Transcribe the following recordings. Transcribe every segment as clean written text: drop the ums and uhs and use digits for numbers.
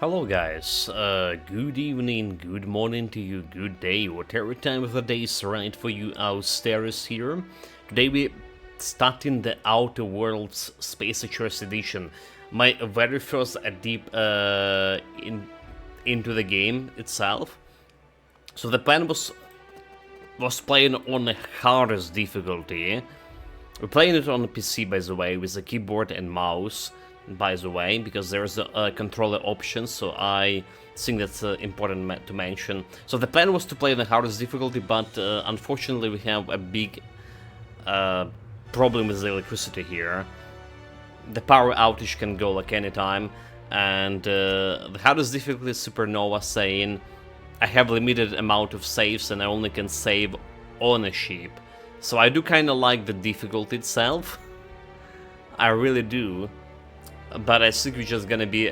Hello guys, good evening, good morning to you, good day, whatever time of the day is right for you outstairs here. Today we're starting the Outer Worlds Space Adventurers Edition, my very first deep into the game itself. So the plan was playing on the hardest difficulty. We're playing it on the PC, by the way, with a keyboard and mouse, by the way, because there's a controller option, so I think that's important to mention. So the plan was to play the hardest difficulty, but unfortunately we have a big problem with the electricity here. The power outage can go like anytime, and the hardest difficulty is Supernova, saying I have limited amount of saves and I only can save on a ship. So I do kind of like the difficulty itself. I really do. But I think we're just gonna be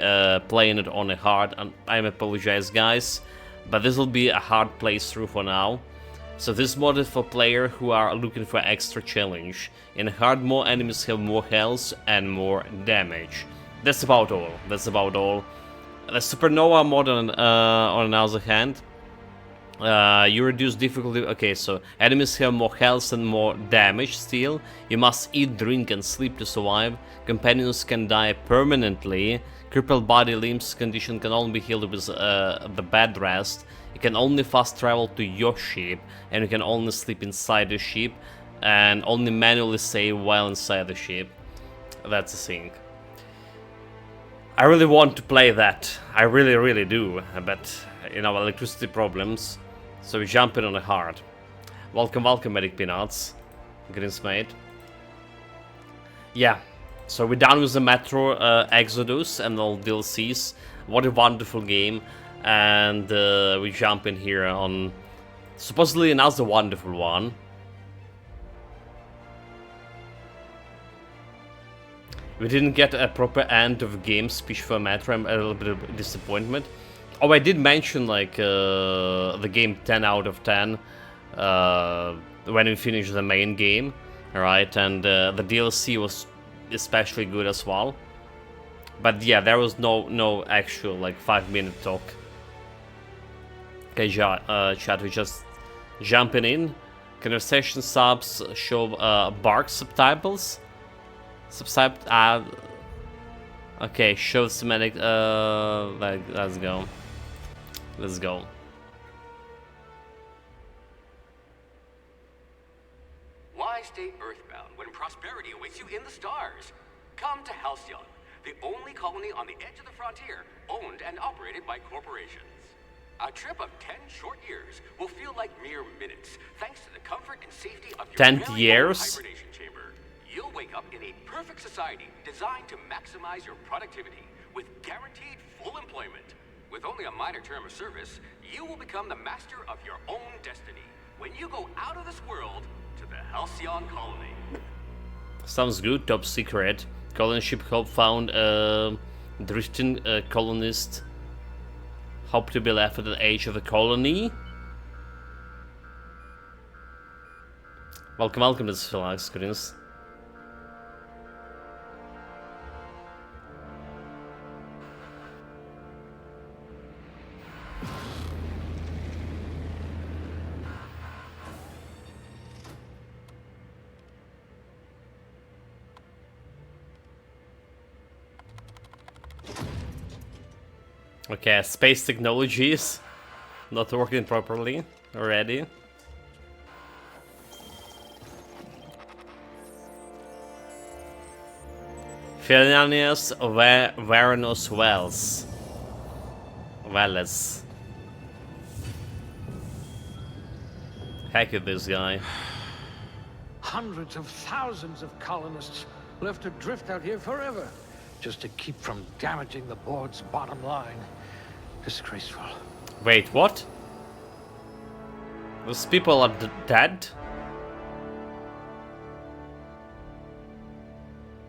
playing it on a hard. I apologize, guys, but this will be a hard playthrough for now. So this mod is for players who are looking for extra challenge. In hard mode, enemies have more health and more damage. That's about all. That's about all. The Supernova mod, on the other hand, you reduce difficulty. Okay, so enemies have more health and more damage still. You must eat, drink, and sleep to survive. Companions can die permanently. Crippled body limbs condition can only be healed with the bed rest. You can only fast travel to your ship, and you can only sleep inside the ship, and only manually save while inside the ship. That's the thing. I really want to play that. I really do. But you know, electricity problems. So we jump in on the hard. Welcome, Medic Peanuts. Greens mate. Yeah. So we're done with the Metro Exodus and all DLCs. What a wonderful game. And we jump in here on supposedly another wonderful one. We didn't get a proper end of game speech for Metro. I'm a little bit of disappointment. Oh, I did mention like the game 10 out of 10 when we finished the main game, right? And the DLC was especially good as well. But yeah, there was no actual like 5-minute talk. Okay, chat, we just jumping in. Conversation subs show bark subtitles. Okay, show semantic. Let's go. Let's go. Why stay earthbound when prosperity awaits you in the stars? Come to Halcyon, the only colony on the edge of the frontier, owned and operated by corporations. A trip of 10 short years will feel like mere minutes, thanks to the comfort and safety of your 10 very own years? hibernation chamber. You'll wake up in a perfect society designed to maximize your productivity with guaranteed full employment. With only a minor term of service, you will become the master of your own destiny when you go out of this world to the Halcyon colony. Sounds good. Top secret. Colony ship Hope found drifting colonist. Hope to be left at the edge of the colony. Welcome to this Philax screens. Okay, space technologies not working properly already. Felanius Varanus Wells. Welles. Heck with this guy. Hundreds of thousands of colonists left adrift out here forever, just to keep from damaging the board's bottom line. Disgraceful. Wait, what? Those people are dead?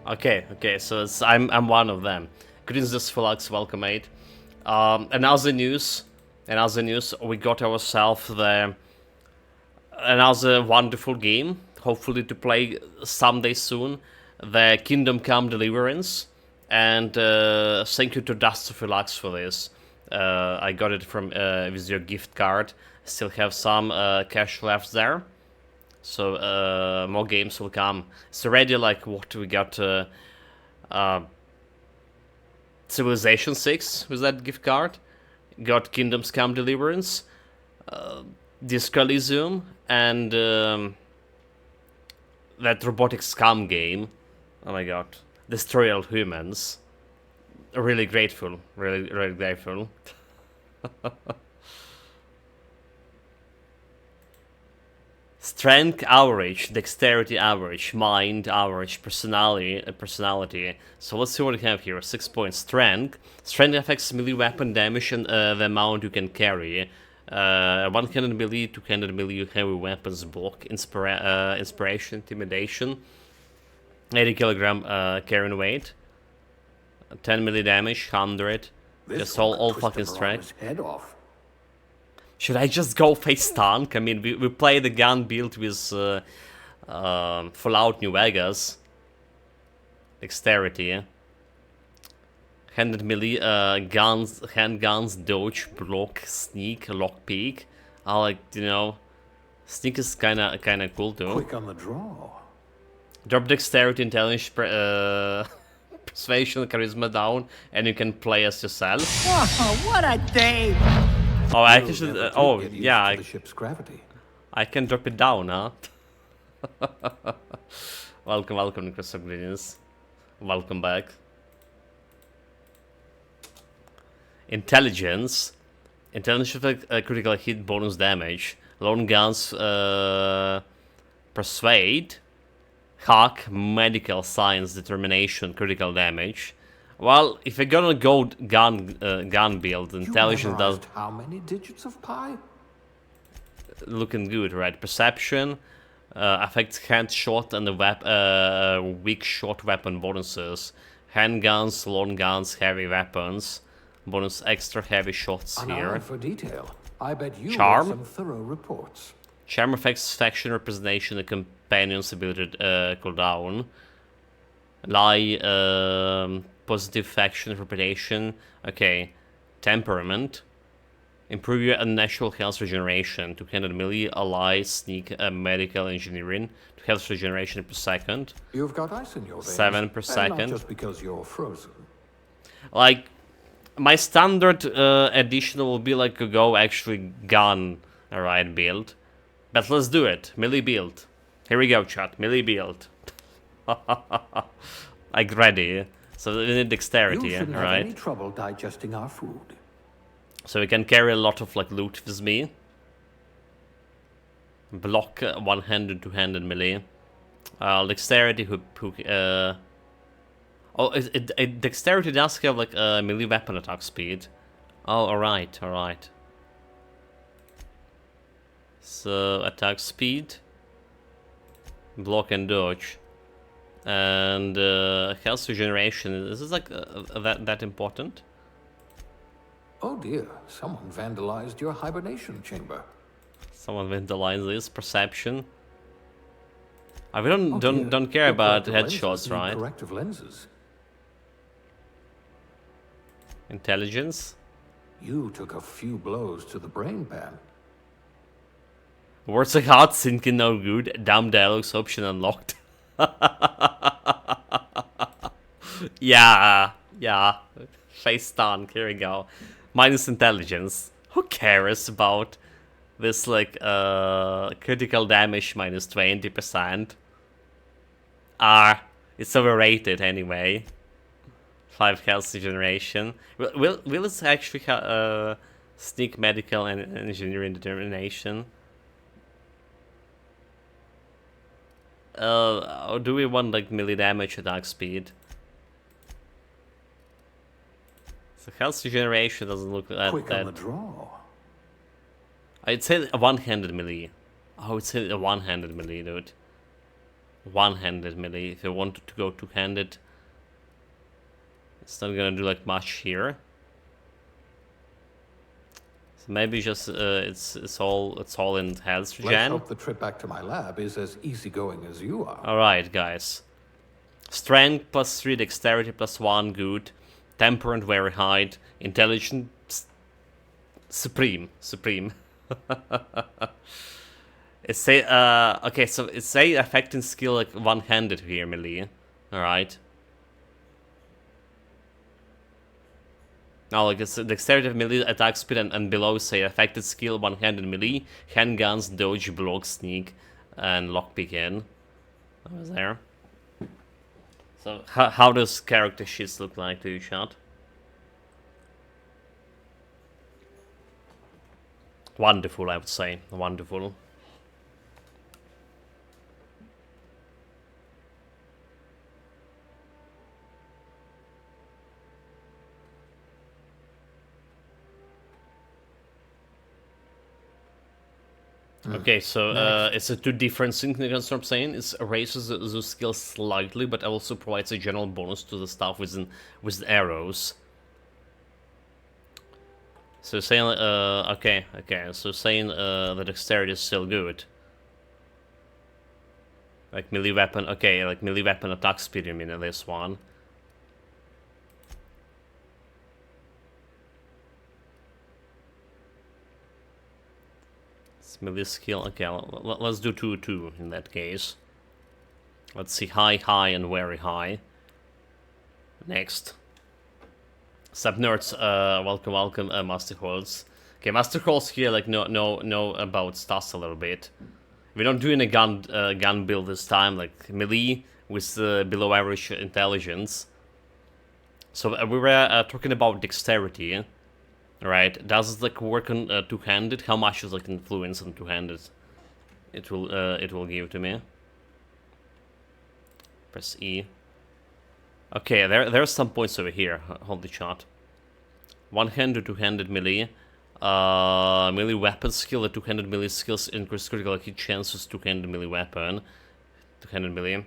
Okay, so I'm one of them. Greetings, this Philax, welcome, mate. Another news, we got ourselves another wonderful game, hopefully to play someday soon, the Kingdom Come Deliverance. And thank you to Dustophylax for this. I got it from with your gift card. Still have some cash left there. So more games will come. It's already like what we got. Civilization 6 with that gift card. Got Kingdoms Come Deliverance, Disco Elysium, and that Robotic Scum game. Oh my god. Destroy All Humans. Really grateful. Really, really grateful. Strength average, dexterity average, mind average, personality. So let's see what we have here. 6 points. Strength. Strength affects melee weapon damage and the amount you can carry. 100 melee, 200 melee heavy weapons block. Inspiration, intimidation. 80 kilogram carrying weight. 10 melee damage, 100. Just all fucking strength. Head off. Should I just go face tank? I mean, we play the gun build with Fallout New Vegas. Dexterity. Handed melee, guns, handguns, dodge, block, sneak, lockpick. I like, you know, sneak is kinda cool too. Quick on the draw. Drop dexterity, intelligence, persuasion, charisma down, and you can play as yourself. Oh, what a day! Oh, I actually, oh yeah, The ship's gravity. I can drop it down, huh? welcome, Crystal Greens. Welcome back. Intelligence. Intelligence effect, critical hit, bonus damage. Lone guns, persuade. Hack, medical science, determination, critical damage. Well, if you're gonna go gun build, intelligence does how many digits of pi? looking good, right? Perception affects hand shot and the weak shot weapon bonuses. Handguns, long guns, heavy weapons. Bonus extra heavy shots An here. eye for detail. I bet you Charm? wrote some thorough reports. Charm affects faction representation and companion's ability cooldown. Lie, positive faction reputation. Okay. Temperament. Improve your unnatural health regeneration. 200 melee, ally, sneak, medical, engineering. To health regeneration per second. You've got ice in your veins. 7 per and second. Not just because you're frozen. Like, my standard addition will be like a go actually gun right build. But let's do it. Melee build. Here we go, chat. Melee build. Like ready. So we need dexterity, You shouldn't have right? any trouble digesting our food. So we can carry a lot of like loot with me. Block one-handed, two-handed melee. Dexterity dexterity does have like a melee weapon attack speed. Oh, alright. So attack speed, block and dodge, and health regeneration. Is this like that important? Oh dear, someone vandalized your hibernation chamber. Someone vandalized this. Perception. We Oh dear, don't care your about corrective lenses headshots, need right? Corrective lenses. Intelligence. You took a few blows to the brain pan. Words of heart sinking no good. Dumb dialogues option unlocked. yeah. Face tank. Here we go. Minus intelligence. Who cares about this like critical damage minus 20%? It's overrated anyway. 5 health regeneration. Will it actually sneak medical and engineering determination? Or do we want like melee damage attack speed? So health regeneration doesn't look Quick on the that. draw. I'd say a one-handed melee. I would say a one-handed melee, dude. One-handed melee. If I wanted to go two-handed, it's not gonna do like much here. So maybe just it's all in health Let's regen. hope the trip back to my lab is as easygoing as you are. All right, guys. Strength +3, dexterity +1, good. Temperament very high. Intelligence supreme. It's say okay, so it's say affecting skill like one-handed here, melee. Alright. Now like it's dexterity of melee attack speed and below say affected skill one-handed melee, handguns, dodge, block, sneak, and lockpick in. That was there. So how does character sheets look like to you, Shot? Wonderful, I would say. Wonderful. Okay, so it's a two different things. You can start saying it raises the skills slightly, but also provides a general bonus to the stuff with arrows. So saying okay, so saying the dexterity is still good. Like melee weapon, okay, like melee weapon attack speed. You mean in this one? Melee skill, okay, let's do 2 in that case. Let's see, high, and very high. Next. Sub nerds, welcome, Master Holds. Okay, Master Holds here, like, know about stats a little bit. We're not doing a gun build this time, like, melee with below average intelligence. So we were talking about dexterity. Right, does it like work on two-handed? How much is like influence on two-handed? It will give to me. Press E. Okay, there's some points over here. Hold the chart. One-handed, two-handed melee. Melee weapon skill. The two-handed melee skills increase critical hit chances. Two-handed melee weapon. Two-handed melee.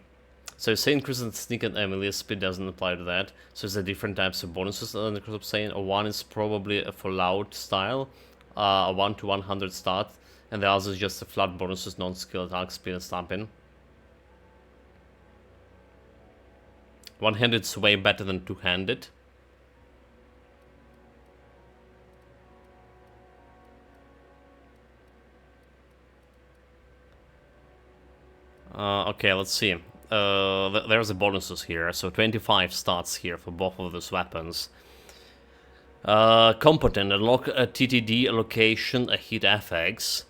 So say increase in sneak and melee speed doesn't apply to that. So there's different types of bonuses on the cross saying. One is probably for loud style, a 1 to 100 start, and the other is just a flat bonuses, non-skill attack speed and stamping. One-handed is way better than two-handed. Okay, let's see. There's the bonuses here, so 25 starts here for both of those weapons. Competent, unlock a TTD allocation, a hit FX.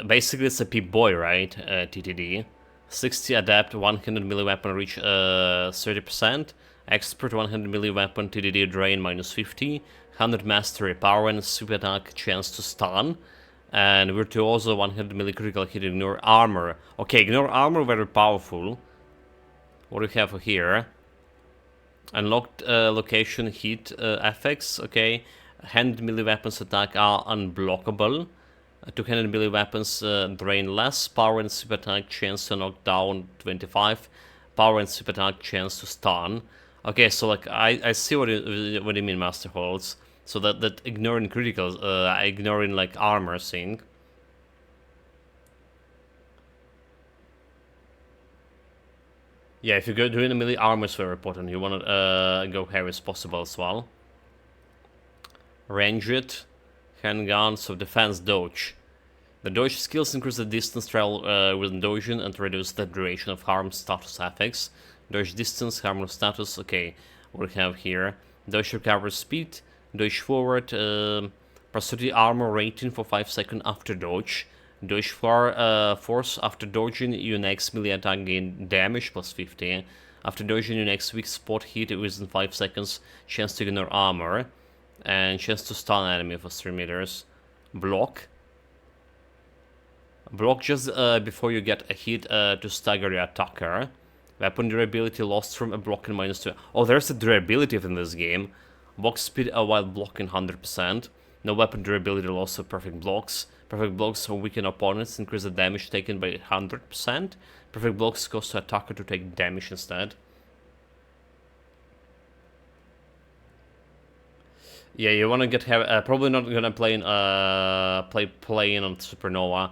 Basically it's a Pip-Boy, right? TTD. 60 adapt, 100 melee weapon reach 30%. Expert 100 melee weapon TTD drain -50. 100 mastery power and super attack chance to stun. And Virtuoso 100 melee critical hit, ignore armor. Okay, ignore armor, very powerful. What do we have here? Unlocked location hit effects, okay. 100 melee weapons attack are unblockable. 200 melee weapons drain less. Power and super attack chance to knock down 25. Power and super attack chance to stun. Okay, so like I see what you mean, Master Holds. So that ignoring criticals, ignoring like armor thing. Yeah, if you go doing a melee, armor is very important. You want to go heavy as possible as well. Ranged, handgun, so defense, dodge. The dodge skills increase the distance travel with dodging and reduce the duration of harm status effects. Dodge distance, harmless status. Okay, what we have here? Dodge recovery speed. Dodge forward, +30 armor rating for 5 seconds after dodge. Dodge force after dodging, your next melee attack gain damage +50. After dodging your next weak spot hit within 5 seconds, chance to ignore armor. And chance to stun enemy for 3 meters. Block. Block just before you get a hit to stagger your attacker. Weapon durability lost from a blocking -2. Oh, there's a durability in this game. Block speed while blocking 100%. No weapon durability loss of perfect blocks. Perfect blocks weaken opponents, increase the damage taken by 100%. Perfect blocks cause the attacker to take damage instead. Yeah, you wanna get probably not gonna play in playing on Supernova.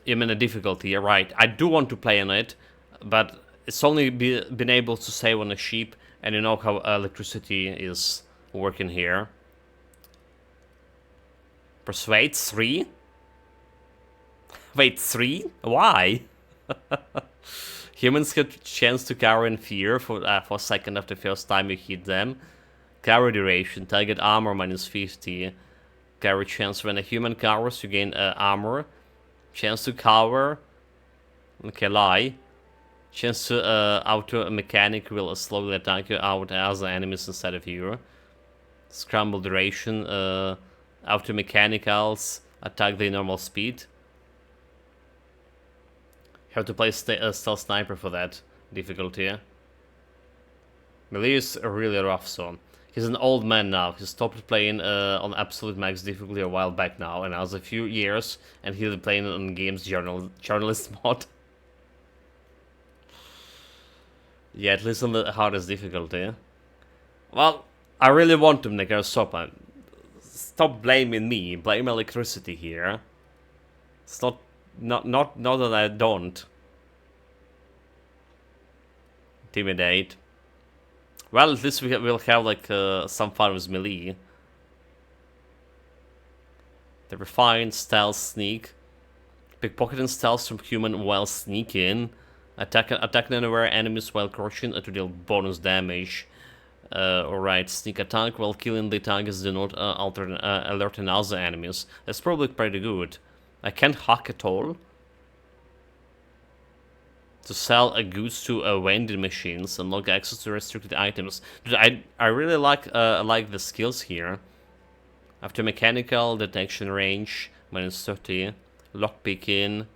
You mean the difficulty, you're right. I do want to play on it, but it's only been able to save on a sheep, and you know how electricity is working here. Persuade 3? Wait, 3? Why? Humans get chance to cower in fear for a second after the first time you hit them. Cower duration, target armor minus 50. Cover chance when a human cowers, you gain armor. Chance to cower. Okay, lie. Chance to auto mechanic will slowly attack you out as enemies instead of you. Scramble duration. Auto mechanicals attack the normal speed. You have to play stealth sniper for that difficulty. Melee is really rough, so he's an old man now. He stopped playing on absolute max difficulty a while back now, and has a few years, and he'll be playing on games journalist mod. Yeah, at least on the hardest difficulty. Well, I really want to make a stop. Stop blaming me. Blame electricity here. It's not that I don't. Intimidate. Well, at least we'll have like some fun with melee. The refined stealth sneak. Pickpocket and stealth from human while sneaking. Attack unaware enemies while crouching to deal bonus damage. Alright, sneak attack while killing the targets do not alert other enemies. That's probably pretty good. I can't hack at all. To sell goods to vending machines, unlock access to restricted items. Dude, I really like the skills here. After mechanical detection range minus 30, lockpicking.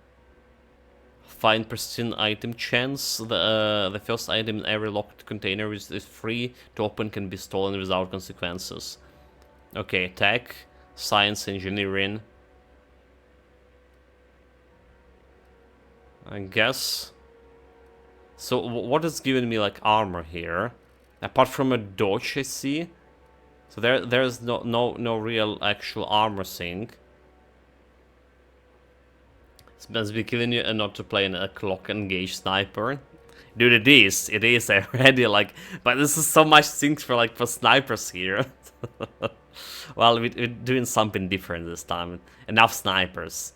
Find pristine item chance. The first item in every locked container is free to open, can be stolen without consequences. Okay, tech, science, engineering. I guess. So what is giving me like armor here? Apart from a dodge, I see. So there's no real actual armor thing. It must be killing you and not to play in a clock engaged sniper. Dude, it is already like, but this is so much things for like for snipers here. Well, we're doing something different this time. Enough snipers.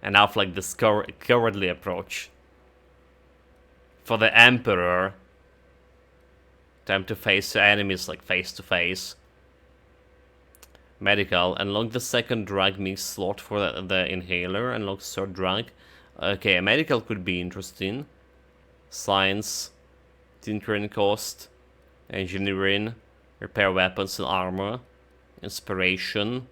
Enough like this cowardly approach. For the Emperor. Time to face the enemies like face to face. Medical. Unlock the second drug mix slot for the inhaler. Unlock third drug. Okay, a medical could be interesting. Science. Tinkering cost. Engineering. Repair weapons and armor. Inspiration.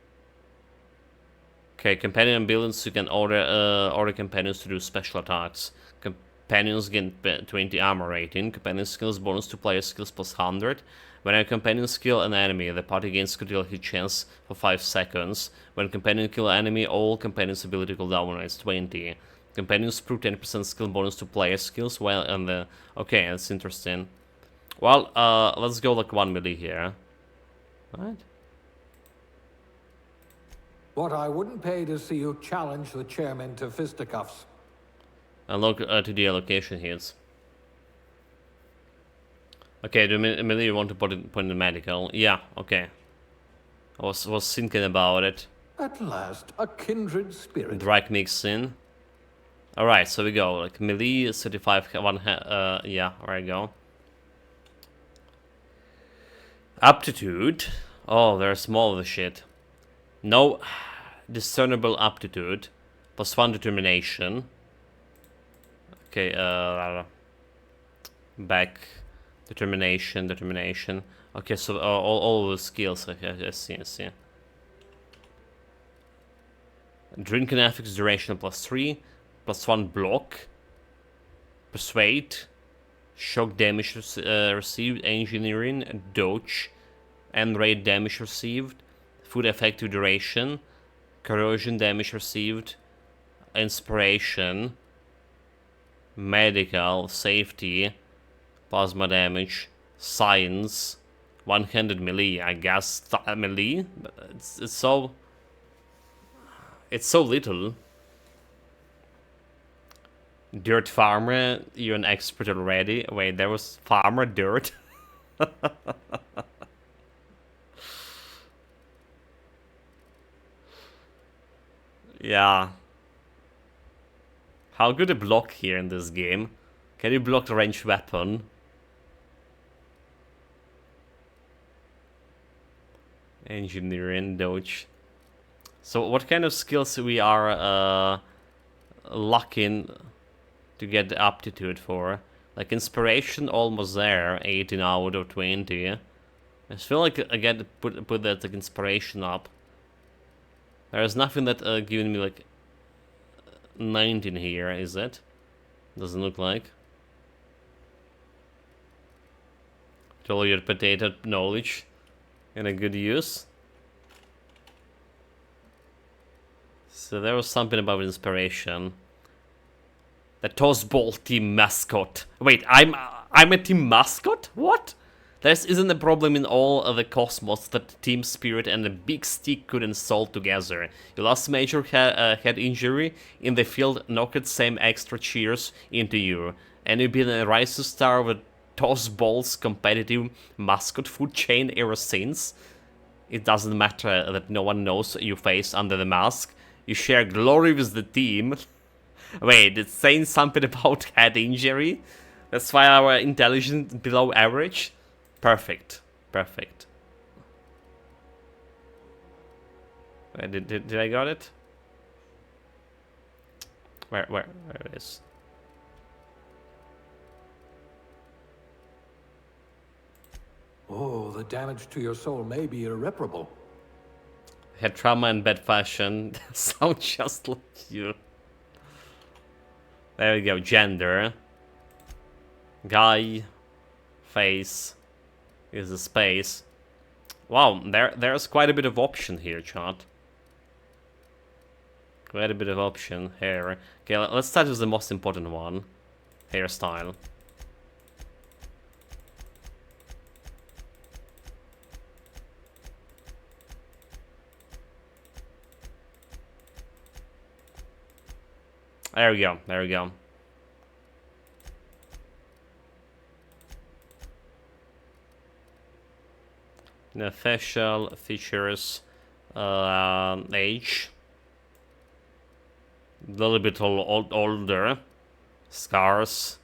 Okay, companion abilities. You can order companions to do special attacks. Companions get 20 armor rating. Companion skills bonus to player skills plus 100. When a companion kill an enemy, the party gains critical hit chance for 5 seconds. When companion kill an enemy, all companions' ability cooldown is 20. Companions prove 10% skill bonus to player skills while on the... Okay, that's interesting. Well, let's go like 1 melee here. Right? What I wouldn't pay to see you challenge the chairman to fisticuffs. Unlock to the allocation hits. Okay, do melee you want to put in the medical? Yeah, okay. I was thinking about it. At last, a kindred spirit. Drag mixing. Alright, so we go. Like melee, 35, yeah, there you go. Aptitude. Oh, they're small of the shit. No discernible aptitude. +1 determination. Okay, back. Determination. Okay, so all of the skills. Okay, I see. Drinking affix duration +3. +1 block. Persuade. Shock damage received. Engineering. Dodge. And raid damage received. Food effective duration. Corrosion damage received. Inspiration. Medical. Safety. Plasma damage. Science. One-handed melee. I guess melee. But it's so little. Dirt farmer, you're an expert already. Wait, there was farmer dirt. Yeah. How good a block here in this game? Can you block the ranged weapon? Engineering, dodge. So what kind of skills we are lacking to get the aptitude for? Like inspiration, almost there, 18 out of 20. I feel like I get to put that like inspiration up. There's nothing that giving me like 19 here, is it? Doesn't look like. All your potato knowledge in a good use. So there was something about inspiration. The Tossball team mascot. Wait, I'm a team mascot? What? This isn't a problem in all of the cosmos that team spirit and the big stick couldn't solve together. Your last major head injury in the field knocked some extra cheers into you, and you've been a rising star with Tossball's competitive mascot food chain ever since. It doesn't matter that no one knows your face under the mask. You share glory with the team. Wait, it's saying something about head injury? That's why our intelligence is below average? Perfect. Perfect. Wait, did I got it? Where it is? Oh, the damage to your soul may be irreparable. Had trauma in bad fashion. Sound just like you. There we go. Gender. Guy. Face. Is a space. Wow, there's quite a bit of option here, chat. Quite a bit of option. Hair. Okay, let's start with the most important one. Hairstyle. There we go, there we go. The facial features, age. A little bit older. Scars.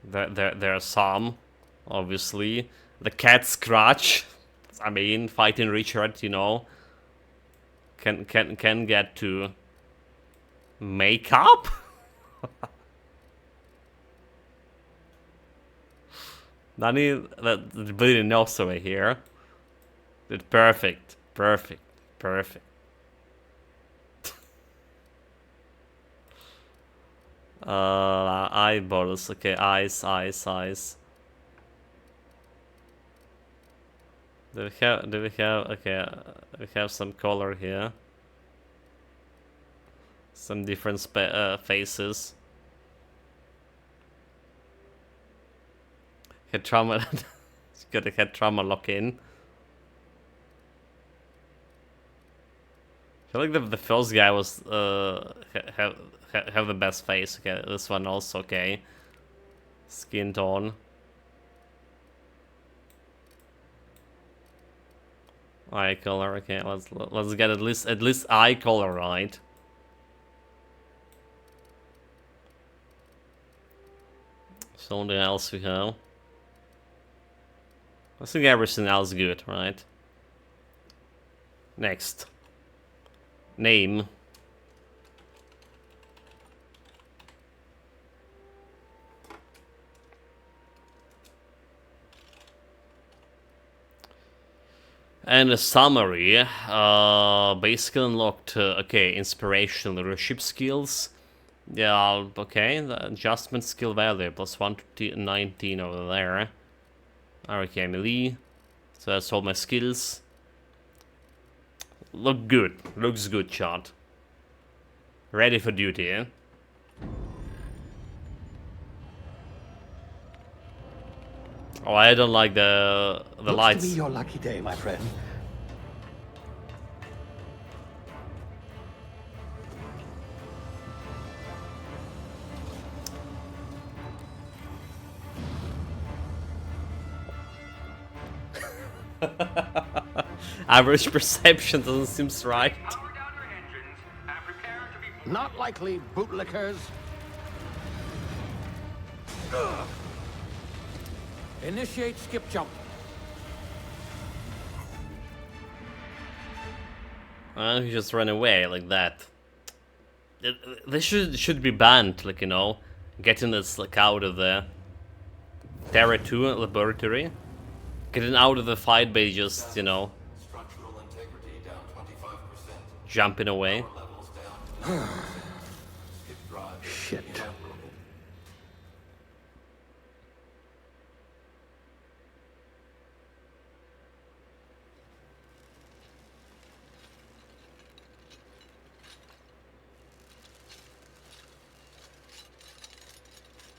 There are some, obviously. The cat scratch. I mean, fighting Richard, you know, can get to makeup. Nani, that really knows over here. Did perfect, perfect, perfect. Eyeballs. Okay, eyes. Do we have? Okay, we have some color here. Some different faces. Head trauma. Got a head trauma lock in. I feel like the first guy was have the best face. Okay, this one also okay. Skin tone. Eye color. Okay, let's get at least eye color right. Something else we have. I think everything else good, right? Next. Name. And a summary. Basically unlocked, okay, inspiration, leadership skills. Yeah, okay, the adjustment skill value, plus 1 to 19 over there. Okay, melee. So that's all my skills. Look good. Looks good, chat. Ready for duty, eh? Oh, I don't like the lights. Looks to be your lucky day, my friend. Average perception doesn't seem right. Power down your engines and prepare to be... Not likely, bootlickers. Initiate skip jump. He just ran away like that. This should be banned, like, you know, getting this like out of the Terra 2 laboratory, getting out of the fight by just, you know, Structural integrity down 25%. jumping away. Levels down. Skip drive. Shit.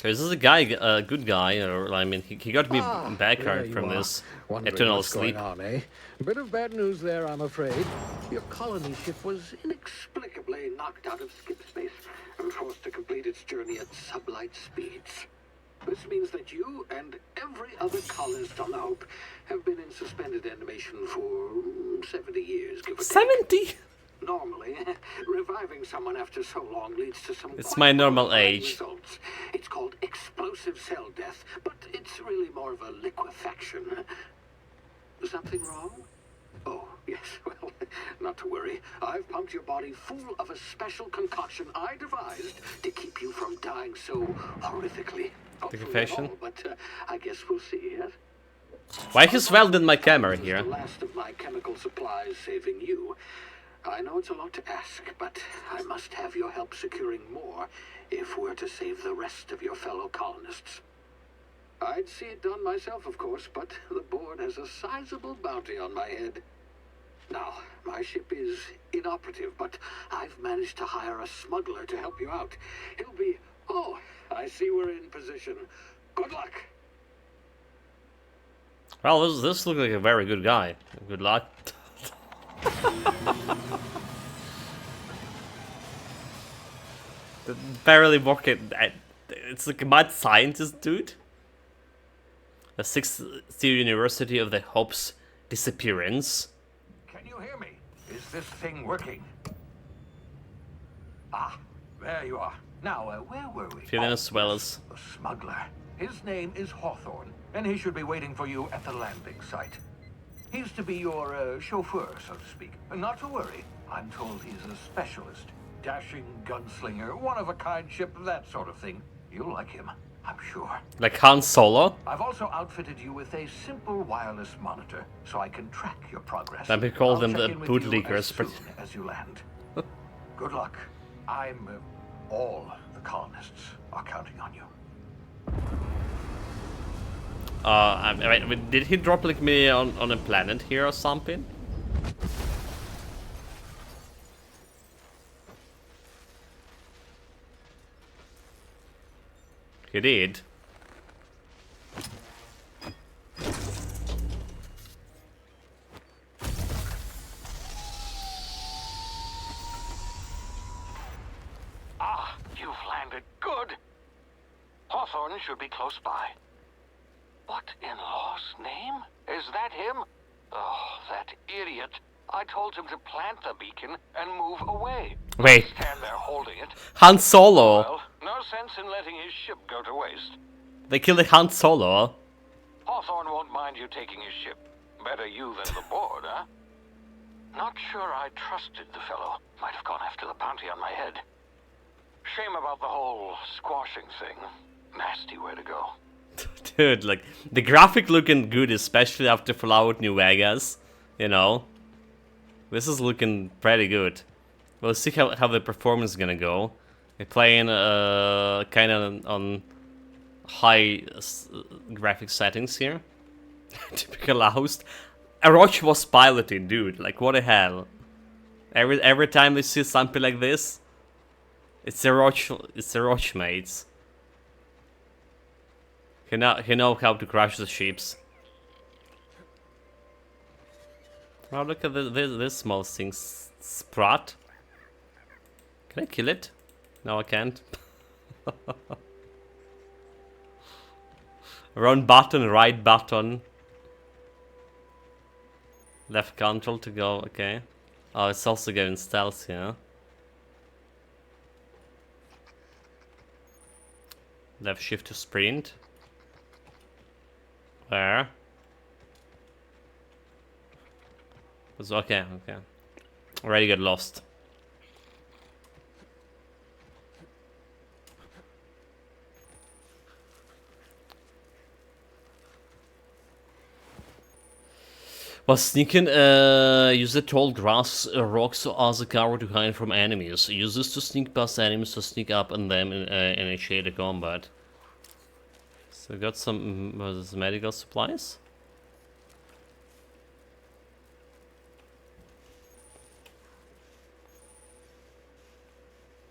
This is a guy, a good guy, or I mean, he got me back There hard you from are. this Wondering eternal what's sleep. going on, eh? Bit of bad news there, I'm afraid. Your colony ship was inexplicably knocked out of skip space and forced to complete its journey at sublight speeds. This means that you and every other colonist on the Hope have been in suspended animation for 70 years, give or take. 70? Normally, reviving someone after so long leads to some It's quite my normal horrifying age. results. It's called explosive cell death, but it's really more of a liquefaction. Something wrong? Oh, yes, well, not to worry. I've pumped your body full of a special concoction I devised to keep you from dying so horrifically. Hopefully not confession? all, but I guess we'll see, yes? Why is welded my camera This is here? the last of my chemical supplies saving you. I know it's a lot to ask, but I must have your help securing more if we're to save the rest of your fellow colonists. I'd see it done myself, of course, but the board has a sizable bounty on my head. Now, my ship is inoperative, but I've managed to hire a smuggler to help you out. He'll be... Oh, I see we're in position. Good luck. Well, this looks like a very good guy. Good luck. Barely working. It's like a mad scientist, dude. The 6th University of the Hope's disappearance. Can you hear me? Is this thing working? Ah, there you are. Now, where were we? Feeling as well as The smuggler. His name is Hawthorne, and he should be waiting for you at the landing site. He's to be your chauffeur, so to speak. Not to worry. I'm told he's a specialist. Dashing gunslinger, one-of-a-kind ship, that sort of thing. You'll like him, I'm sure. like Han Solo. I've also outfitted you with a simple wireless monitor, so I can track your progress. Let me call I'll them check the in with you bootleggers, as soon as you land. Good luck. All the colonists are counting on you. I mean, did he drop like me on a planet here or something? He did. Ah, you've landed. Good. Hawthorne should be close by. What in law's name? Is that him? Oh, that idiot. I told him to plant the beacon and move away. Wait, Stand there holding it. Han Solo. Well, no sense in letting his ship go to waste. They killed Han Solo. Hawthorne won't mind you taking his ship. Better you than the board, huh? Not sure I trusted the fellow. Might have gone after the bounty on my head. Shame about the whole squashing thing. Nasty way to go. Dude, like, the graphic looking good, especially after Fallout New Vegas. You know? This is looking pretty good. We'll see how the performance is gonna go. We're playing kind of on high graphic settings here. Typical host. Orochi was piloting, dude. Like, what the hell? Every time we see something like this, it's Orochi, mates. He know how to crush the ships. Oh, look at this small thing, Sprat. Can I kill it? No, I can't. Wrong button, right button. Left control to go, okay. Oh, it's also going stealth, yeah. Left shift to sprint. Where? It's okay, okay. Already got lost. While sneaking, use the tall grass rocks as a cover to hide from enemies. Use this to sneak past enemies or sneak up on them and initiate a combat. So got some medical supplies.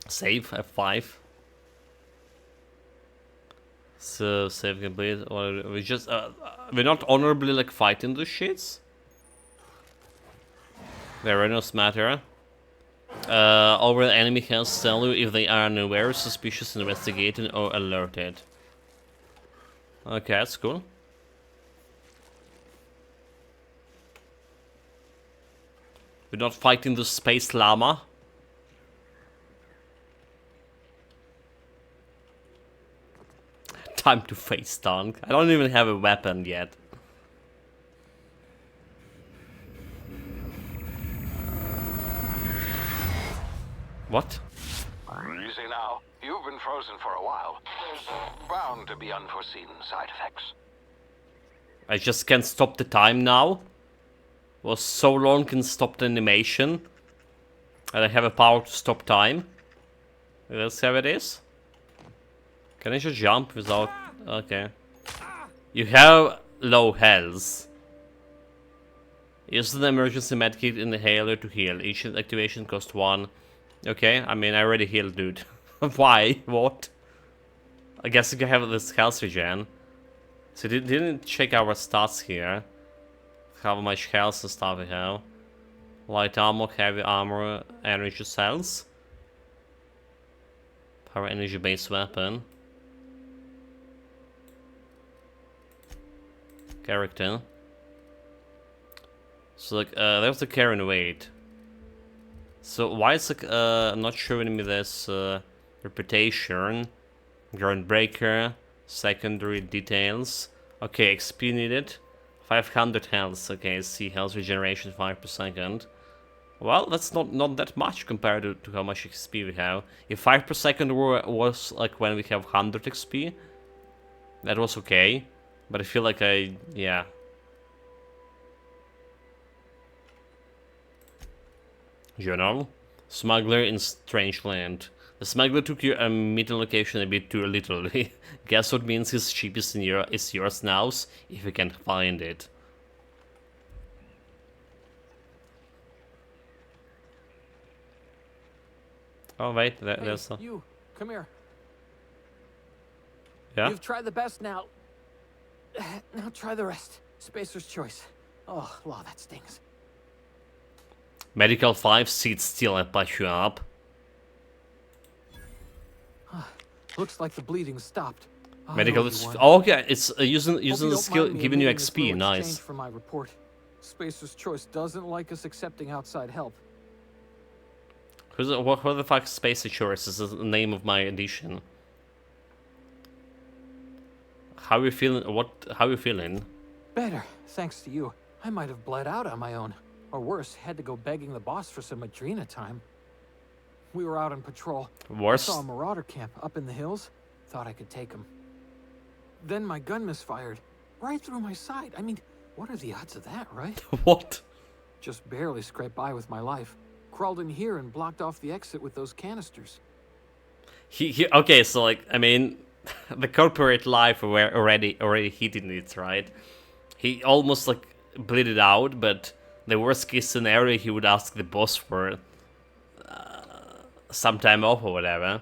Save F5. So save complete. Or we just we're not honorably like fighting the shits. Verenos matter. Over the enemy has tell you if they are unaware, suspicious, investigated, or alerted. Okay, that's cool. We're not fighting the space llama. Time to face tank. I don't even have a weapon yet. What? Easy now. You've been frozen for a while. There's bound to be unforeseen side effects. I just can't stop the time now. Was so long can stop the animation. And I have a power to stop time. That's how it is. Can I just jump without... Okay. You have low health. Use the emergency medkit inhaler to heal. Each activation costs 1. Okay, I mean, I already healed, dude. Why? What? I guess you can have this health regen. So didn't check our stats here. How much health and stuff we have. Light armor, heavy armor, energy cells. Power energy based weapon. Character. So like, there's the carrying weight. So why is it not showing me this reputation, groundbreaker, secondary details? Okay, XP needed, 500 health. Okay, see health regeneration 5 per second. Well, that's not that much compared to how much XP we have. If 5 per second was like when we have 100 XP, that was okay. But I feel like yeah. Journal. Smuggler in Strange Land. The smuggler took your meeting location a bit too literally. Guess what means his ship is yours now, if you can find it. Oh wait, there's Hey, you, come here. Yeah? You've tried the best now. Now try the rest. Spacer's choice. Oh, wow, that stings. Medical 5, sit still and patch you up. Looks like the bleeding stopped. I Medical owe you is... one. Oh, okay, it's using Hope you the don't skill, mind me giving you omitting this XP, little nice. exchange for my report. Spacer's choice doesn't like us accepting outside help. Who the fuck is Space Choice? This is the name of my edition. How you feeling? How you feeling? Better, thanks to you. I might have bled out on my own. Or worse, had to go begging the boss for some Adrena time. We were out on patrol. Worse? I saw a marauder camp up in the hills. Thought I could take him. Then my gun misfired. Right through my side. I mean, what are the odds of that, right? What? Just barely scraped by with my life. Crawled in here and blocked off the exit with those canisters. Okay, so like, I mean, the corporate life were already hitting it, right? He almost like bleeded out, but the worst case scenario, he would ask the boss for some time off or whatever.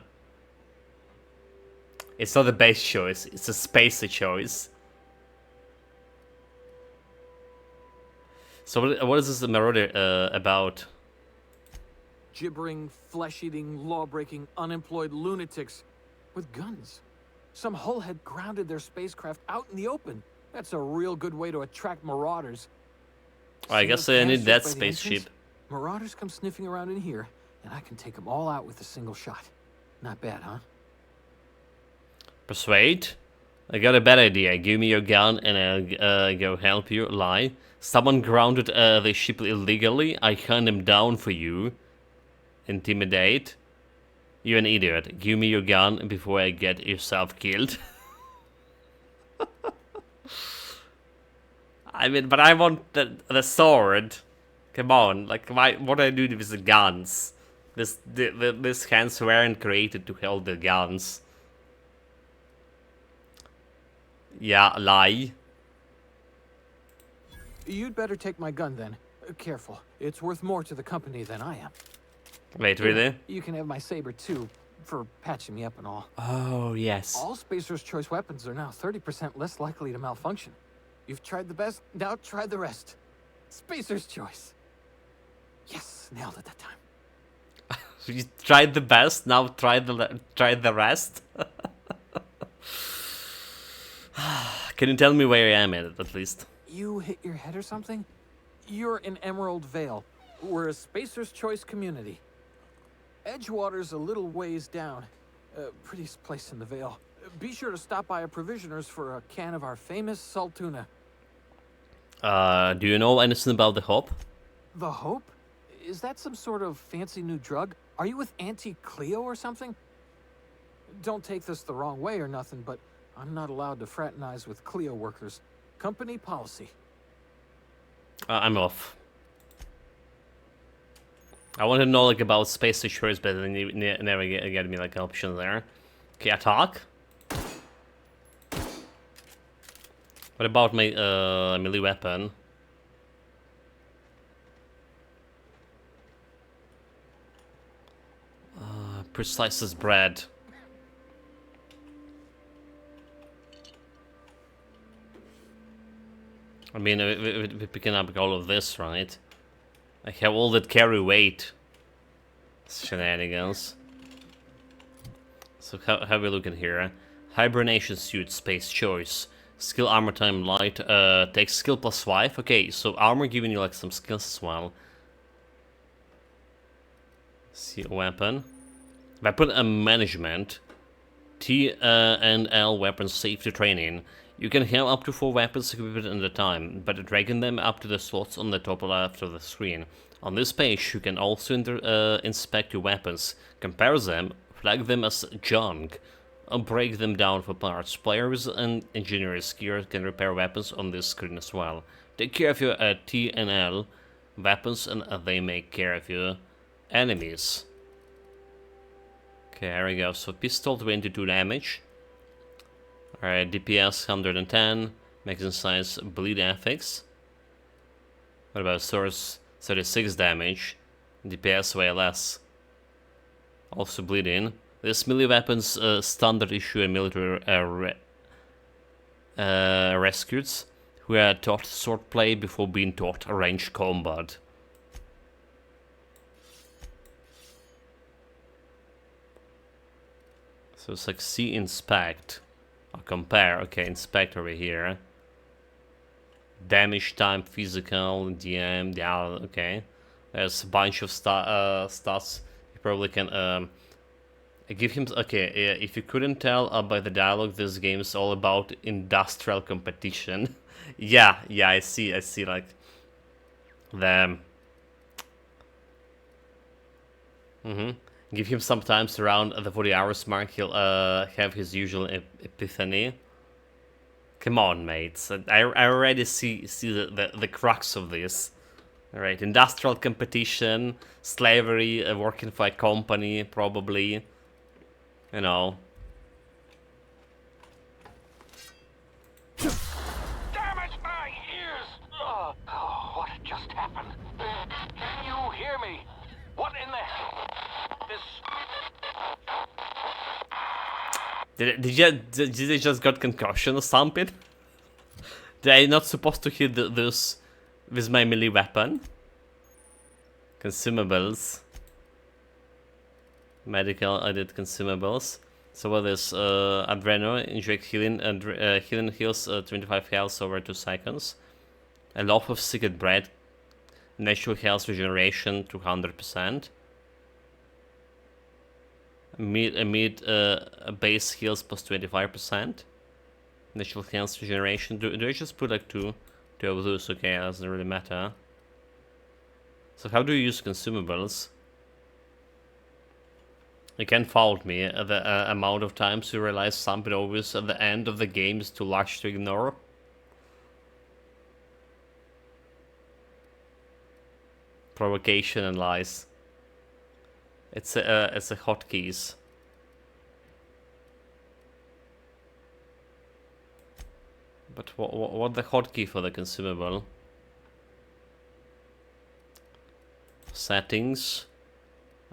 It's not a base choice, it's a spacer choice. So what is this Marauder about? Gibbering, flesh-eating, law-breaking, unemployed lunatics with guns. Some hull had grounded their spacecraft out in the open. That's a real good way to attract marauders. I See guess those I need canisters that by the spaceship. entrance? Marauders come sniffing around in here, and I can take them all out with a single shot. Not bad, huh? Persuade? I got a bad idea. Give me your gun and I'll go help you. Lie. Someone grounded the ship illegally. I hunt him down for you. Intimidate. You're an idiot. Give me your gun before I get yourself killed. I mean, but I want the sword. Come on, like what do I do with the guns? These hands weren't created to hold the guns. Yeah, lie. You'd better take my gun then. Careful, it's worth more to the company than I am. Wait, Here, really? You can have my saber too, for patching me up and all. Oh, yes. All Spacer's Choice weapons are now 30% less likely to malfunction. You've tried the best, now try the rest. Spacer's Choice. Yes, nailed it that time. You tried the best, now try the rest. Can you tell me where I am at least? You hit your head or something? You're in Emerald Vale. We're a Spacer's Choice community. Edgewater's a little ways down. Prettiest place in the Vale. Be sure to stop by a provisioner's for a can of our famous salt tuna. Do you know anything about the Hope? The Hope? Is that some sort of fancy new drug? Are you with Auntie Cleo or something? Don't take this the wrong way or nothing, but I'm not allowed to fraternize with Cleo workers. Company policy. I'm off. I want to know like about space insurance, but then you never get me like an option there. Okay, attack. What about my melee weapon? Precise as bread. I mean, we're picking up all of this, right? I have all that carry weight. Shenanigans. So how are we looking here? Hibernation suit, space choice. Skill armor time light, takes skill plus 5. Okay, so armor giving you like some skills as well. See, weapon. Weapon management. T and L weapon safety training. You can have up to 4 weapons equipped at a time, but dragging them up to the slots on the top left of the screen. On this page, you can also inspect your weapons, compare them, flag them as junk, or break them down for parts. Players and engineers gear can repair weapons on this screen as well. Take care of your T and L weapons, and they make care of your enemies. Okay, here we go. So pistol 22 damage. Alright, DPS 110, magazine size, bleed affix. What about source? 36 damage, DPS way less. Also bleeding. This melee weapons standard issue and military recruits who are taught swordplay before being taught ranged combat. So it's like see inspect. Or compare. Okay, inspect over here. Damage time, physical, DM, yeah, okay. There's a bunch of stats. You probably can give him. Okay, if you couldn't tell by the dialogue, this game is all about industrial competition. yeah, I see like the. Give him some time around the 40 hours mark. He'll have his usual epiphany. Come on, mates. I already see the crux of this. Alright, industrial competition, slavery, working for a company, probably. You know. Damage my ears! Oh, what just happened? Can you hear me? What in the hell? Did they just got concussion or something? They're not supposed to hit this with my melee weapon. Consumables. Medical edit consumables. So what is Adreno, inject healing, and healing heals 25 health over 2 seconds. A loaf of secret bread Natural health regeneration to 100%. Base heals plus 25%. Natural health regeneration. Do I just put like two of those? Okay, that doesn't really matter. So how do you use consumables? You can fault me. The amount of times you realize something obvious at the end of the game is too large to ignore. Provocation and lies. It's a hotkeys. But what the hotkey for the consumable? Settings,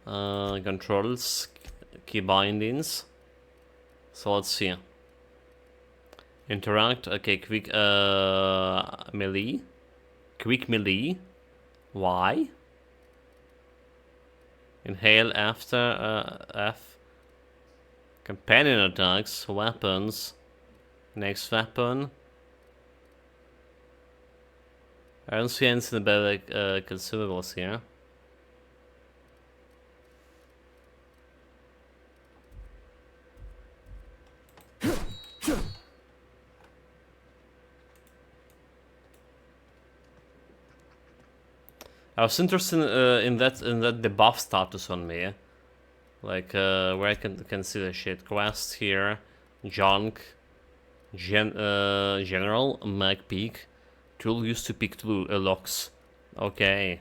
controls, key bindings. So let's see. Interact. Okay, quick melee. Quick melee. Y. Inhale after F. Companion attacks, weapons. Next weapon. I don't see anything about consumables here. I was interested in that debuff status on me, like where I can see the shit. Quest here, junk, general, mag peak, tool used to pick locks. Okay,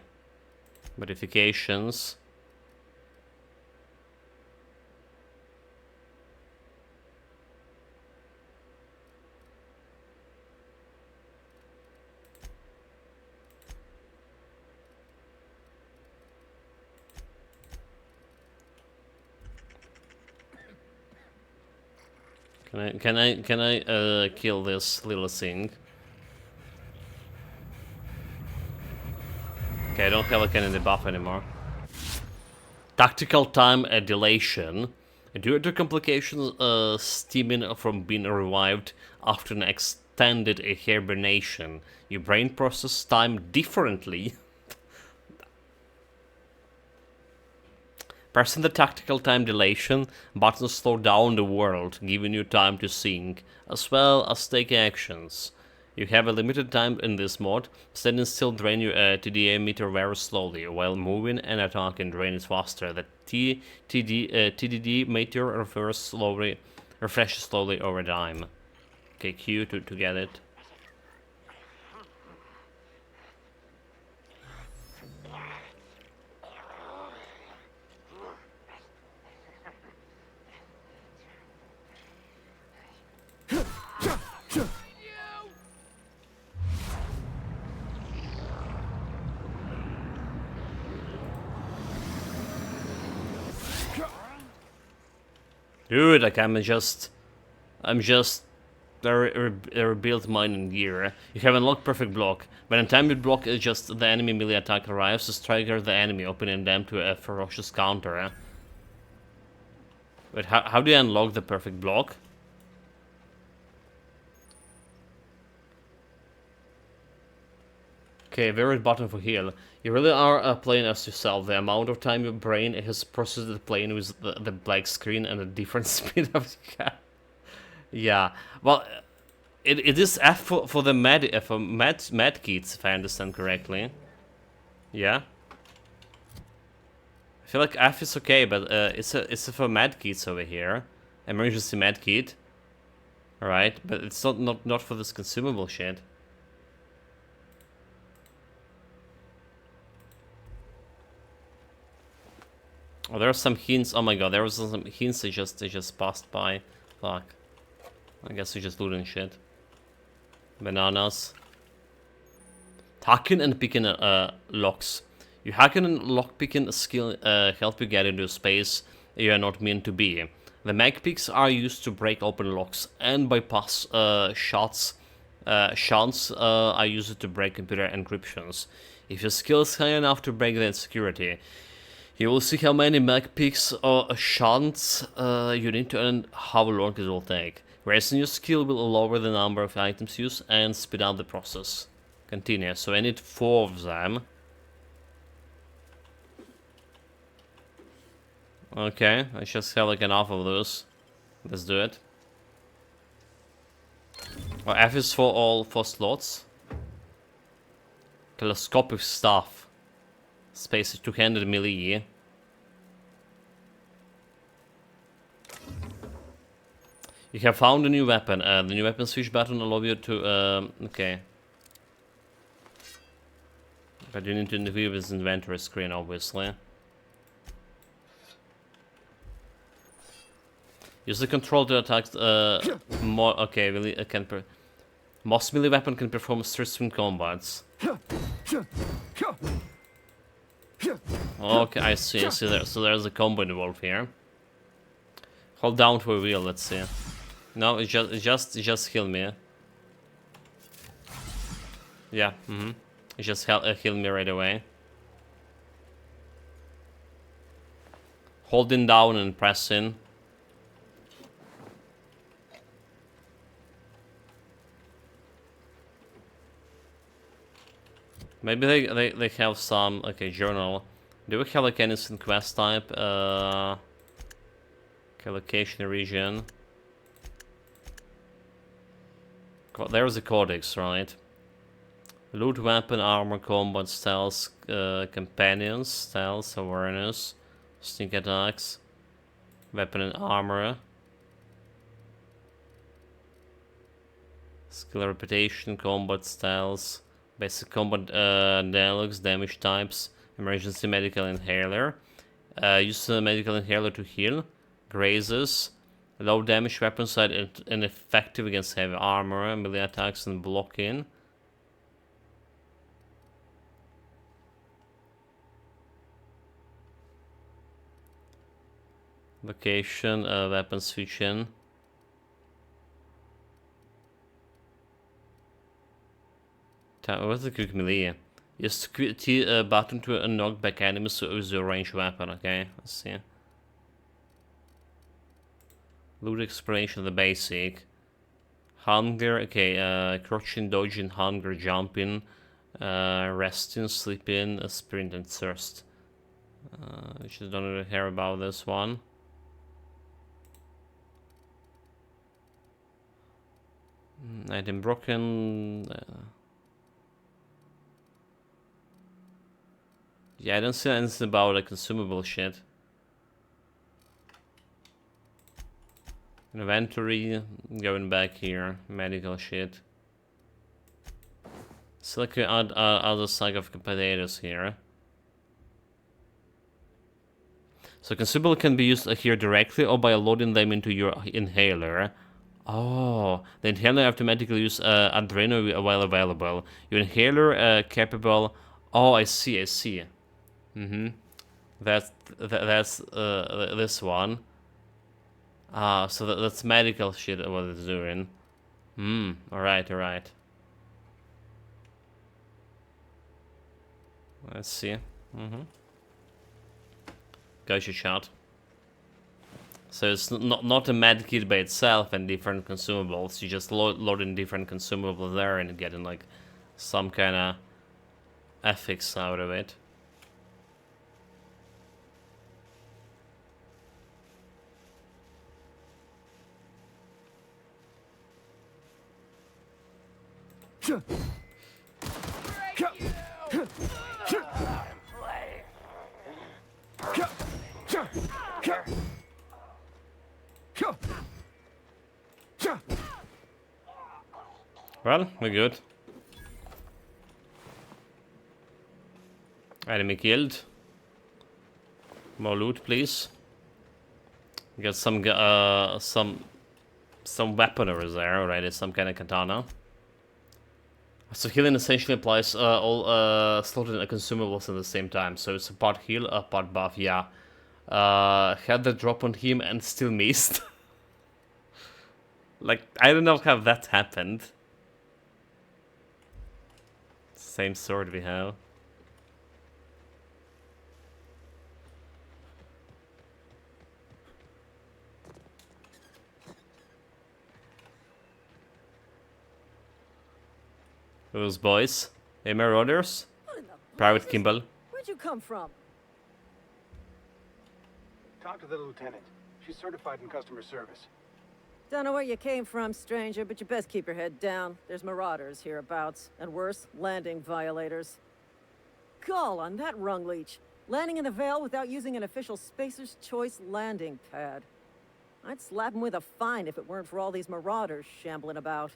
modifications. Can I kill this little thing? Okay, I don't have like any debuff anymore. Tactical time dilation. Due to complications stemming from being revived after an extended hibernation, your brain processes time differently. Pressing the tactical time dilation button slow down the world, giving you time to think, as well as take actions. You have a limited time in this mode. Standing still drain your TDA meter very slowly, while moving and attacking drain it faster. The TDD meter refreshes slowly over time. Okay, Q to get it. Dude, like I'm just rebuilt mine in gear. You have unlocked perfect block. When a timed block is just the enemy melee attack arrives, just trigger the enemy, opening them to a ferocious counter. But how do you unlock the perfect block? Okay, very button for heal. You really are playing as yourself. The amount of time your brain has processed the playing with the black screen and a different speed of yeah. Well, it is F for the med kits, if I understand correctly. Yeah. I feel like F is okay, but it's for med kits over here. Emergency med kit. Alright, but it's not for this consumable shit. Oh, there are some hints. Oh my god, there was some hints they just passed by. Fuck. I guess we just looting shit. Bananas. Hacking and picking locks. Your hacking and lockpicking skill help you get into a space you are not meant to be. The mag picks are used to break open locks and bypass shunts are used to break computer encryptions. If your skill is high enough to break that security, you will see how many mag picks or shunts you need to and how long it will take. Raising your skill will lower the number of items used and speed up the process. Continue. So I need 4 of them. Okay, I just have like enough of those. Let's do it. Oh, F is for all 4 slots. Telescopic staff. Space is 200 melee. You have found a new weapon. The new weapon switch button allows you to... okay. But you need to view this inventory screen, obviously. Use the control to attack more... Okay, really, most melee weapon can perform swing combats. Okay, I see there. So there's a combo involved here. Hold down for wheel, let's see. No, it just heal me. Yeah, It just heal me right away. Holding down and pressing. Maybe they have some, okay, journal. Do we have like any instant quest type? Okay, location region. There's a codex, right? Loot, weapon, armor, combat, stealth, companions, stealth, awareness, sneak attacks, weapon and armor, skill, reputation, combat, stealth, basic combat, dialogues, damage types, emergency medical inhaler. Use the medical inhaler to heal, grazes, low damage weapon side and effective against heavy armor, melee attacks and blocking. Location, weapon switching. What's the quick melee? Use the T button to knock back enemies with your ranged weapon. Okay, let's see. Loot exploration, the basic. Hunger, okay, crouching, dodging, hunger, jumping, resting, sleeping, sprint, and thirst. I just don't really care about this one. Item broken. Yeah, I don't see anything about like consumable shit. Inventory, going back here, medical shit. Select other sack of potatoes here. So consumable can be used here directly or by loading them into your inhaler. Oh, the inhaler automatically use adrenaline while available. Your inhaler capable. Oh, I see. That's this one. So that's medical shit. What it's doing. All right. Let's see. Gotcha shot. So it's not a med kit by itself and different consumables. You just loading different consumables there and getting like some kind of ethics out of it. Well, we're good. Enemy killed. More loot, please. Get some weaponry there already. Some kind of katana. So healing essentially applies all slotted consumables at the same time. So it's a part heal, a part buff. Yeah. Had the drop on him and still missed. Like, I don't know how that happened. Same sword we have. Those boys. Hey, Marauders. Private Kimball. Where'd you come from? Talk to the lieutenant. She's certified in customer service. Don't know where you came from, stranger, but you best keep your head down. There's marauders hereabouts, and worse, landing violators. Gall on that rung leech. Landing in the Vale without using an official Spacer's Choice landing pad. I'd slap him with a fine if it weren't for all these marauders shambling about.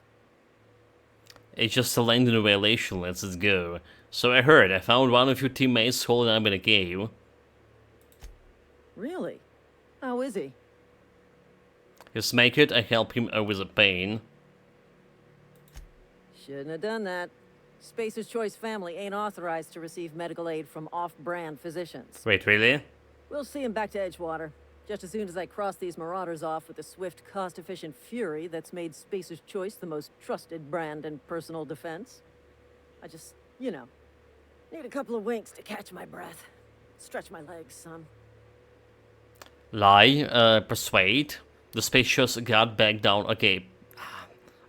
It's just a landing violation, let's go. So I heard, I found one of your teammates holding up in a cave. Really? How is he? Just make it, I help him with the pain. Shouldn't have done that. Spacer's Choice family ain't authorized to receive medical aid from off-brand physicians. Wait, really? We'll see him back to Edgewater. Just as soon as I cross these marauders off with the swift, cost-efficient fury that's made Spacer's Choice the most trusted brand in personal defense. I just, you know, need a couple of winks to catch my breath. Stretch my legs, son. Lie, persuade. The spacious got back down. Okay,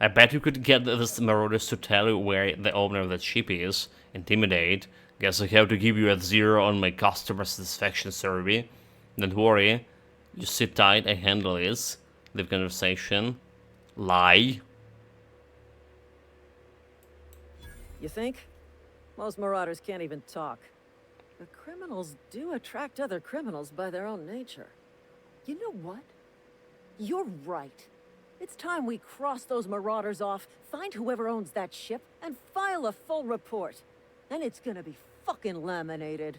I bet you could get this marauders to tell you where the owner of that ship is. Intimidate. Guess I have to give you a 0 on my customer satisfaction survey. Don't worry. You sit tight, I handle this. Leave conversation. Lie. You think? Most marauders can't even talk. But criminals do attract other criminals by their own nature. You know what? You're right. It's time we cross those marauders off, find whoever owns that ship, and file a full report. And it's gonna be fucking laminated.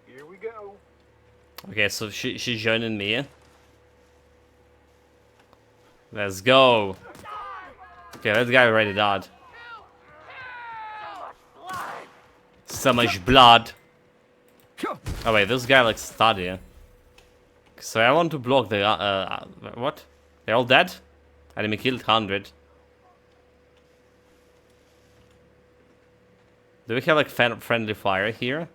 Here we go. Okay, so she's joining me. Let's go. Okay, that guy already died. So much blood. Oh wait, this guy like study. So I want to block the what? They're all dead? Enemy killed 100. Do we have like friendly fire here?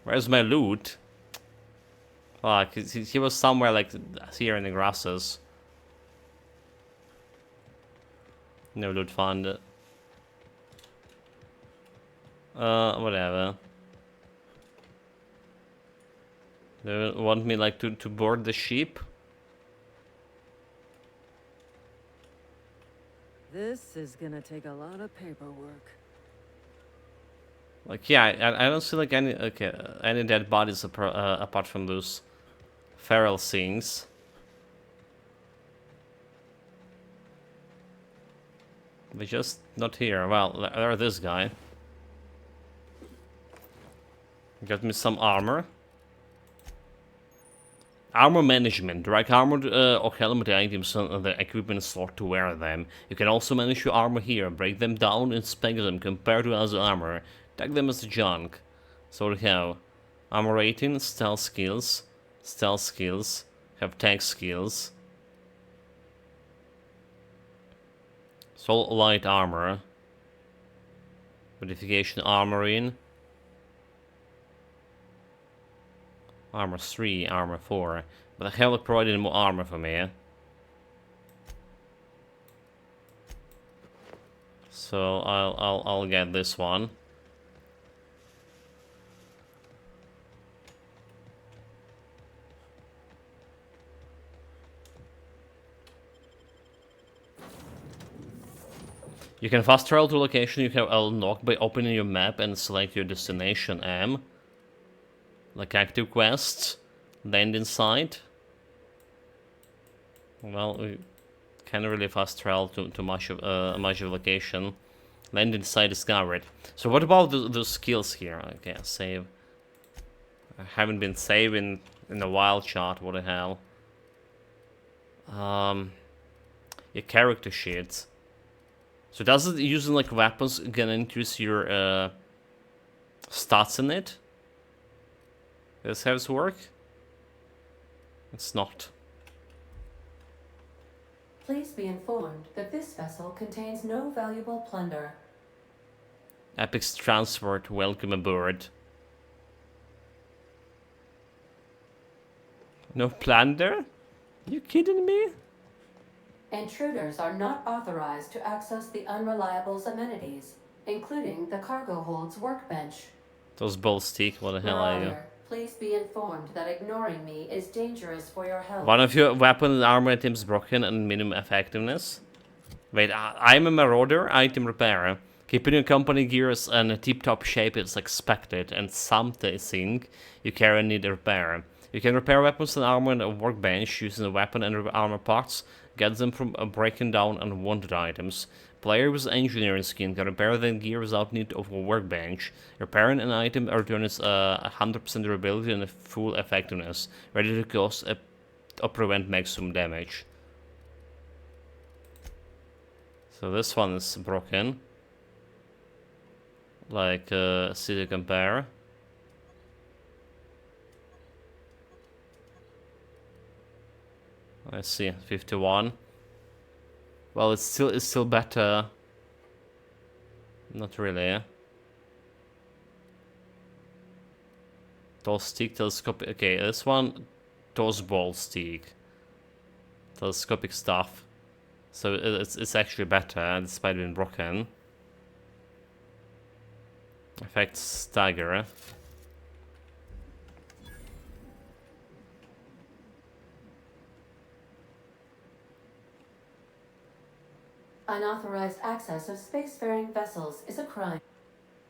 Where's my loot? Oh, he was somewhere like here in the grasses. No loot found. Whatever. Do you want me like to board the ship? This is gonna take a lot of paperwork. Like yeah, I don't see like any any dead bodies apart from those feral things. They're just not here. Well, there's this guy. Got me some armor. Armor management. Drag armored or helmet items on the equipment slot to wear them. You can also manage your armor here. Break them down, inspect them, compare to other armor. Tag them as junk. So we have armor rating, stealth skills, have tag skills. So light armor. Modification armoring. Armor 3, armor 4. But I have provided more armor for me. So I'll get this one. You can fast travel to a location you have unlocked by opening your map and select your destination M. Like active quests. Land inside. Well, we can't really fast travel to much of location. Land inside discovered. So what about the skills here? Okay, save. I haven't been saving in a while, chat. What the hell? Your character sheets. So does it using like weapons gonna increase your stats in it? Does this work? It's not. Please be informed that this vessel contains no valuable plunder. Epic's transport, welcome aboard. No plunder? You kidding me? Intruders are not authorized to access the Unreliable's amenities, including the cargo hold's workbench. Those balls stick, what the hell are you? Marauder, Please be informed that ignoring me is dangerous for your health. One of your weapon and armor items broken and minimum effectiveness. Wait, I'm a marauder item repairer. Keeping your company gears in a tip-top shape is expected, and something you carry need a repair. You can repair weapons and armor on a workbench using the weapon and armor parts. Get them from breaking down unwanted items. Player with engineering skin can repair their gear without need of a workbench. Repairing an item returns 100% durability and full effectiveness, ready to cause or prevent maximum damage. So this one is broken. Like, see to compare. I see, 51. Well, it's still better. Not really. Toss stick, telescopic. Okay, this one, toss ball stick. Telescopic stuff. So it's actually better, despite being broken. Effect stagger. Unauthorized access of spacefaring vessels is a crime.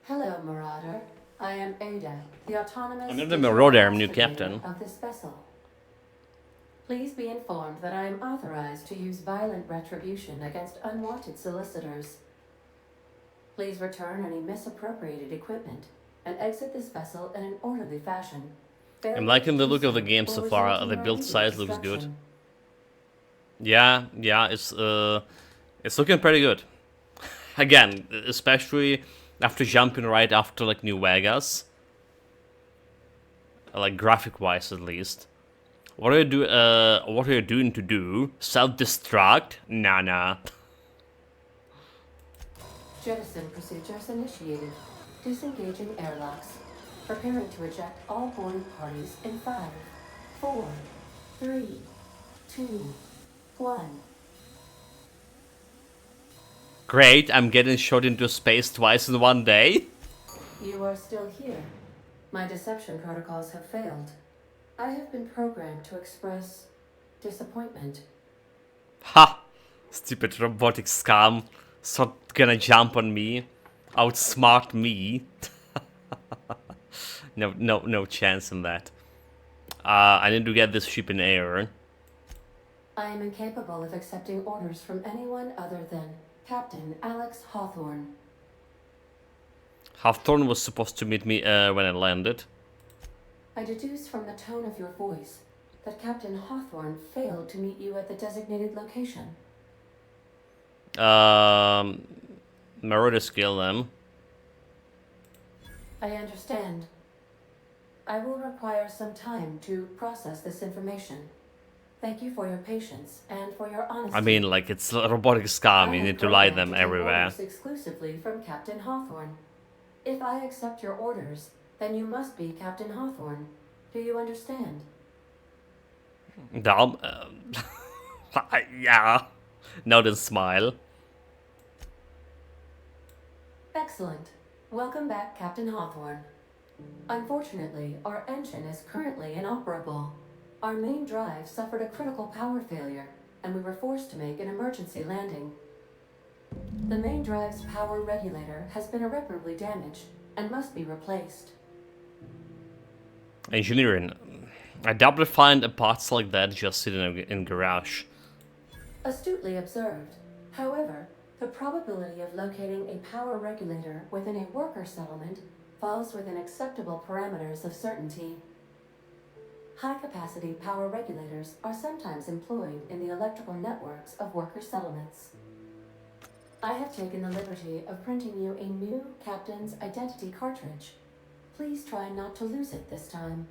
Hello, Marauder. I am Ada, the autonomous I'm not the Marauder, I'm new investigator captain. of this vessel. Please be informed that I am authorized to use violent retribution against unwanted solicitors. Please return any misappropriated equipment and exit this vessel in an orderly fashion. I'm liking the look of the game so far. The build size looks good. Yeah, it's looking pretty good. Again, especially after jumping right after like New Vegas. Like graphic-wise, at least. What are you doing to do? Self-destruct? Nah. Jettison procedures initiated. Disengaging airlocks. Preparing to eject all boarding parties in 5, 4, 3, 2, 1. Great, I'm getting shot into space twice in one day. You are still here. My deception protocols have failed. I have been programmed to express disappointment. Ha! Stupid robotic scum. So gonna jump on me. Outsmart me. No chance in that. I need to get this ship in air. I am incapable of accepting orders from anyone other than Captain Alex Hawthorne. Hawthorne was supposed to meet me when I landed. I deduce from the tone of your voice that Captain Hawthorne failed to meet you at the designated location. Marauder skill them. I understand. I will require some time to process this information. Thank you for your patience and for your honesty. I mean, like, it's a robotic scum, you need to lie them everywhere. Orders exclusively from Captain Hawthorne. If I accept your orders, then you must be Captain Hawthorne. Do you understand? Dumb. Yeah. Nod and smile. Excellent. Welcome back, Captain Hawthorne. Unfortunately, our engine is currently inoperable. Our main drive suffered a critical power failure, and we were forced to make an emergency landing. The main drive's power regulator has been irreparably damaged and must be replaced. Engineering. I doubt I find parts like that just sitting in garage. Astutely observed. However, the probability of locating a power regulator within a worker settlement falls within acceptable parameters of certainty. High-capacity power regulators are sometimes employed in the electrical networks of worker settlements. I have taken the liberty of printing you a new Captain's Identity cartridge. Please try not to lose it this time.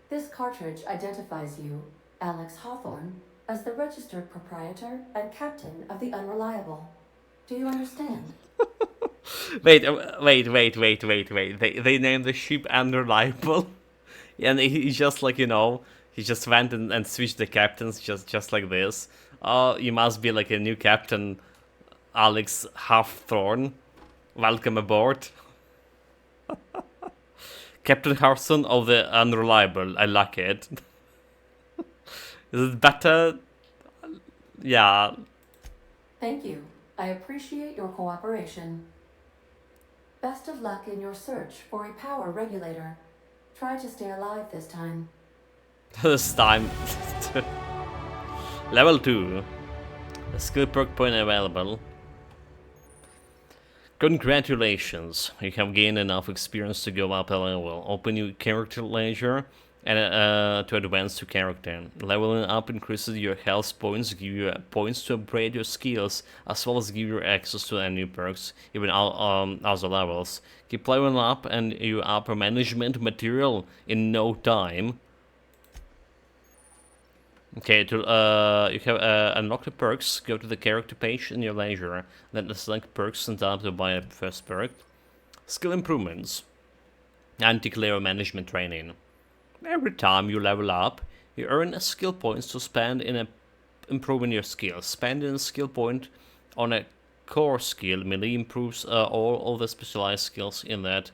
This cartridge identifies you, Alex Hawthorne, as the registered proprietor and captain of the Unreliable. Do you understand? Wait. They named the ship Unreliable. And he just, like, you know, he just went and switched the captains just like this. Oh, you must be like a new captain, Alex Hawthorne. Welcome aboard. Captain Hearthstone of the Unreliable. I like it. Is it better? Yeah. Thank you. I appreciate your cooperation. Best of luck in your search for a power regulator. Try to stay alive this time. This time. Level 2. A skill perk point available. Congratulations, you have gained enough experience to go up a level. Open your character ledger and to advance to character. Leveling up increases your health points, give you points to upgrade your skills, as well as give you access to new perks, even other levels. Keep leveling up and you upper management material in no time. Okay, to you have unlock the perks, go to the character page in your leisure, then select perks and tap to buy a first perk. Skill improvements. Anti-Clear management training. Every time you level up, you earn a skill points to spend in improving your skills. Spending a skill point on a core skill melee improves all of the specialized skills in that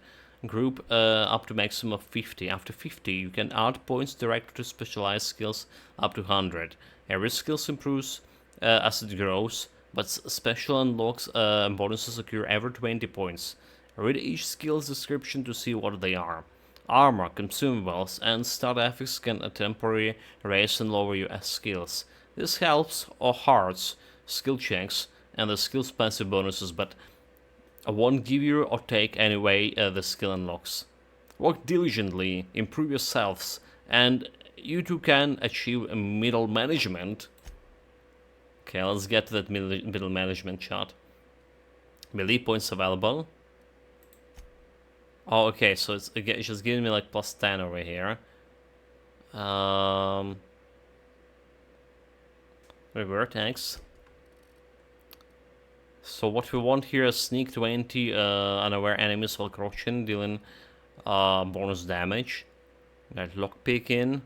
group up to maximum of 50. After 50, you can add points directly to specialized skills up to 100. Every skill improves as it grows, but special unlocks and bonuses occur every 20 points. Read each skill's description to see what they are. Armor, consumables, and stat effects can temporarily raise and lower your skills. This helps or hurts skill checks and the skill's passive bonuses, but won't give you or take anyway the skill unlocks. Work diligently, improve yourselves, and you too can achieve a middle management. Okay, let's get to that middle management chart. Melee points available. Oh, okay, so it's just giving me like plus 10 over here. Revert, thanks. So what we want here is sneak 20 unaware enemies while crouching, dealing bonus damage. Got lockpick in.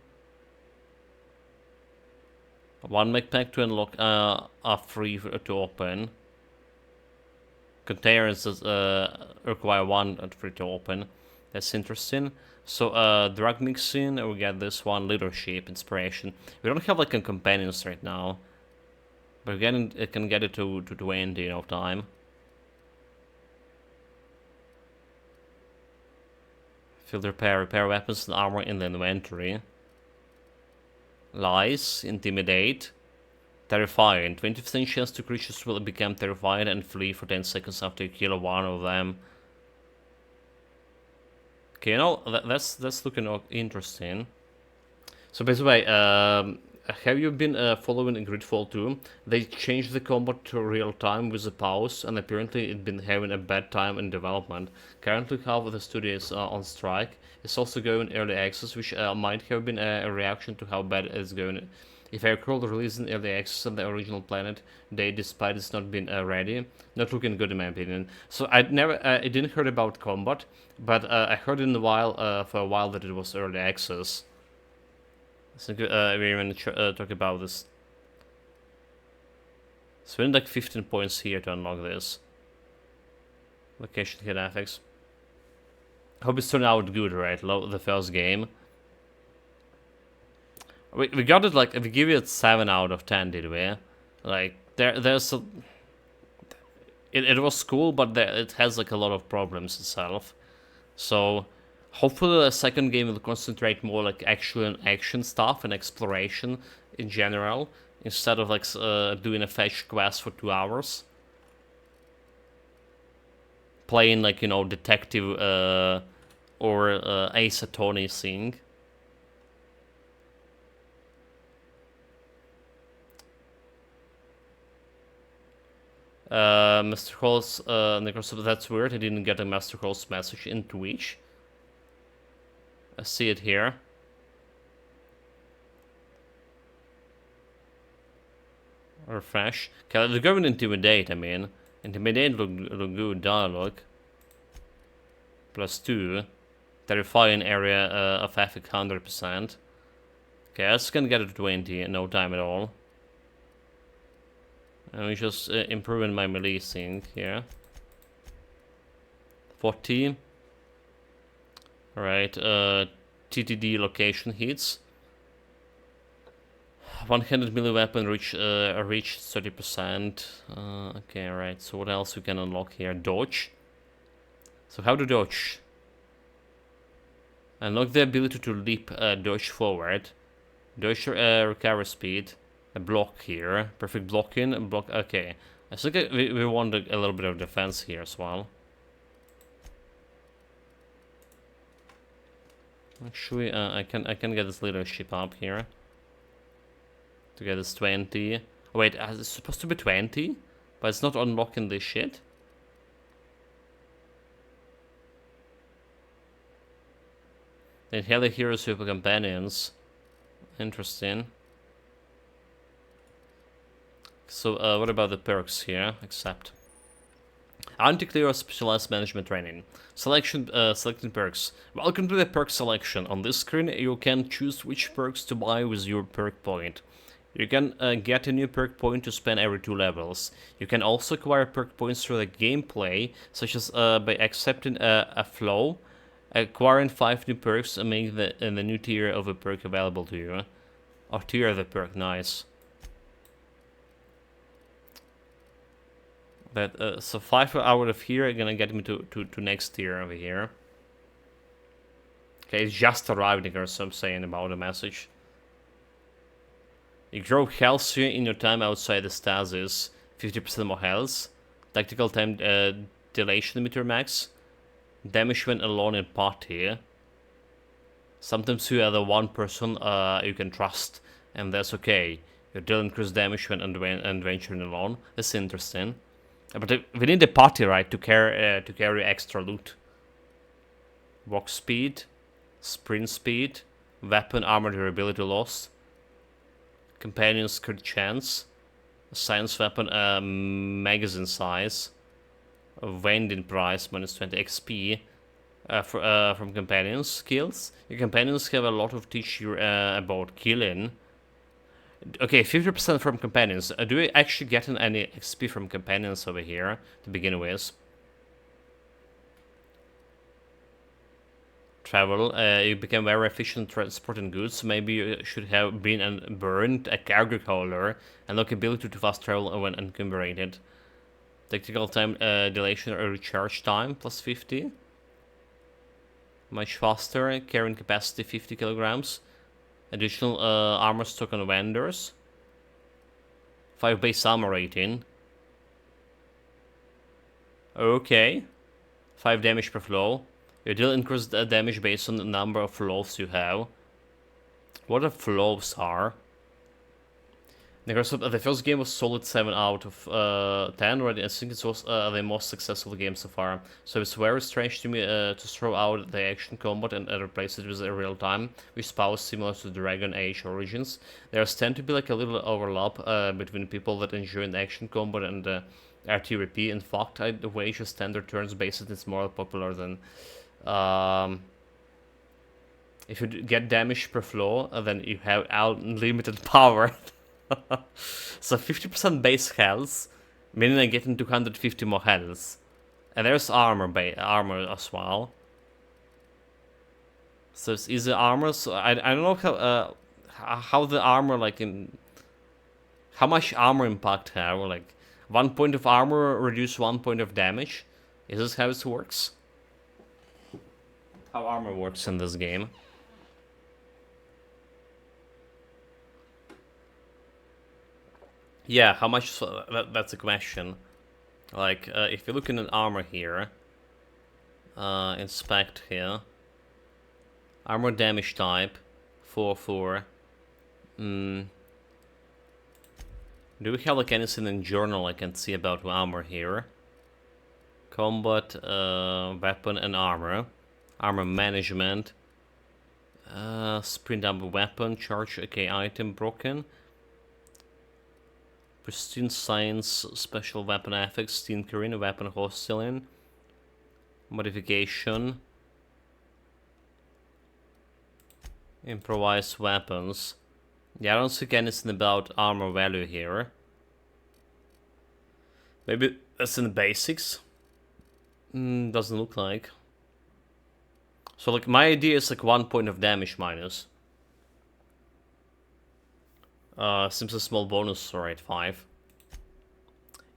One backpack to unlock are free to open. Containers require one free to open. That's interesting. So drug mixing, we get this one, leadership, inspiration. We don't have like a companions right now. But again, it can get it to 20 in time. Field repair weapons and armor in the inventory. Lies, intimidate, terrifying. 20% chance to creatures will become terrified and flee for 10 seconds after you kill one of them. Okay, you know, that's looking interesting. So by the way, have you been following Gridfall 2? They changed the combat to real time with a pause, and apparently it's been having a bad time in development. Currently half of the studio is on strike. It's also going early access, which might have been a reaction to how bad it's going. If I recall, the release in early access on the original Planet Day, despite it's not been ready, not looking good in my opinion. So I didn't heard about combat, but I heard in for a while that it was early access. So we're going to talk about this. So we need like 15 points here to unlock this. Location hit affix. Hope it's turned out good, right? The first game. We got it like, we give it 7 out of 10, did we? Like, there's a... It was cool, but it has like a lot of problems itself. So... hopefully the second game will concentrate more like actual action stuff and exploration in general, instead of like doing a fetch quest for 2 hours. Playing like, you know, detective or Ace Attorney thing. Mr. Hall's Necrosoft, that's weird, I didn't get a Master Hall's message in Twitch. I see it here. Refresh. Okay, let's go with Intimidate, I mean. Intimidate look good, dialogue. +2. Terrifying area of effect 100%. Okay, I just can get it to 20 in no time at all. And we just improving my melee thing here. 40. Right, TTD location hits. 100 melee weapon reached 30%. Okay, right. So what else we can unlock here? Dodge. So how to dodge? Unlock the ability to leap, dodge forward. Dodge recovery speed. A block here. Perfect blocking. Block. Okay. I think we want a little bit of defense here as well. Actually, I can get this leadership up here. To get this 20. Oh, wait, it's supposed to be 20? But it's not unlocking this shit? Then Heli Hero Super Companions. Interesting. So, what about the perks here? Accept. Anti-clear specialized management training. Selecting perks. Welcome to the perk selection. On this screen, you can choose which perks to buy with your perk point. You can get a new perk point to spend every 2 levels. You can also acquire perk points through the gameplay, such as by accepting a flow, acquiring 5 new perks, and making the new tier of a perk available to you. Or tier of the perk, nice. That so 5 out of here are gonna get me to next tier over here. Okay, it's just arriving, or some saying about the message. You grow healthier in your time outside the stasis, 50% more health, tactical time dilation meter max, damage when alone in party. Sometimes you are the one person you can trust, and that's okay. You deal increased damage when adventuring alone. That's interesting. But we need a party, right, to carry extra loot. Walk speed, sprint speed, weapon armor durability loss. Companions crit chance, science weapon magazine size, vending price minus 20 XP from companions skills. Your companions have a lot of teach you about killing. Okay, 50% from companions. Do we actually get any XP from companions over here to begin with? Travel, you become very efficient transporting goods. Maybe you should have been and burned a cargo holder and look ability to fast travel when encumbered. Tactical time dilation or recharge time plus 50. Much faster, carrying capacity 50 kilograms. Additional armor stock on vendors. 5 base armor rating. Okay. 5 damage per flow. You deal increased damage based on the number of flows you have. What the flows are? The first game was solid 7 out of 10, right? I think it was the most successful game so far. So it's very strange to me to throw out the action combat and replace it with a real time, which is similar to Dragon Age Origins. There's tend to be like a little overlap between people that enjoy the action combat and RTRP. In fact, the way just standard turns based is more popular than if you get damage per flow, then you have unlimited power. So 50% base health, meaning I get 250 more health. And there's armor as well. So it's easy armor. So I don't know how the armor, like, how much armor impact have. Like 1 point of armor reduce 1 point of damage. Is this how it works? How armor works in this game? Yeah, how much? That's a question. Like, if you look in an armor here, inspect here, armor damage type, 4/4. Do we have like anything in journal I can see about armor here? Combat, weapon and armor, armor management, sprint up weapon, charge, okay, item broken. Pristine Science, Special Weapon Affix, Tinkering, Weapon Hostilin, Modification, Improvised Weapons. Yeah, I don't think anything about armor value here. Maybe that's in the basics? Doesn't look like. So like my idea is like 1 point of damage minus. Seems a small bonus for at 5.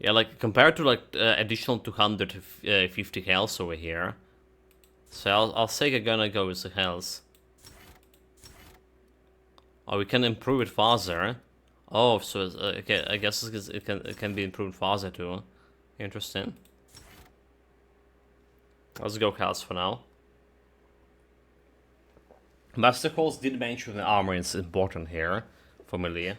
Yeah, like compared to like additional 250 health over here. So I'll say I'm gonna go with the health. Oh, we can improve it faster. Oh, so okay, I guess it can be improved faster too. Interesting. Let's go health for now. Master Calls did mention the armor is important here for melee.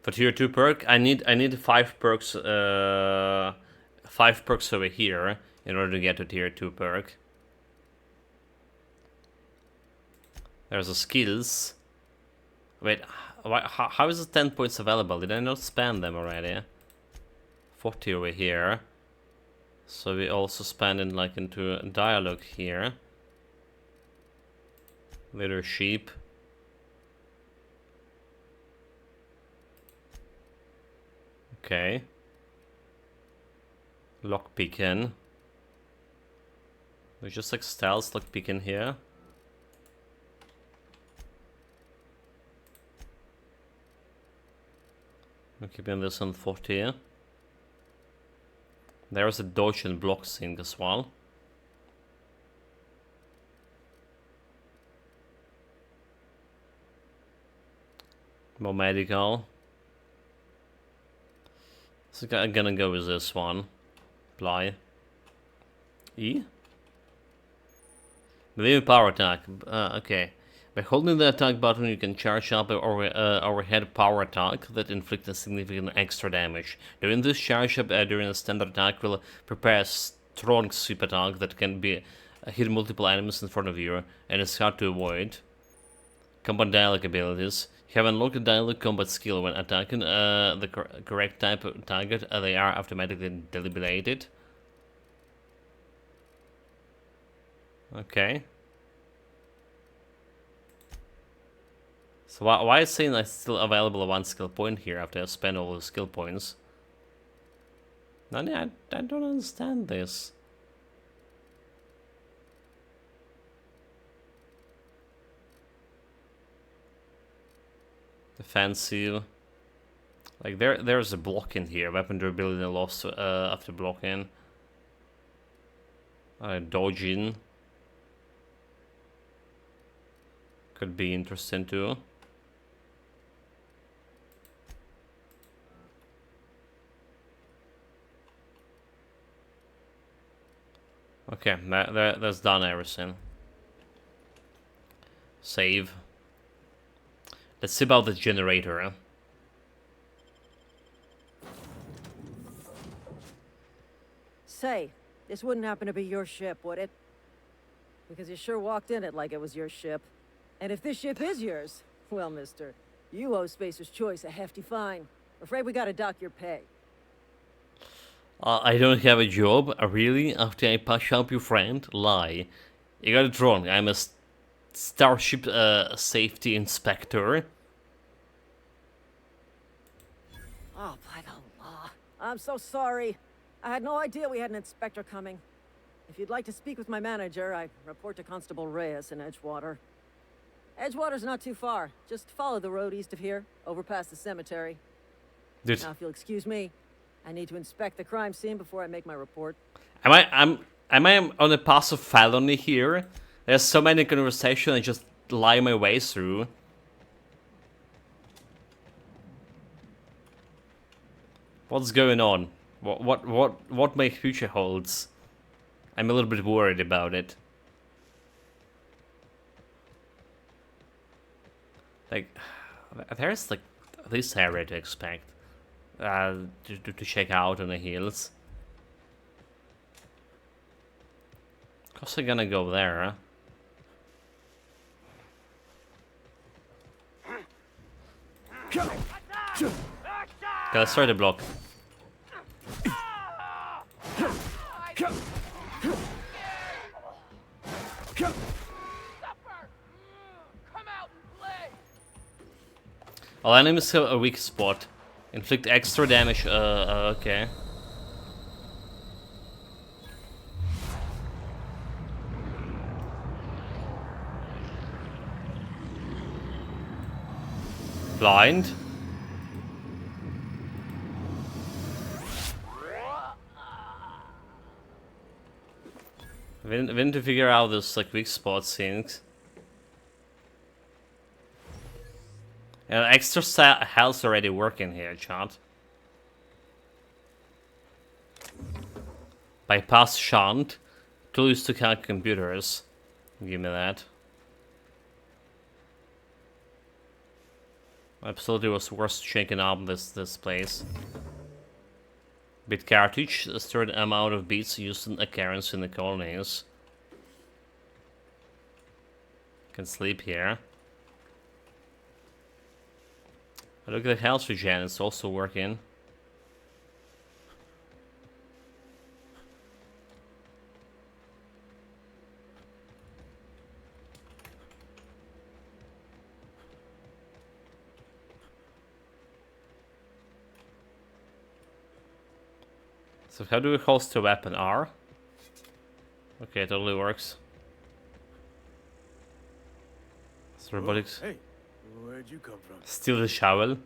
For tier 2 perk, I need 5 perks 5 perks over here in order to get to tier 2 perk. There's the skills. Wait, how is it 10 points available? Did I not spend them already? 40 over here. So we also spend in like into dialogue here. Leadership. Okay. Lockpicking. There's just like stealth lockpicking here. I'm keeping this on 40. There's a dodge and block thing as well. More medical. So I'm gonna go with this one. Apply. E? Believe power attack. Okay. By holding the attack button, you can charge up an overhead power attack that inflicts a significant extra damage. Doing this charge up during a standard attack will prepare a strong sweep attack that can be hit multiple enemies in front of you, and it's hard to avoid. Combat dialogue abilities. You have unlocked a dialogue combat skill when attacking the correct type of target. They are automatically deliberated. Okay. So why is saying I still available 1 skill point here after I spend all the skill points? Nani, I don't understand this. Defensive. Like there's a block in here. Weapon durability lost after blocking. Dodging. Could be interesting too. Okay, that's done everything. Save. Let's see about the generator. Huh? Say, this wouldn't happen to be your ship, would it? Because you sure walked in it like it was your ship. And if this ship is yours, well, mister, you owe Spacer's Choice a hefty fine. Afraid we gotta dock your pay. I don't have a job, really? After I patch up your friend? Lie. You got it wrong. I'm a starship safety inspector. Oh, by the law. I'm so sorry. I had no idea we had an inspector coming. If you'd like to speak with my manager, I report to Constable Reyes in Edgewater. Edgewater's not too far. Just follow the road east of here, over past the cemetery. Dude. Now, if you'll excuse me, I need to inspect the crime scene before I make my report. Am I on a path of felony here? There's so many conversations I just lie my way through. What's going on? What my future holds? I'm a little bit worried about it. Like, there's like this area to expect. To check out on the hills. Of course I'm gonna go there, huh? Okay, let's try the block. All enemies have a weak spot. Inflict extra damage. Okay. Blind. We need to figure out this like weak spot things. Extra health's already working here, chat. Bypass shunt. Tool used to hack computers. Give me that. Absolutely was worth checking out this place. Bit cartridge, a certain amount of bits used in occurrence in the colonies. Can sleep here. Look at the health regen, it's also working. So how do we host a weapon? R? Okay, it totally works. It's robotics. Hey, where'd you come from? Steal the shovel.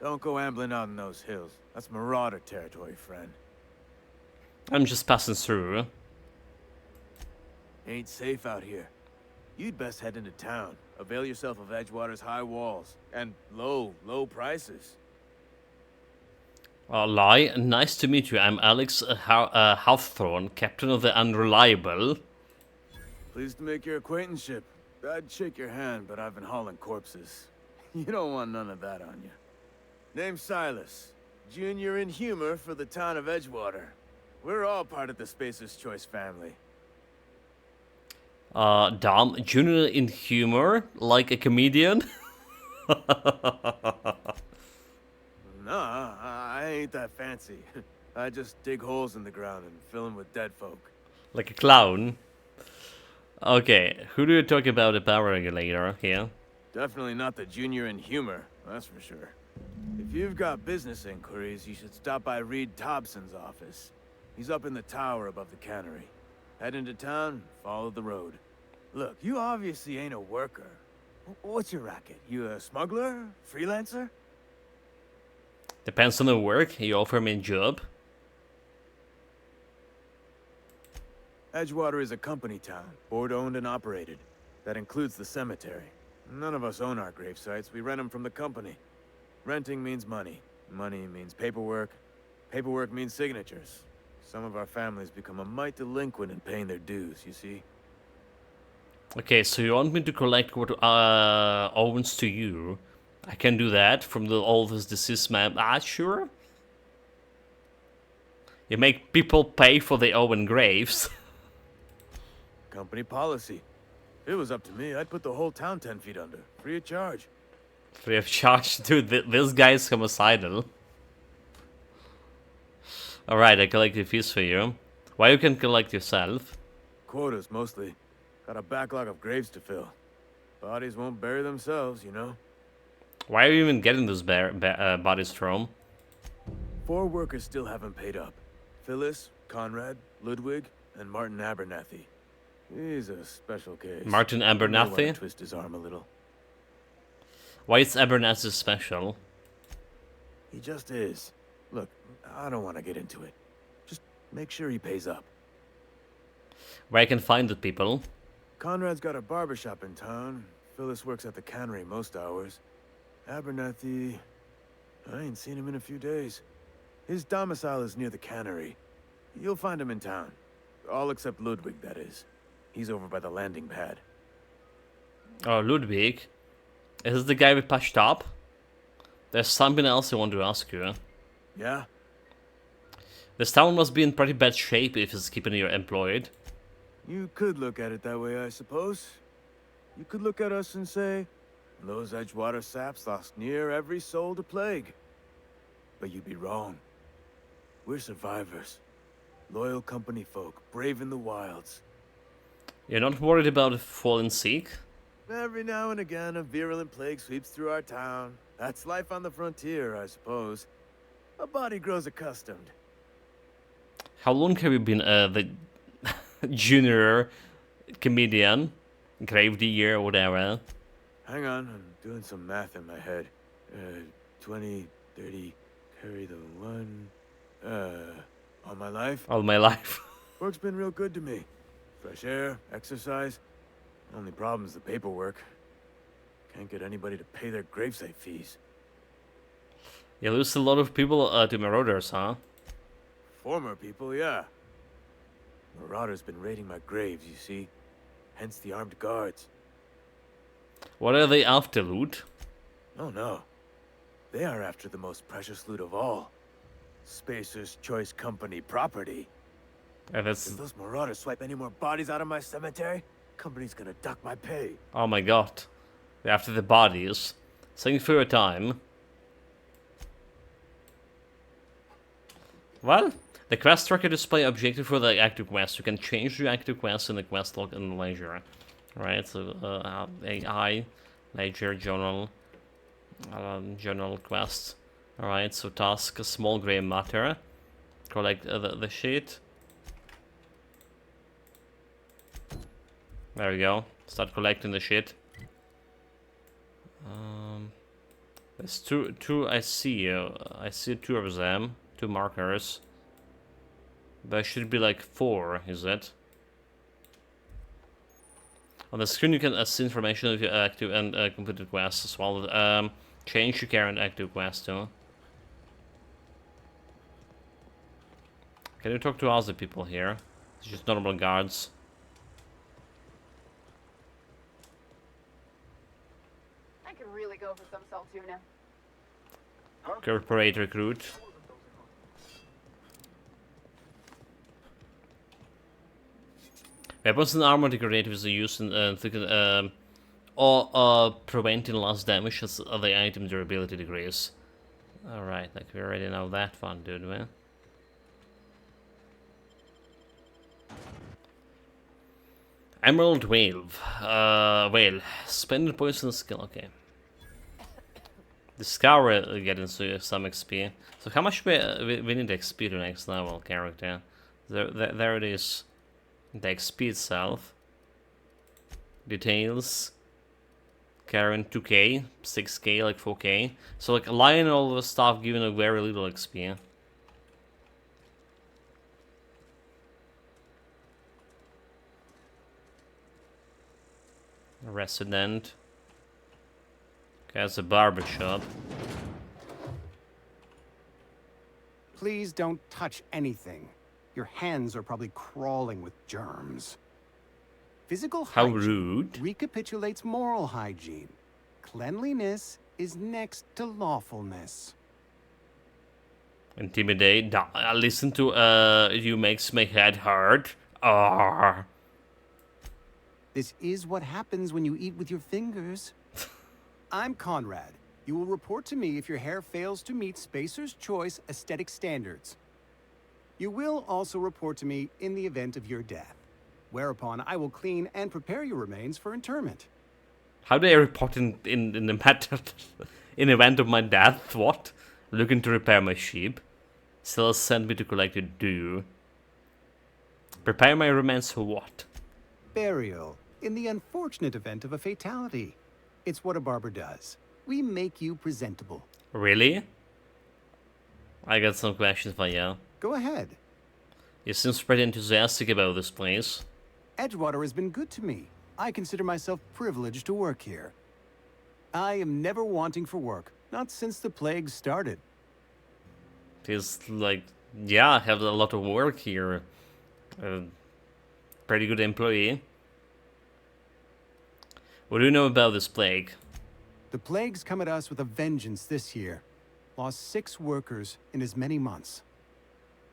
Don't go ambling out in those hills. That's Marauder territory, friend. I'm just passing through. Ain't safe out here. You'd best head into town. Avail yourself of Edgewater's high walls. And low prices. Lie, nice to meet you. I'm Alex Hawthorne, captain of the Unreliable. Pleased to make your acquaintanceship. I'd shake your hand, but I've been hauling corpses. You don't want none of that on you. Name's Silas. Junior in humor for the town of Edgewater. We're all part of the Spacer's Choice family. Dom, junior in humor, like a comedian? Nah, I ain't that fancy. I just dig holes in the ground and fill them with dead folk. Like a clown? Okay, who do you talk about the power regulator here? Definitely not the junior in humor, that's for sure. If you've got business inquiries, you should stop by Reed Thompson's office. He's up in the tower above the cannery. Head into town, follow the road. Look, you obviously ain't a worker. What's your racket? You a smuggler? Freelancer? Depends on the work. You offer me a job. Edgewater is a company town, board-owned and operated. That includes the cemetery. None of us own our grave sites. We rent them from the company. Renting means money. Money means paperwork. Paperwork means signatures. Some of our families become a mite delinquent in paying their dues, you see? Okay, so you want me to collect what owns to you. I can do that from all this deceased man. Sure. You make people pay for their own graves. Company policy. If it was up to me, I'd put the whole town 10 feet under. Free of charge. Free of charge? Dude, this guy is homicidal. Alright, I collected fees for you. Why you can collect yourself? Quotas, mostly. Got a backlog of graves to fill. Bodies won't bury themselves, you know? Why are you even getting those bodies from? 4 workers still haven't paid up. Phyllis, Conrad, Ludwig, and Martin Abernathy. He's a special case. Martin I wanna Abernathy? twist his arm a little. Why is Abernathy special? He just is. Look, I don't want to get into it. Just make sure he pays up. Where I can find the people? Conrad's got a barbershop in town. Phyllis works at the cannery most hours. Abernathy... I ain't seen him in a few days. His domicile is near the cannery. You'll find him in town. All except Ludwig, that is. He's over by the landing pad. Oh, Ludwig. Is this the guy we patched up? There's something else I want to ask you. Yeah? This town must be in pretty bad shape if it's keeping you employed. You could look at it that way, I suppose. You could look at us and say, those Edgewater saps lost near every soul to plague. But you'd be wrong. We're survivors. Loyal company folk, brave in the wilds. You're not worried about a fallen Sikh? Every now and again, a virulent plague sweeps through our town. That's life on the frontier, I suppose. A body grows accustomed. How long have you been the junior comedian? Gravedigger or whatever. Hang on, I'm doing some math in my head. 20, 30, carry the one. All my life? All my life. Work's been real good to me. Fresh air, exercise. Only problem's the paperwork. Can't get anybody to pay their gravesite fees. You lose a lot of people to marauders, huh? Former people, yeah. Marauders been raiding my graves, you see. Hence the armed guards. What are they after, loot? Oh no. They are after the most precious loot of all. Spacer's Choice Company property. That's... If those marauders swipe any more bodies out of my cemetery, company's gonna duck my pay. Oh my god. They're after the bodies. Thank you for your time. Well, the quest tracker display objective for the active quest. You can change the active quest in the quest log in the ledger. Right, so AI, ledger, journal, journal quest. Alright, so task, small gray matter. Collect the shit. There we go. Start collecting the shit. There's two I see. I see two of them. Two markers. There should be like 4, is it? On the screen you can see information of your active and completed quests as well. Change your current active quest too. Can you talk to other people here? It's just normal guards. I could really go for some salt tuna. Corporate recruit. Weapons and armor decorators are used in or preventing loss damage as the item durability decrease. Alright, like we already know that one, dude, man. Emerald Whale. Whale. Spend poison skill, okay. Discover getting some XP. So how much we need XP to next level character? There it is. The XP itself. Details. Karen 2k, 6k, like 4k. So like align all the stuff giving a very little XP. Resident. Okay, that's a barber shop. Please don't touch anything. Your hands are probably crawling with germs. Physical How hygiene rude. recapitulates moral hygiene. Cleanliness is next to lawfulness. Intimidate. Listen to you makes my head hurt. Ah. This is what happens when you eat with your fingers. I'm Conrad. You will report to me if your hair fails to meet Spacer's Choice aesthetic standards. You will also report to me in the event of your death, whereupon I will clean and prepare your remains for interment. How do I report in the matter in event of my death? What? Looking to repair my sheep. Still send me to collect your due. Prepare my remains for what? Burial, in the unfortunate event of a fatality. It's what a barber does. We make you presentable. Really? I got some questions for you. Go ahead. You seem pretty enthusiastic about this place. Edgewater has been good to me. I consider myself privileged to work here. I am never wanting for work, not since the plague started. It's like, yeah, I have a lot of work here. Pretty good employee. What do you know about this plague? The plague's come at us with a vengeance this year. Lost 6 workers in as many months.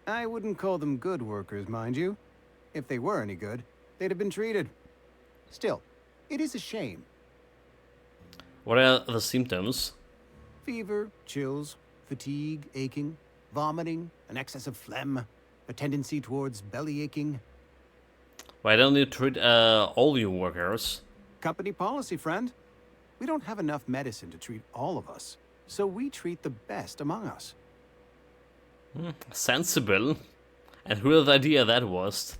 I wouldn't call them good workers, mind you. If they were any good, they'd have been treated. Still, it is a shame. What are the symptoms? Fever, chills, fatigue, aching, vomiting, an excess of phlegm, a tendency towards belly aching. Why don't you treat all your workers? company policy, friend. We don't have enough medicine to treat all of us, so we treat the best among us. Sensible. And whose idea that was?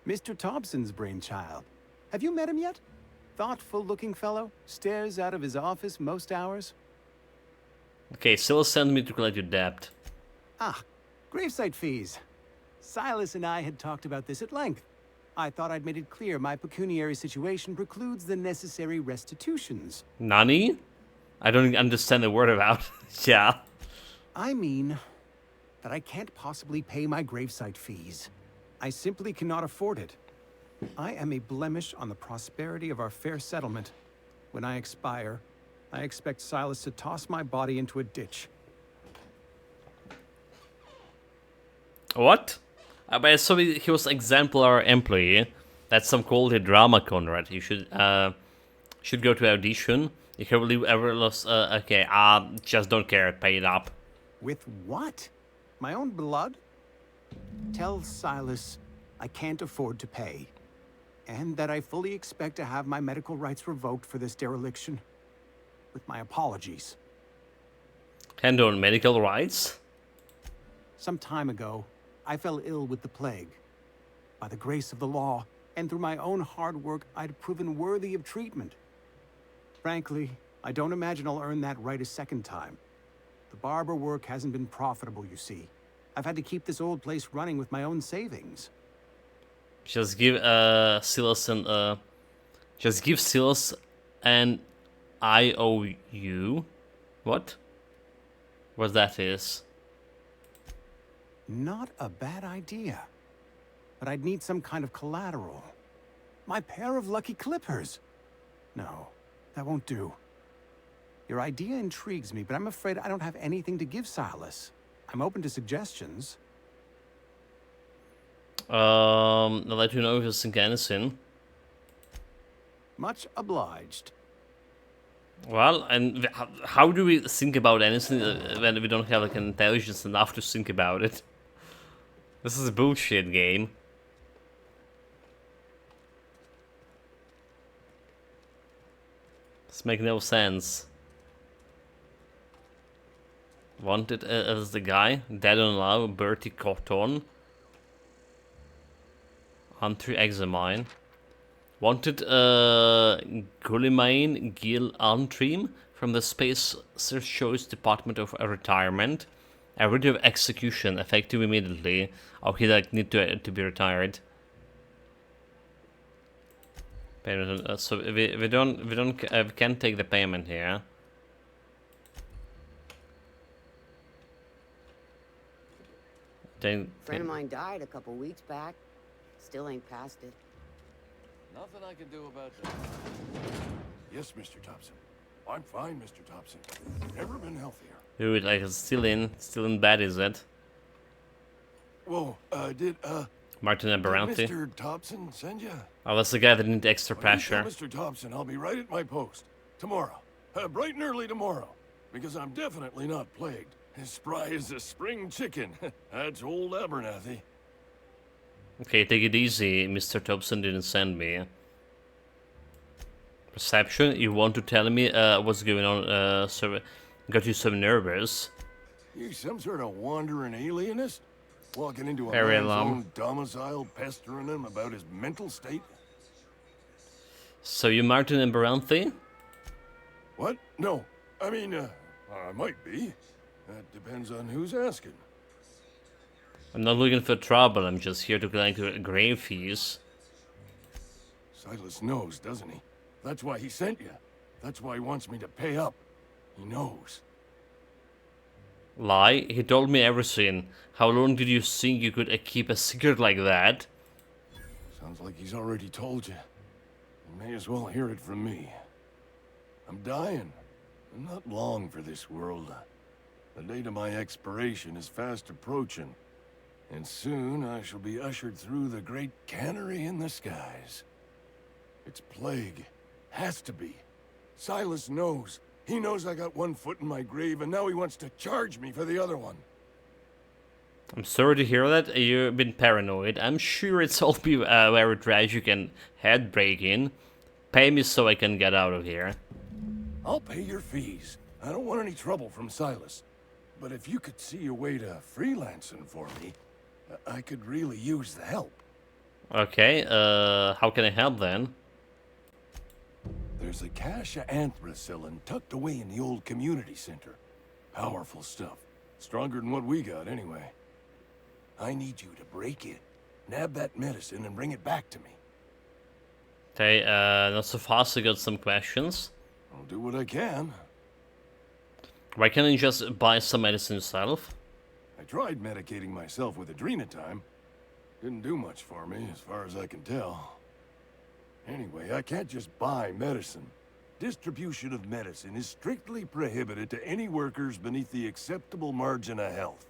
Mr. Thompson's brainchild. Have you met him yet? Thoughtful-looking fellow, stares out of his office most hours. Okay, still send me to collect your debt. Ah, gravesite fees. Silas and I had talked about this at length. I thought I'd made it clear my pecuniary situation precludes the necessary restitutions. Nani? I don't understand the word about. Yeah. I mean that I can't possibly pay my gravesite fees. I simply cannot afford it. I am a blemish on the prosperity of our fair settlement. When I expire, I expect Silas to toss my body into a ditch. What? But I saw he was exemplar employee. That's some quality drama, Conrad. You should go to audition. You can believe ever lost. Okay, just don't care. Pay it up. With what? My own blood? Tell Silas I can't afford to pay, and that I fully expect to have my medical rights revoked for this dereliction. With my apologies. Hand on medical rights? Some time ago, I fell ill with the plague. By the grace of the law, and through my own hard work, I'd proven worthy of treatment. Frankly, I don't imagine I'll earn that right a second time. The barber work hasn't been profitable, you see. I've had to keep this old place running with my own savings. Just give Silas an just give Silas an IOU. What? What that is? Not a bad idea. But I'd need some kind of collateral. My pair of lucky clippers. No, that won't do. Your idea intrigues me, but I'm afraid I don't have anything to give Silas. I'm open to suggestions. I'll let you know if you think anything. Much obliged. Well, and how do we think about anything when we don't have like intelligence enough to think about it? This is a bullshit game. This makes no sense. Wanted as the guy, dead on love, Bertie Cotton. Hunter Examine. Wanted Gullimain Gil Antrim from the Space Choice Department of Retirement. A writ of execution effective immediately. Oh, he like need to be retired. Payment. So we can't take the payment here. Then Friend of mine died a couple weeks back. Still ain't past it. Nothing I can do about that. Yes, Mr. Thompson. I'm fine, Mr. Thompson. Never been healthier. Dude, like still in bed, is it? Whoa, did Martin Aberranti. Mr. Thompson send you? Oh, that's the guy that needs extra pressure. Mr. Thompson, I'll be right at my post. Tomorrow. Bright and early tomorrow. Because I'm definitely not plagued. As spry as a spring chicken. That's old Abernathy. Okay, take it easy. Mr. Thompson didn't send me. Perception, you want to tell me what's going on? So got you so nervous. You some sort of wandering alienist? Walking into a Very man's alarm. own domicile, pestering him about his mental state? So you Martin Aberranti? What? No. I mean, I might be. That depends on who's asking. I'm not looking for trouble, I'm just here to collect grave fees. Silas knows, doesn't he? That's why he sent you. That's why he wants me to pay up. He knows. Lie? He told me everything. How long did you think you could keep a secret like that? Sounds like he's already told you. You may as well hear it from me. I'm dying. I'm not long for this world. The date of my expiration is fast approaching. And soon I shall be ushered through the great cannery in the skies. It's plague. Has to be. Silas knows. He knows I got one foot in my grave, and now he wants to charge me for the other one. I'm sorry to hear that. You've been paranoid. I'm sure it's all be very tragic and head-breaking. Pay me so I can get out of here. I'll pay your fees. I don't want any trouble from Silas. But if you could see a way to freelancing for me, I could really use the help. Okay, how can I help then? There's a cache of anthracillin tucked away in the old community center. Powerful stuff. Stronger than what we got, anyway. I need you to break it, nab that medicine, and bring it back to me. Okay, not so fast, I got some questions. I'll do what I can. Why can't you just buy some medicine yourself? I tried medicating myself with Adrenatime. Didn't do much for me, as far as I can tell. Anyway, I can't just buy medicine. Distribution of medicine is strictly prohibited to any workers beneath the acceptable margin of health.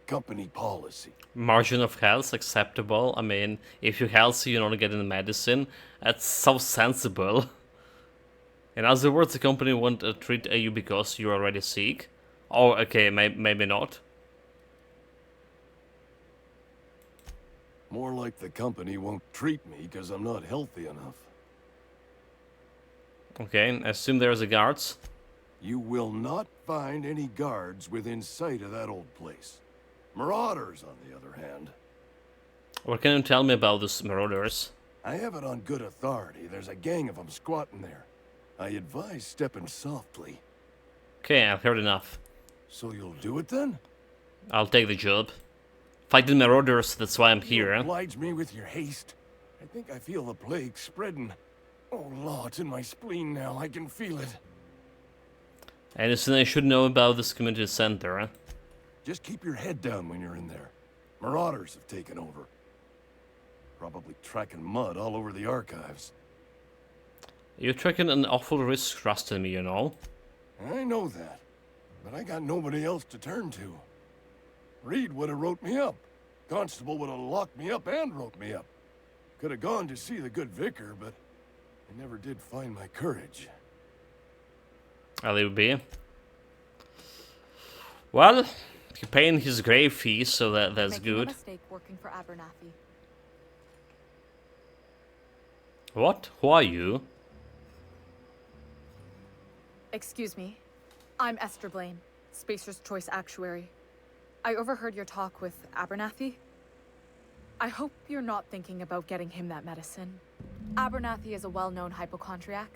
Company policy. Margin of health acceptable. I mean, if you're healthy, you're not getting medicine. That's so sensible. In other words, the company won't treat you because you're already sick. Oh, okay, maybe not. More like the company won't treat me because I'm not healthy enough. Okay, I assume there's a guards. You will not find any guards within sight of that old place. Marauders, on the other hand. What can you tell me about these marauders? I have it on good authority. There's a gang of them squatting there. I advise stepping softly. Okay, I've heard enough. So you'll do it then? I'll take the job. Fighting marauders, that's why I'm here. Oblige me with your haste. I think I feel the plague spreading. Oh, Law, it's in my spleen now. I can feel it. Anything I should know about this community center? Just keep your head down when you're in there. Marauders have taken over. Probably tracking mud all over the archives. You're taking an awful risk trusting me, you know. I know that. But I got nobody else to turn to. Reed would have wrote me up. Constable would have locked me up and wrote me up. Could have gone to see the good vicar, but I never did find my courage. I'll leave it be. Well, you're paying his grave fees, so that's good. Making a mistake working for Abernathy. What? Who are you? Excuse me. I'm Esther Blaine, Spacer's Choice Actuary. I overheard your talk with Abernathy. I hope you're not thinking about getting him that medicine. Abernathy is a well-known hypochondriac.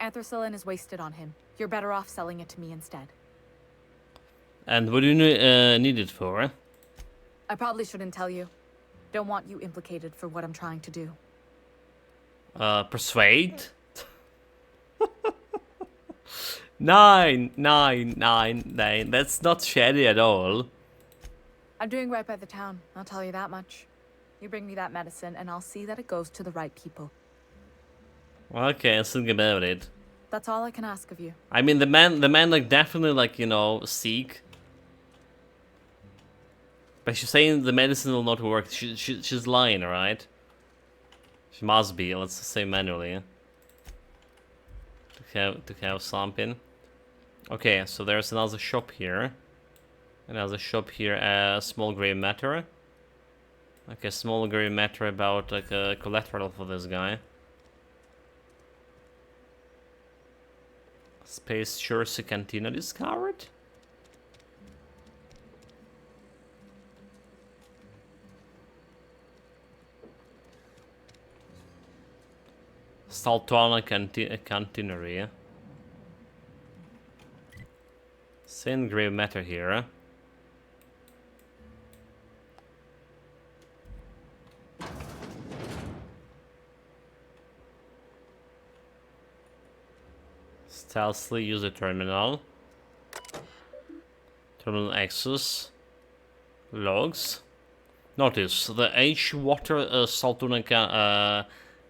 Anthracillin is wasted on him. You're better off selling it to me instead. And what do you need it for? I probably shouldn't tell you. Don't want you implicated for what I'm trying to do. Persuade? 9. That's not shady at all. I'm doing right by the town, I'll tell you that much. You bring me that medicine and I'll see that it goes to the right people. Okay, think about it. That's all I can ask of you. I mean, the man like definitely like, you know, sick. But she's saying the medicine will not work. She's lying, right? She must be. Let's say manually. To have something. Okay, so there's another shop here. Another shop here. Small gray matter. Okay, small gray matter about like a collateral for this guy. Space Jersey Cantina discovered. Saltwana Cantinery. Same gray matter here. Stealthily use a terminal. Terminal access. Logs. Notice the Edgewater Saltwana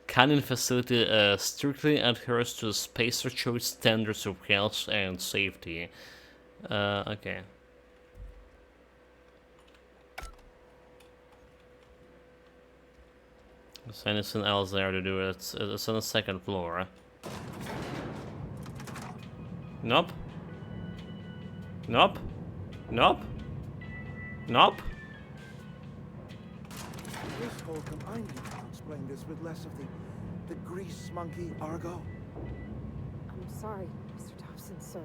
Canning facility strictly adheres to the Spacer Choice standards of health and safety. Okay. Is anything else there to do? It's on the second floor. Nope. Nope. Nope. Nope. This whole I need to explain this with less of the the grease monkey, Argo? I'm sorry, Mr. Thompson, sir.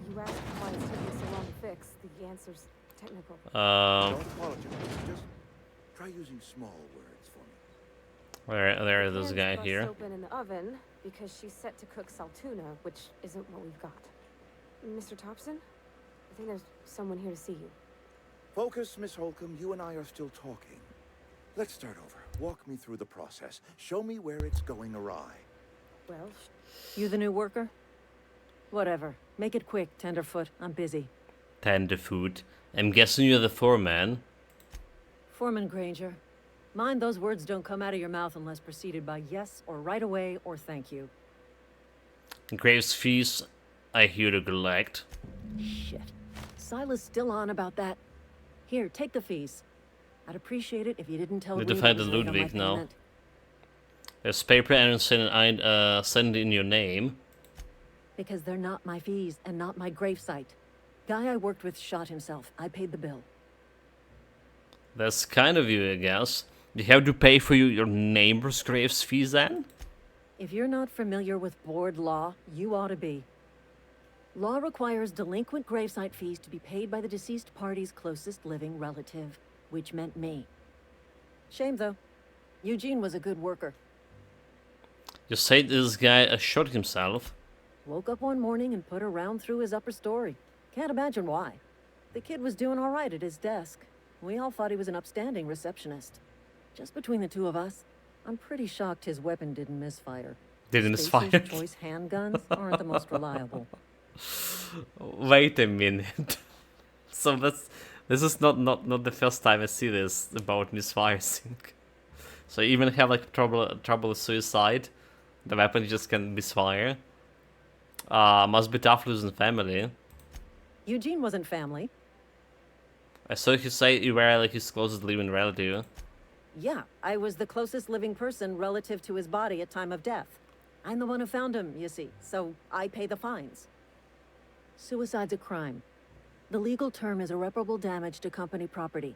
You asked why it's taking so long to fix. The answer's technical. Don't apologize. Just try using small words for me. There is this guy Pan's here. bust open in the oven because she's set to cook saltuna, which isn't what we've got. Mr. Thompson, I think there's someone here to see you. Focus, Miss Holcomb. You and I are still talking. Let's start over. Walk me through the process. Show me where it's going awry. Well, you the new worker? Whatever. Make it quick, Tenderfoot. I'm busy. Tenderfoot. I'm guessing you're the foreman. Foreman Granger. Mind those words don't come out of your mouth unless preceded by yes or right away or thank you. Graves fees, I hear to collect. Shit. Silas still on about that. Here, take the fees. I'd appreciate it if you didn't tell me Need to that find was the late on my Ludwig now. payment. There's paper and send in your name. Because they're not my fees and not my gravesite. Guy I worked with shot himself. I paid the bill. That's kind of you, I guess. You have to pay for your neighbor's graves fees then? If you're not familiar with board law, you ought to be. Law requires delinquent gravesite fees to be paid by the deceased party's closest living relative, which meant me. Shame, though. Eugene was a good worker. You say this guy shot himself? Woke up one morning and put a round through his upper story. Can't imagine why. The kid was doing all right at his desk. We all thought he was an upstanding receptionist. Just between the two of us, I'm pretty shocked his weapon didn't misfire. Didn't misfire? Spacer's Choice handguns aren't the most reliable. Wait a minute. So this is not the first time I see this about misfire sync. So you even have like trouble with suicide. The weapon just can misfire. Must be tough losing family. Eugene wasn't family. I saw you say you were like his closest living relative. Yeah, I was the closest living person relative to his body at time of death. I'm the one who found him, you see, so I pay the fines. Suicide's a crime. The legal term is irreparable damage to company property.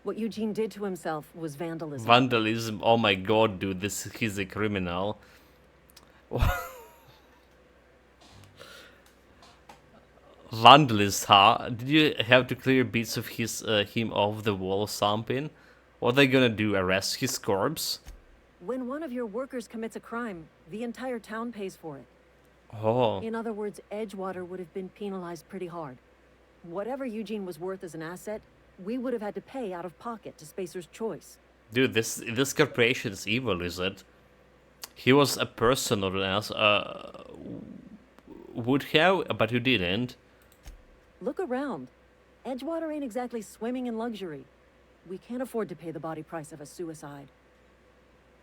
What Eugene did to himself was vandalism. Vandalism? Oh my god, dude, he's a criminal. Vandalist, huh? Did you have to clear bits of him off the wall or something? What are they gonna do, arrest his corpse? When one of your workers commits a crime, the entire town pays for it. Oh. In other words, Edgewater would have been penalized pretty hard. Whatever Eugene was worth as an asset, we would have had to pay out of pocket to Spacer's Choice. Dude, this corporation is evil, is it? He was a person or else would have, but you didn't. Look around. Edgewater ain't exactly swimming in luxury. We can't afford to pay the body price of a suicide.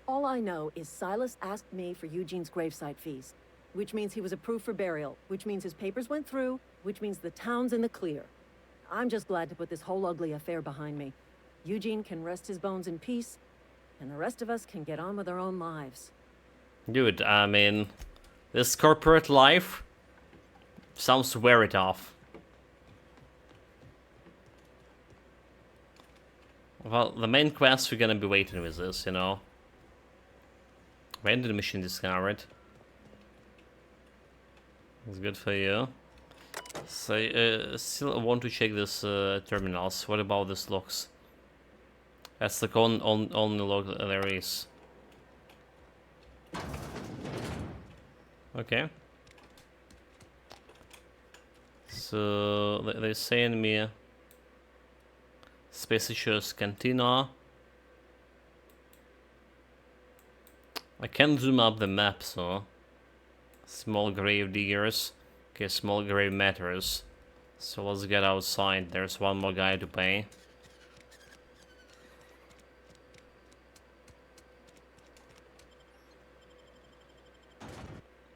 All I know is Silas asked me for Eugene's gravesite fees, which means he was approved for burial, which means his papers went through, which means the town's in the clear. I'm just glad to put this whole ugly affair behind me. Eugene can rest his bones in peace, and the rest of us can get on with our own lives. Dude, I mean, this corporate life sounds very tough. Well, the main quest we're gonna be waiting with this, you know. Random mission discovered. It's good for you. So, still want to check this terminals. What about this locks? That's the only lock there is. Okay. So they're saying me Spacious Cantina. I can zoom up the map, so small grave diggers. Okay, small grave matters. So let's get outside. There's one more guy to pay.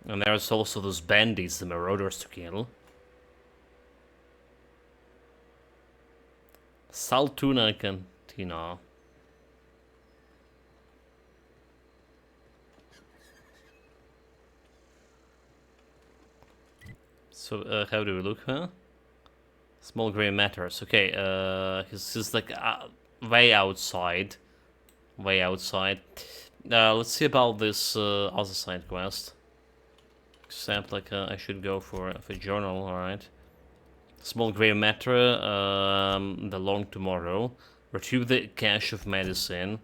And there's also those bandits, the marauders to kill. Saltuna Cantina. So, how do we look, huh? Small grey matters. Okay, he's like way outside. Way outside. Let's see about this other side quest. Except, like, I should go for journal, alright. Small grey matter, the long tomorrow. Retrieve the cache of medicine.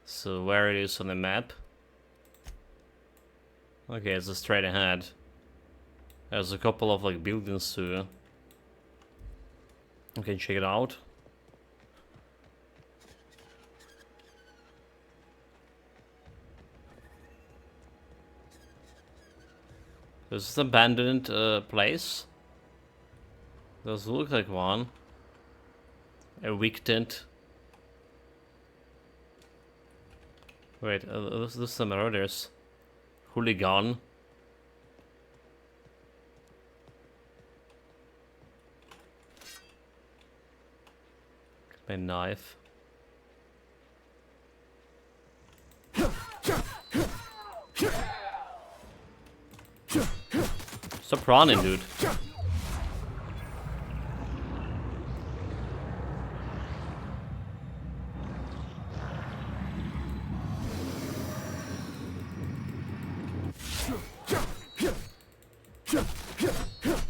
So, where it is on the map? Okay, it's straight ahead. There's a couple of, like, buildings too. Okay, check it out. This is an abandoned place. Does look like one. A weak tent. Wait, this is some marauders. Hooligan. My knife. Stop running, dude.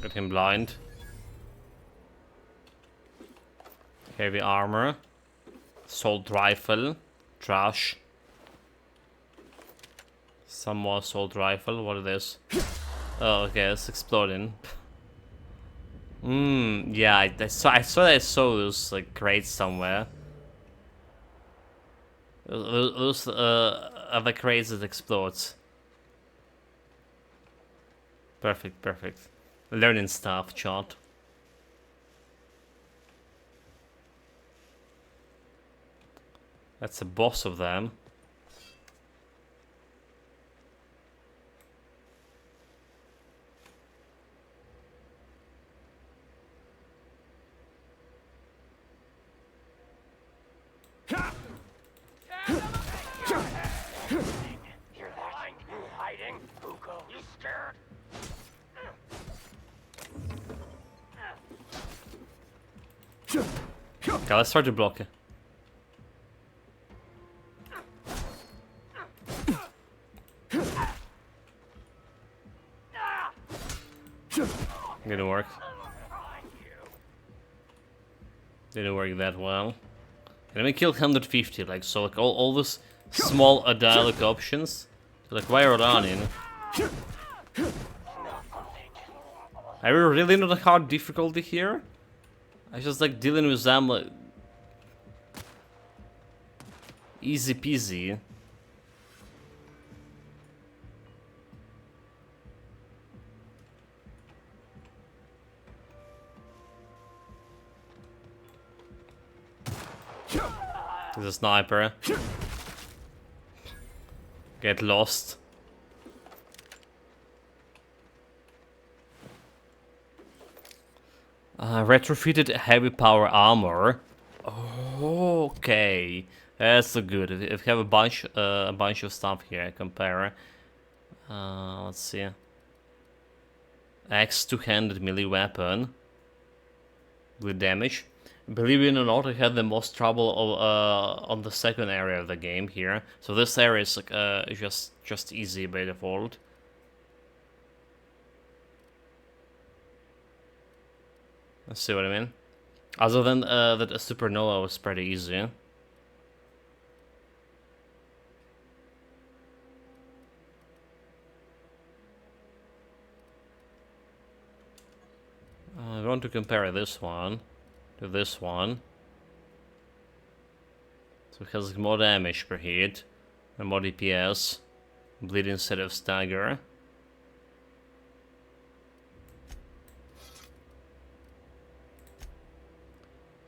Got him blind. Heavy armor. Assault rifle. Trash. Some more assault rifle. What is this? Oh, okay, it's exploding. Yeah, I saw those like crates somewhere. Those other crates that explodes. Perfect, perfect. Learning stuff, chat. That's a boss of them. You're lying, hiding. Hugo, you scared? Okay, let's start to block it. Didn't work. Didn't work that well. And we killed 150, like, so, like, all those small dialogue options. So, like, why are running? I really not a hard difficulty here. I just like dealing with them like easy peasy. There's a sniper. Get lost. Retrofitted heavy power armor. Oh, okay, that's so good. If you have a bunch of stuff here, I compare. Let's see. Axe two-handed melee weapon with damage. Believe it or not, I had the most trouble on the second area of the game here. So this area is like just easy by default. Let's see what I mean. Other than that, a supernova was pretty easy. I want to compare this one to this one. So it has more damage per hit and more DPS. Bleed instead of stagger.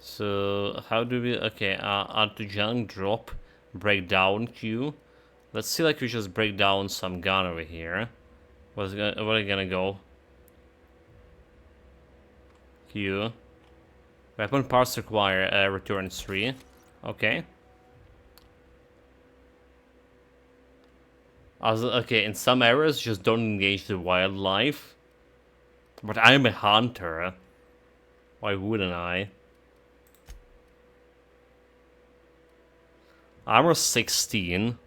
So how do we? Okay, add to junk, drop, break down Q. Let's see, like we just break down some gun over here. What are you gonna go? Q. Weapon parts require return 3. Okay. Okay, in some areas just don't engage the wildlife. But I'm a hunter. Why wouldn't I? Armor 16.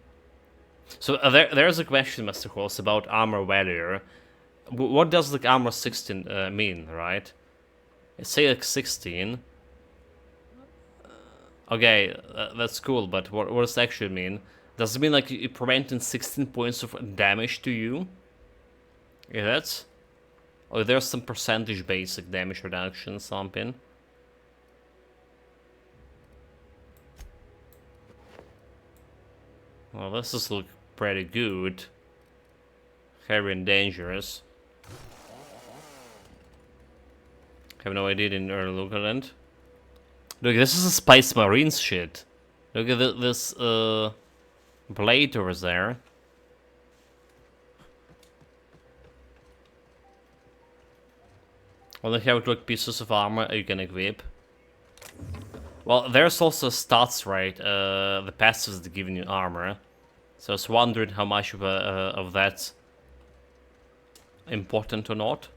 So there's a question, Mr. Horse, about armor value. What does like armor 16 mean, right? It say like 16. Okay, that's cool, but what does it actually mean? Does it mean like you're preventing 16 points of damage to you? Yeah, that's... Or there's some percentage basic damage reduction, something. Well, this does look pretty good. Heavy and dangerous. Have no idea, didn't early look at it. Look, this is a Space Marines shit. Look at this blade over there. Only have like pieces of armor you can equip. Well, there's also stats, right? The passives that give you armor. So I was wondering how much of that's important or not.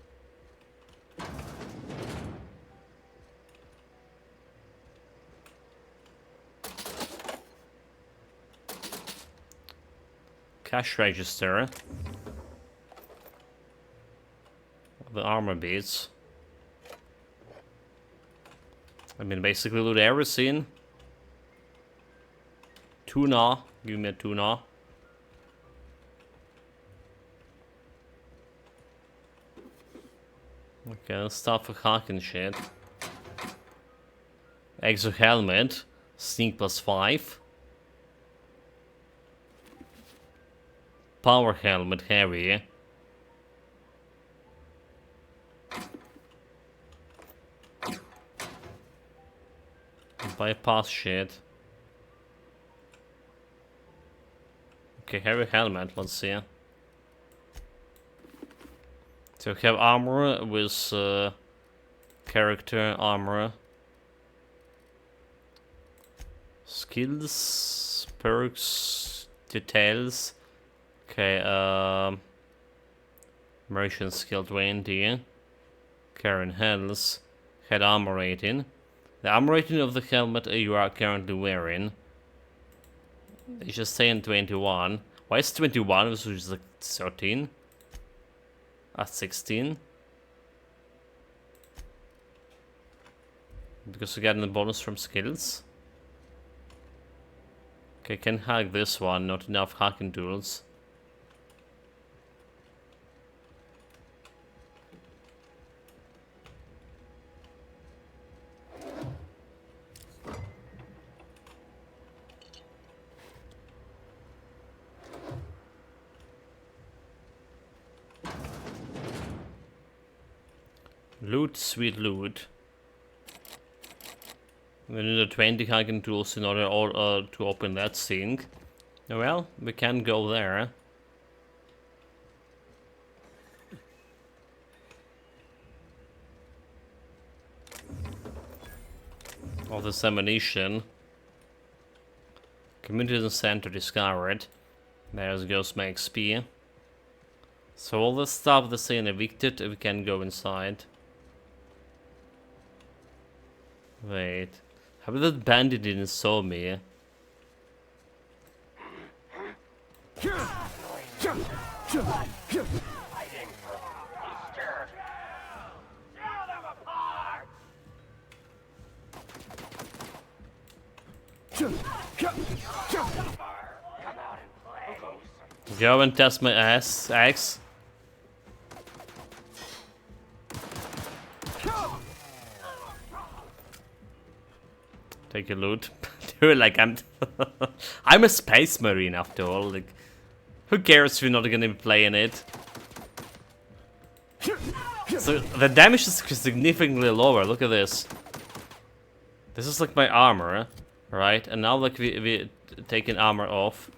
Cash register. The armor beads. I mean, basically loot everything. Tuna. Give me a tuna. Okay, let's start for hacking shit. Exo helmet. Sneak +5. Power helmet heavy. Bypass shit. Okay, heavy helmet, let's see. So we have armor with character armor. Skills, perks, details. Okay, Merchant skill 20. Karen health. Head armor rating. The armor rating of the helmet you are currently wearing. It's just saying 21. Why is 21? Which is like 13? At 16? Because we're getting the bonus from skills. Okay, can hack this one, not enough hacking tools. Loot, sweet loot. We need a 20 hacking tools in order to open that thing. Well, we can go there. All this ammunition. Community center discovered. There goes my XP. So all the stuff that's saying evicted, we can go inside. Wait. How about that bandit didn't saw me? Go and test my axe. Take a loot. Dude, like I'm I'm a space marine after all. Like, who cares if you're not gonna be playing it? So the damage is significantly lower. Look at this. This is like my armor, right? And now like we taking armor off.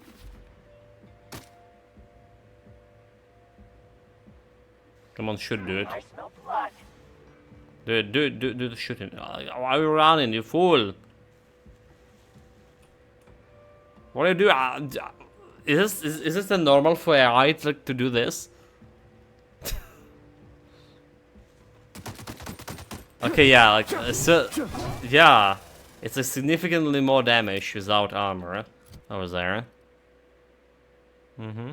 Come on, shoot, dude. I smell blood. Do the shooting. Why are you running, you fool? What do you do? Is this the normal for AI to do this? Okay, yeah, like so, yeah, it's a significantly more damage without armor over there. Mm-hmm.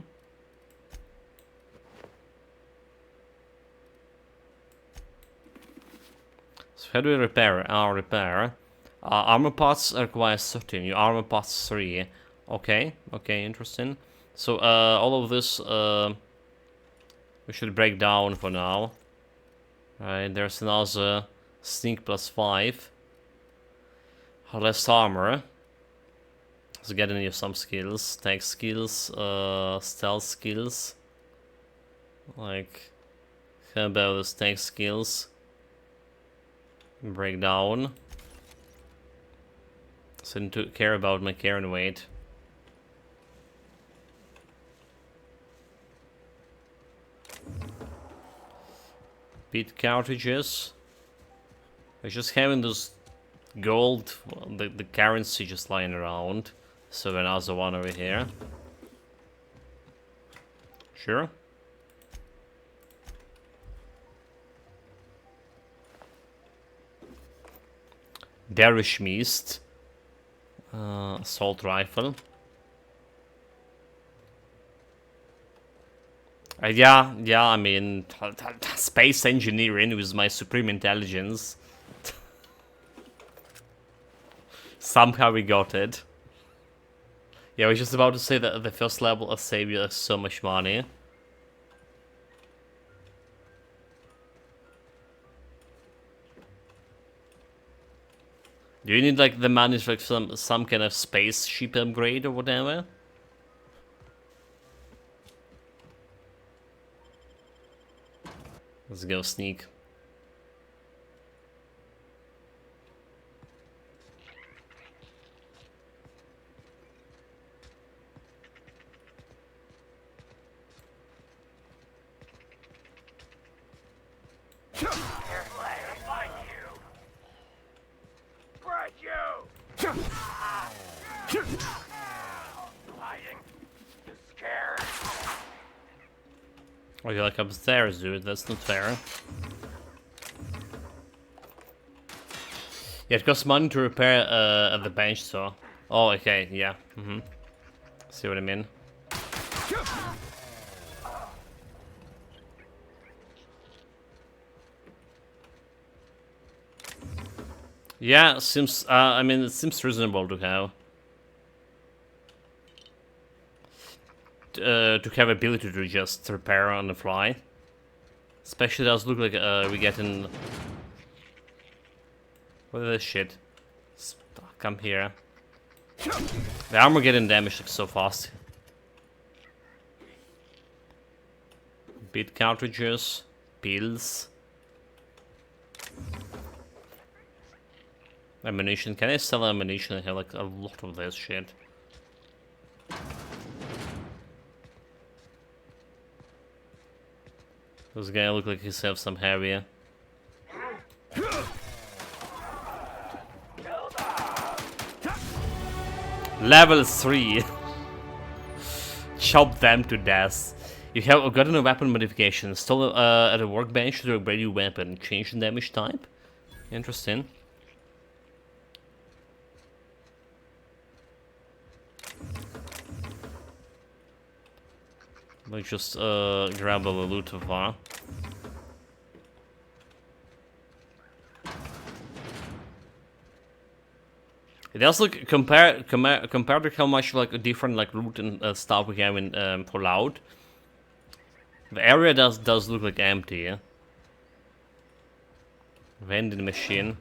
So how do we repair? Repair. Armor parts requires 13. Your armor parts 3. Okay. Okay, interesting. So all of this we should break down for now. Right, there's another sneak plus 5. Less armor. So getting you some skills. Tech skills, stealth skills. Like, how about those tech skills? Breakdown. So I need to care about my carrying weight. Beat cartridges. I just having those gold, the currency just lying around. So another one over here. Sure. Darish Mist. Assault rifle. Yeah, I mean, space engineering with my supreme intelligence. Somehow we got it. Yeah, I was just about to say that the first level will save you so much money. Do you need like the money for like, some kind of spaceship upgrade or whatever? Let's go sneak. Oh, you're like upstairs, dude. That's not fair. Yeah, it costs money to repair the bench saw. Oh, okay, yeah. See what I mean? Yeah, seems. I mean, it seems reasonable to have ability to just repair on the fly. Especially does look like we getting. What is this shit? Come here. The armor getting damaged like so fast. Beat cartridges, pills, ammunition. Can I sell ammunition? I have like a lot of this shit. This guy look like he's have some heavier. Level 3. Chop them to death. You have gotten a weapon modification. Install at a workbench to upgrade your weapon. Change the damage type. Interesting. Let's just grab all the loot so far. It does look compared to how much like different like loot and stuff we have in Fallout. The area does look like empty. Yeah? Vending machine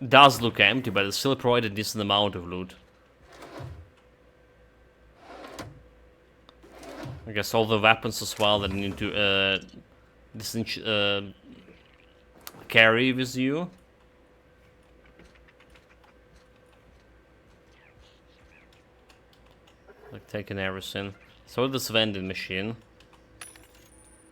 does look empty, but it still provided a decent amount of loot. I guess all the weapons as well that you need to carry with you. Like taking everything. So this vending machine.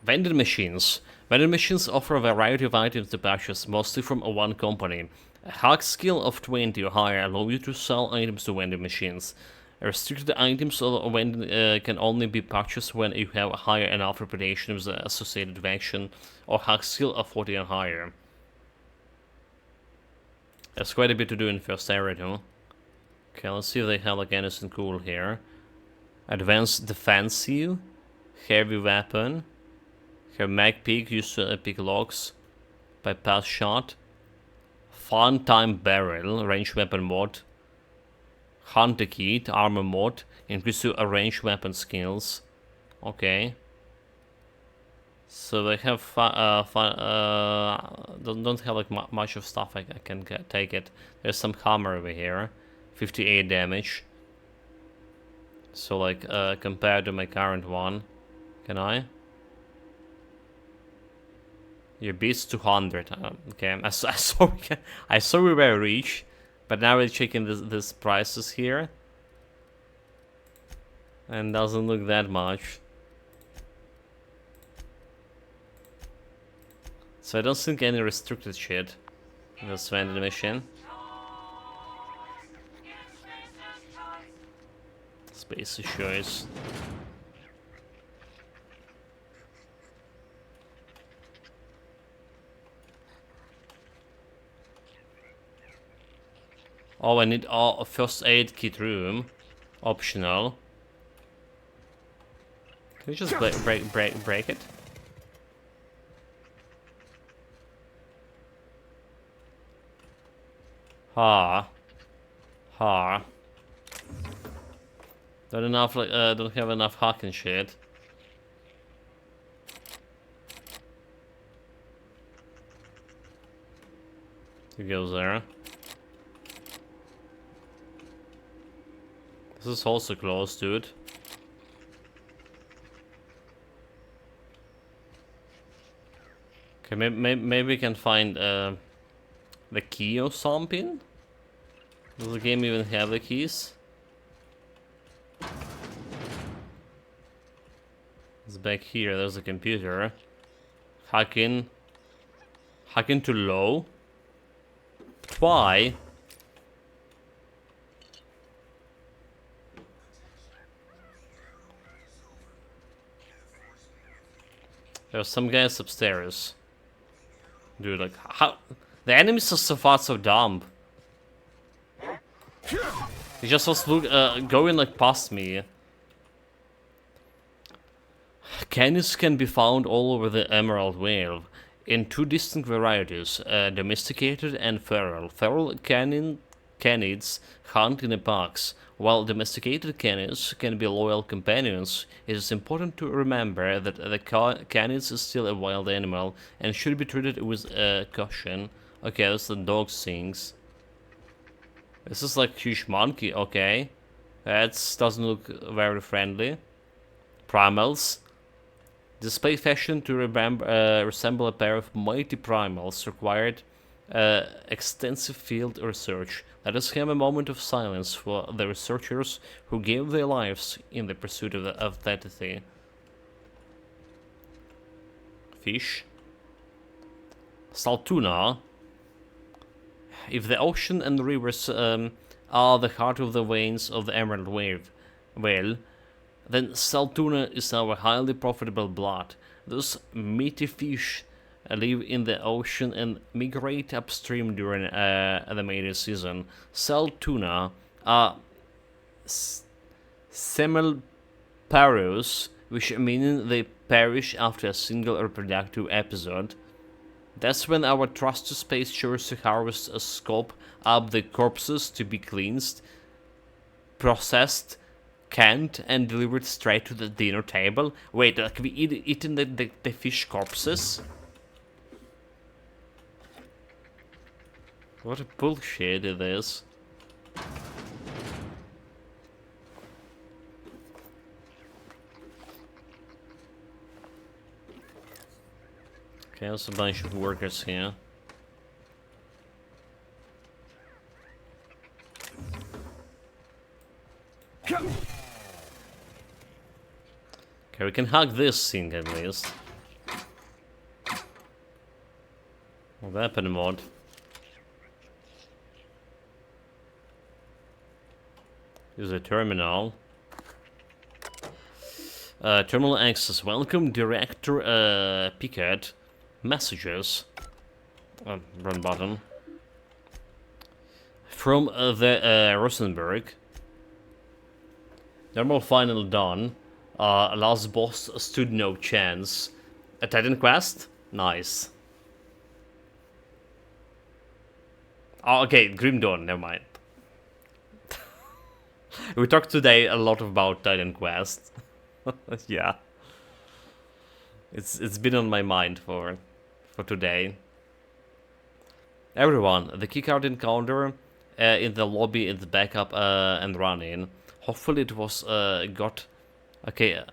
Vending machines. Vending machines offer a variety of items to purchase, mostly from one company. A hack skill of 20 or higher allow you to sell items to vending machines. Restricted items or vending can only be purchased when you have a higher enough reputation with the associated action or hack skill of 40 or higher. There's quite a bit to do in first area, though. Okay, let's see if they have like anything cool here. Advanced defensive, heavy weapon. Here mag pick, use to pick locks. Bypass shot. Fun time barrel, range weapon mod. Hunter kit, armor mod. Increase to range weapon skills. Okay. So they have don't have like much of stuff I can take it. There's some hammer over here, 58 damage. So like compared to my current one, can I? Your beats 200. Okay, I saw we were rich, but now we're checking this prices here, and doesn't look that much. So I don't think any restricted shit in this vending machine. Space choice. Oh, I need a first aid kit room. Optional. Can you just break it? Don't have enough hacking shit. It goes there. This is also close, dude. Okay, maybe we can find the key or something. Does the game even have the keys? It's back here. There's a computer. Hacking to low. Why? There's some guys upstairs. Dude, like, how? The enemies are so far so dumb. He just was going like past me. Canids can be found all over the Emerald Vale in two distinct varieties, domesticated and feral. Feral canids hunt in the parks, while domesticated canids can be loyal companions. It is important to remember that the canids is still a wild animal and should be treated with caution. Okay, that's the dog things. This is like huge monkey, okay. That doesn't look very friendly. Primals. Display fashion to resemble a pair of mighty primals required extensive field research. Let us have a moment of silence for the researchers who gave their lives in the pursuit of that thing. Fish. Saltuna. If the ocean and rivers are the heart of the veins of the Emerald Vale, then Saltuna is our highly profitable blood. Those meaty fish live in the ocean and migrate upstream during the mating season. Saltuna are semiparous, which means they perish after a single reproductive episode. That's when our trusted space choose to harvest a scope up the corpses to be cleansed, processed, canned, and delivered straight to the dinner table. Wait, like we eating the fish corpses? What a bullshit it is. Okay, there's a bunch of workers here. Okay, we can hack this thing at least. Weapon mod. Use a terminal. Terminal access. Welcome, Director Pickett. Messages. Run button. from the Rosenberg. Normal final done. Last boss stood no chance. A Titan quest? Nice. Oh, okay, Grim Dawn, never mind. We talked today a lot about Titan Quest. Yeah. It's been on my mind for today. Everyone, the keycard encounter in the lobby is back up and running. Hopefully it was got... Okay,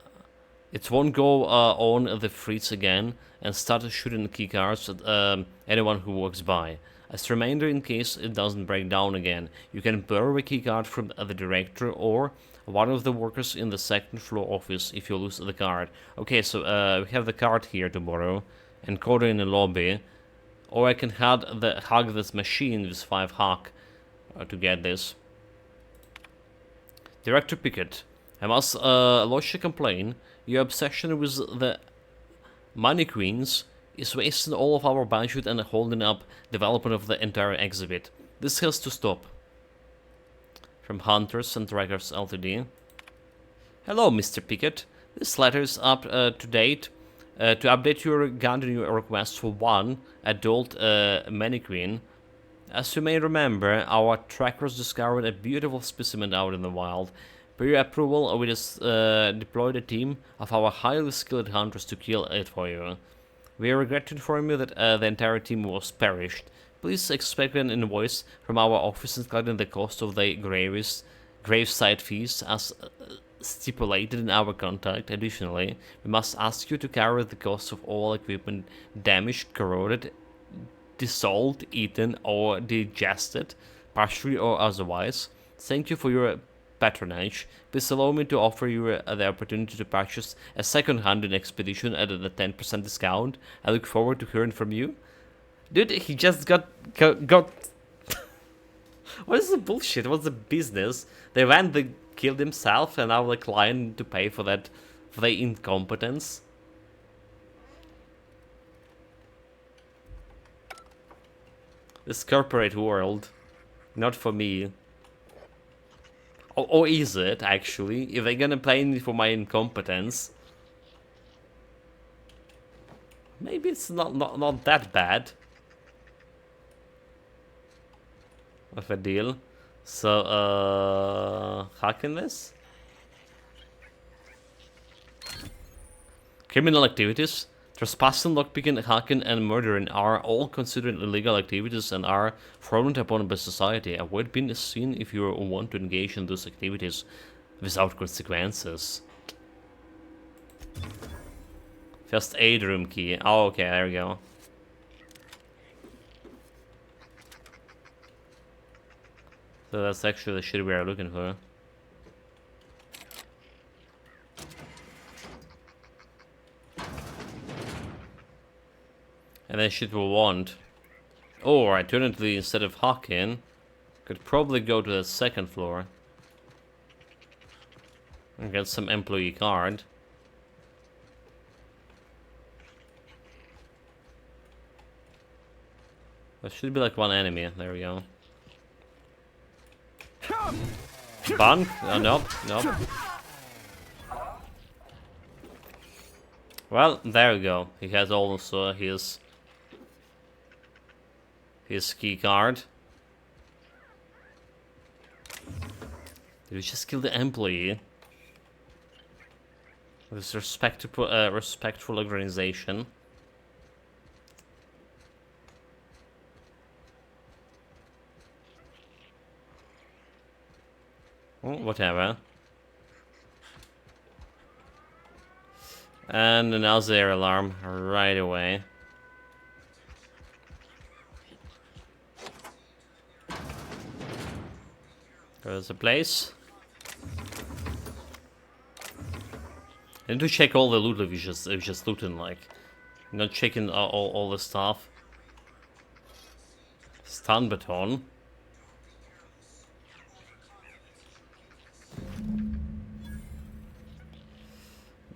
it won't go on the freeze again and start shooting keycards at anyone who walks by. As a reminder, in case it doesn't break down again, you can borrow a keycard from the director or one of the workers in the second floor office if you lose the card. Okay, so we have the card here to borrow, encoder in the lobby, or I can hug this machine with 5 hack to get this. Director Pickett, I must lodge a complaint. Your obsession with the money queens is wasting all of our budget and holding up development of the entire exhibit. This has to stop. From Hunters and Trackers Ltd. Hello, Mr. Pickett. This letter is up to date. To update you regarding your request for one adult mannequin. As you may remember, our trackers discovered a beautiful specimen out in the wild. Per your approval, we just deployed a team of our highly skilled hunters to kill it for you. We regret to inform you that the entire team was perished. Please expect an invoice from our office including the cost of the gravesite fees as stipulated in our contract. Additionally, we must ask you to cover the cost of all equipment damaged, corroded, dissolved, eaten, or digested, partially or otherwise. Thank you for your patronage. Please allow me to offer you the opportunity to purchase a second-hand expedition at a 10% discount. I look forward to hearing from you. Dude, he just got what is the bullshit? What's the business? They went, they killed himself, and now the client to pay for that, for their incompetence. This corporate world, not for me. Or is it, actually? If they're gonna pay me for my incompetence, maybe it's not that bad of a deal. So, hacking this? Criminal activities. Trespassing, lockpicking, hacking, and murdering are all considered illegal activities and are frowned upon by society. Avoid being seen if you want to engage in those activities without consequences. First aid room key. Oh, okay, there we go. So that's actually the shit we are looking for. And then shit we want. Or alternatively, instead of hacking, could probably go to the second floor and get some employee card. There should be like one enemy. There we go. Bunk? Nope, nope. Well, there we go. He has also his key card. Did we just kill the employee? With respectful organization. Oh, whatever. And another alarm right away. There's a place. I need to check all the loot that we just looting, like. Not checking all the stuff. Stun baton.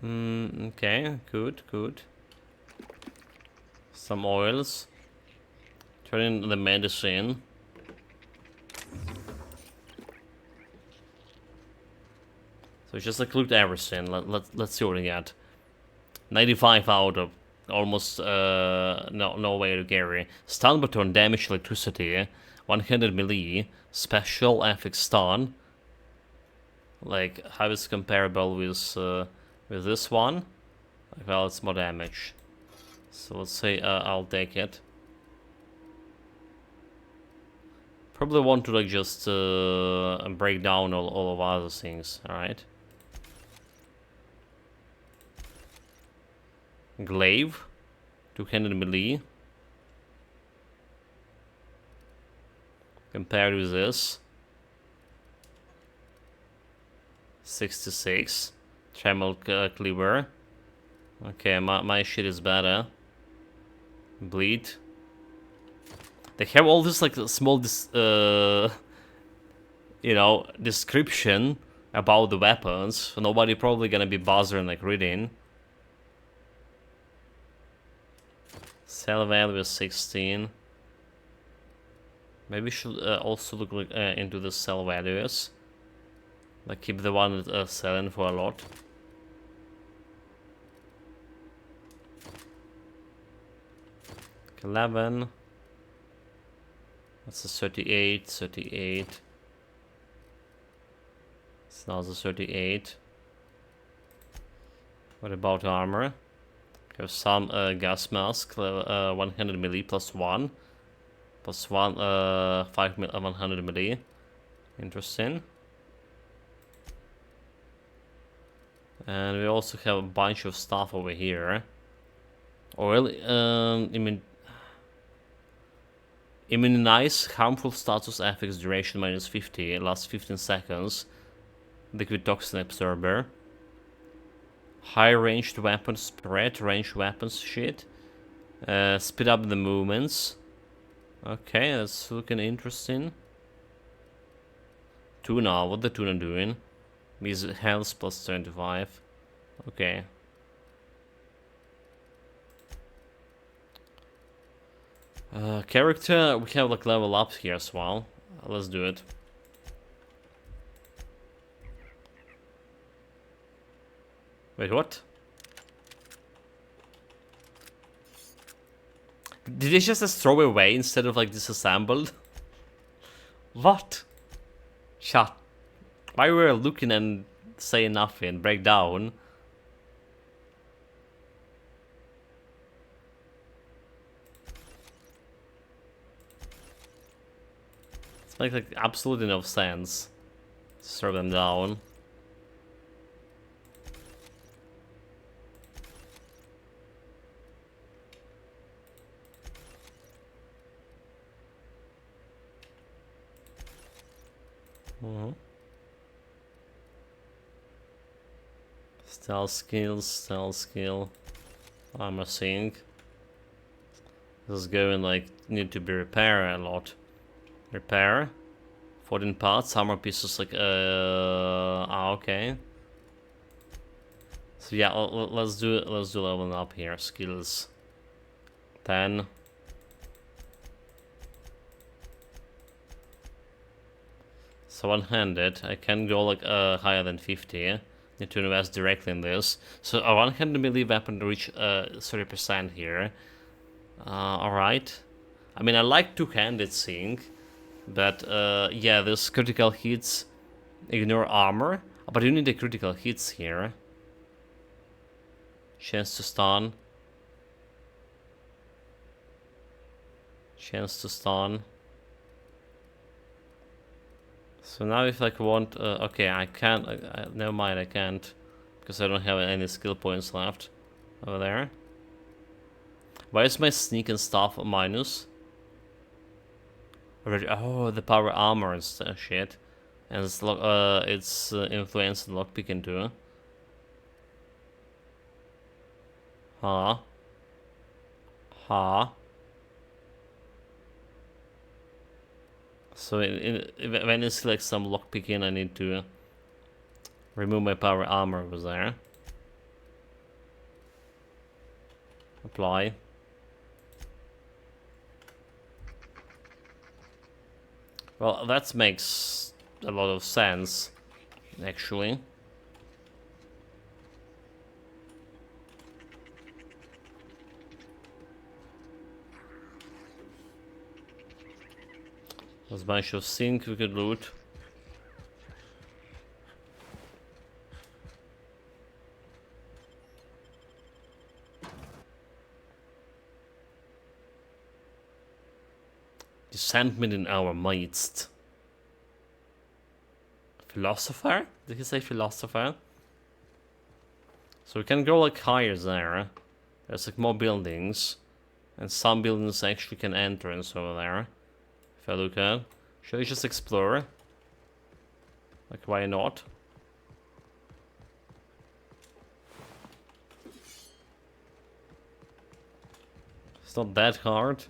Okay, good, good. Some oils. Turn in the medicine. So just like looked everything. Let's see what we get. 95 out of almost no way to carry. Stun baton, damage electricity, 100 melee, special FX stun. Like how is comparable with this one? Well, it's more damage. So let's say I'll take it. Probably want to like just break down all of other things. All right. Glaive, 200 melee. Compared with this, 66. Tremel cleaver. Okay, my shit is better. Bleed. They have all this like small you know, description about the weapons. So nobody probably gonna be bothering like reading. Sell value is 16. Maybe we should also look like, into the sell values. Like keep the one selling for a lot. Like 11. That's a 38, 38. It's now the 38. What about armor? Have some gas mask, 100 melee plus 1. Plus 1, 100 melee. Interesting. And we also have a bunch of stuff over here. Oil, immunize harmful status effects duration minus 50, lasts 15 seconds. Liquid toxin absorber. High ranged weapons spread, ranged weapons shit. Speed up the movements. Okay, that's looking interesting. Tuna, what the tuna doing? Means health plus 25. Okay. Character, we have like level ups here as well. Let's do it. Wait, what? Did they just throw away instead of like disassembled? What? Shut. Why were we looking and saying nothing? Break down. It makes like absolutely no sense. Throw them down. Stealth skill, armor sync. This is going like need to be repaired a lot. Repair, 14 parts, armor pieces like okay. So yeah, let's do leveling up here. Skills, 10. So one-handed, I can go like higher than 50. Need to invest directly in this. So a one-handed melee weapon reach 30% here. Alright. I mean, I like two-handed thing, but yeah, this critical hits ignore armor, but you need the critical hits here. Chance to stun. Chance to stun. So now if I want, okay, I can't, never mind, I can't, because I don't have any skill points left over there. Why is my sneak and stuff a minus? Oh, the power armor and shit. And it's influence and lockpicking too. Huh? So when I select some lockpicking, I need to remove my power armor over there. Apply. Well, that makes a lot of sense, actually. There's a bunch of zinc we could loot. Sandman in our midst. Philosopher? Did he say philosopher? So we can go like higher there. There's like more buildings. And some buildings actually can entrance over there. If I look at. Should I just explore? Like why not? It's not that hard.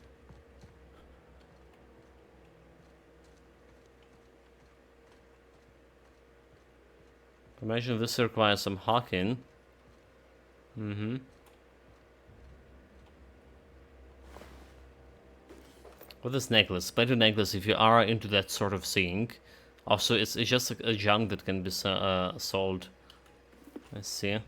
Imagine this requires some hacking. With this necklace, splendid necklace, if you are into that sort of thing. Also, it's just a junk that can be sold. Let's see.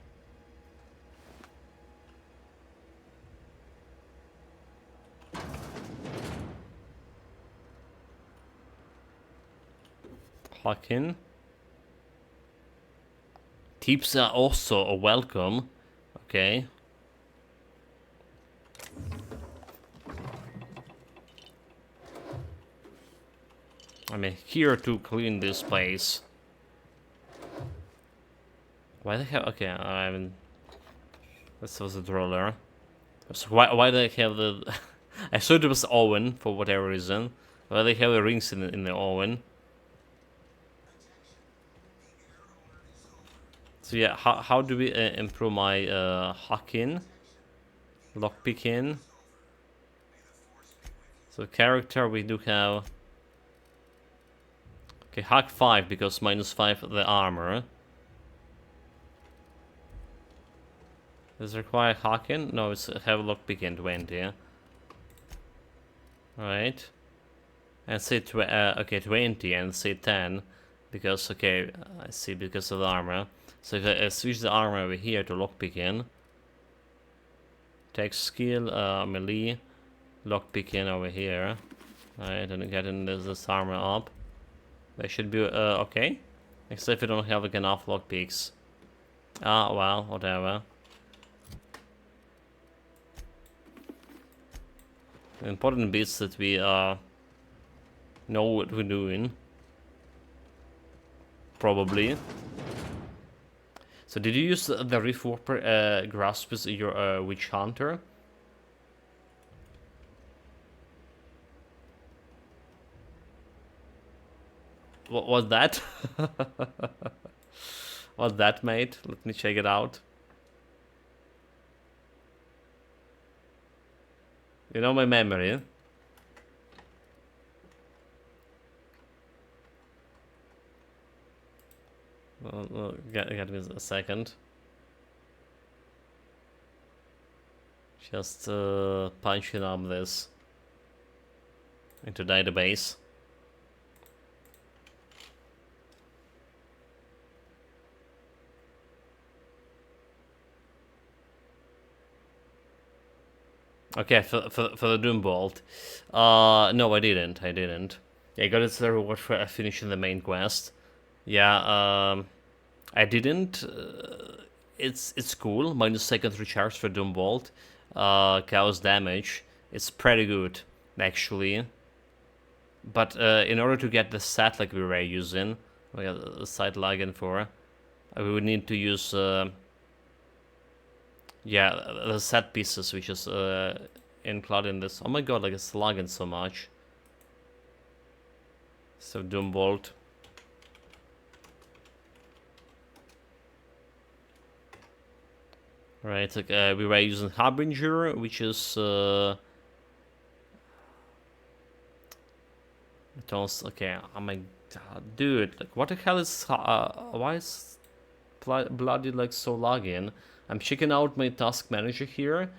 Hacking. Tips are also a welcome. Okay. I'm here to clean this place. Why the hell? Okay, I haven't. This was a roller. So why do they have the? I thought it was Owen for whatever reason. Why they have the rings in the Owen? So yeah, how do we improve my hacking, lockpicking? So character we do have. Okay, hack 5 because -5 the armor. Does it require hacking? No, it's have lockpicking 20. Alright. And say okay 20 and say 10 because okay I see because of the armor. So if I switch the armor over here to lockpicking, take skill, melee, lockpicking over here. Alright, and getting this armor up. They should be okay. Except we don't have like enough lockpicks. Ah, well, whatever. The important bits that we know what we're doing. Probably. So did you use the Rift Warper grasp as your Witch Hunter? What was that? What's that, mate? Let me check it out. You know my memory. Well, get me a second. Just punching up this into database. Okay, for the Doombolt. No, I didn't. Yeah, I got its reward for finishing the main quest. Yeah, I didn't. It's cool. -2 recharge for Doombolt. Chaos damage. It's pretty good, actually. But in order to get the set like we were using, we got the site lagging for, we would need to use. Yeah, the set pieces, which is included in this. Oh my god, like it's lagging so much. So Doombolt. Right, like we were using Harbinger, which is okay. Oh my god, dude! Like, what the hell is why is bloody like so lagging? I'm checking out my task manager here.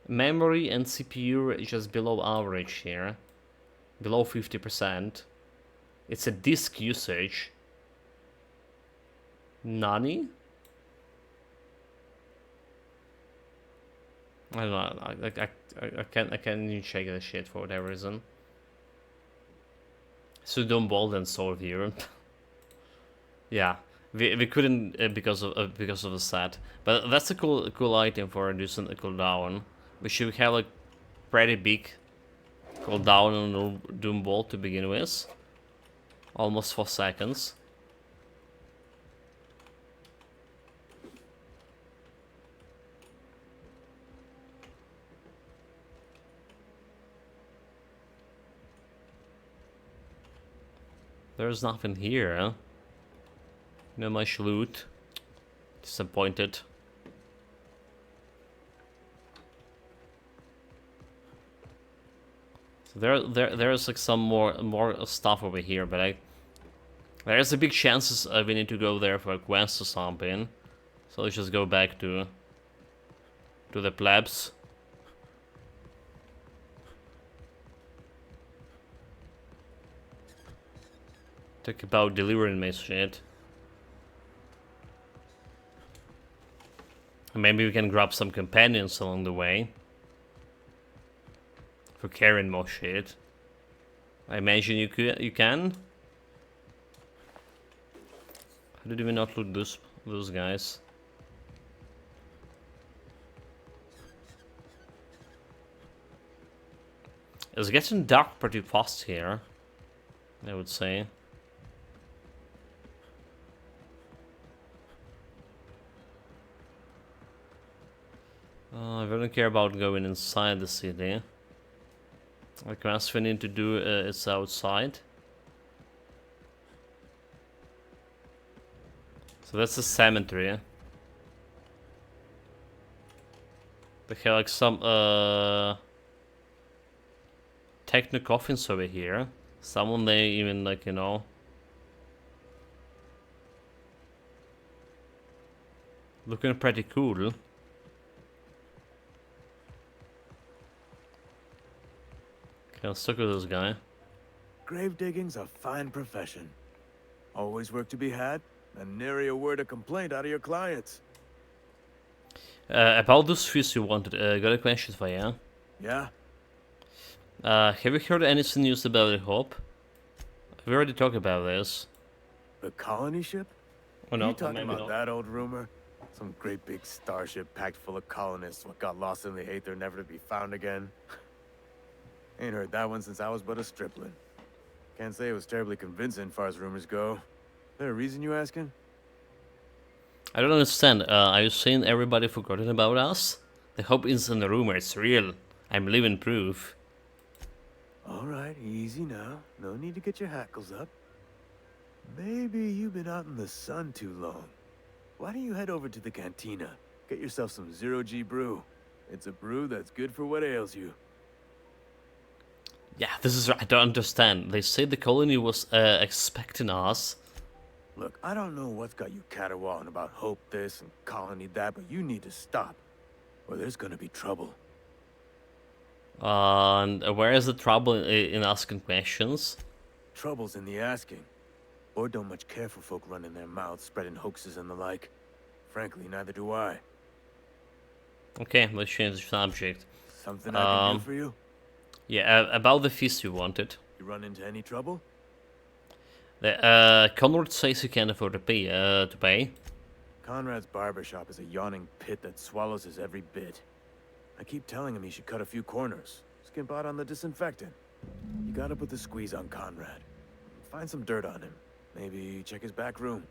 Memory and CPU is just below average here. Below 50%. It's a disk usage. Nani? I don't know. I can't even check this shit for whatever reason. So don't bolt and sword here. Yeah, we couldn't because of the set, but that's a cool item for reducing the cooldown. We should have like pretty big cooldown on the Doom Bolt to begin with, almost 4 seconds. There's nothing here, huh? No much loot. Disappointed. So there's like some more stuff over here, but there's a big chances we need to go there for a quest or something. So let's just go back to the plebs. Talk about delivering my shit. Maybe we can grab some companions along the way. For carrying more shit. I imagine you can. How did we not loot those guys? It's getting dark pretty fast here, I would say. I don't care about going inside the city. The quest we need to do is outside. So that's the cemetery. They have like some techno coffins over here. Someone they even like, you know, looking pretty cool. Okay, let's look at this guy. Grave digging's a fine profession. Always work to be had, and nary a word of complaint out of your clients. About those fish you wanted, got a question for you. Yeah? Have you heard anything news about the Hope? We already talked about this. The colony ship? Oh no, you talking maybe about not. that old rumor? Some great big starship packed full of colonists what got lost in the aether never to be found again. Ain't heard that one since I was but a stripling. Can't say it was terribly convincing far as rumors go. There a reason you asking? I don't understand. Are you saying everybody forgotten about us? The Hope isn't a rumor, it's real. I'm living proof. Alright, easy now. No need to get your hackles up. Maybe you've been out in the sun too long. Why don't you head over to the cantina? Get yourself some Zero-G brew. It's a brew that's good for what ails you. Yeah, this is... I don't understand. They say the colony was expecting us. Look, I don't know what's got you caterwauling about Hope this and colony that, but you need to stop. Or there's gonna be trouble. And where is the trouble in asking questions? Trouble's in the asking. Or don't much care for folk running their mouths, spreading hoaxes and the like. Frankly, neither do I. Okay, let's change the subject. Something I can do for you? Yeah, about the feast you wanted. You run into any trouble? Conrad says you can't afford to pay. Conrad's barbershop is a yawning pit that swallows his every bit. I keep telling him he should cut a few corners. Skimp out on the disinfectant. You gotta put the squeeze on Conrad. Find some dirt on him. Maybe check his back room.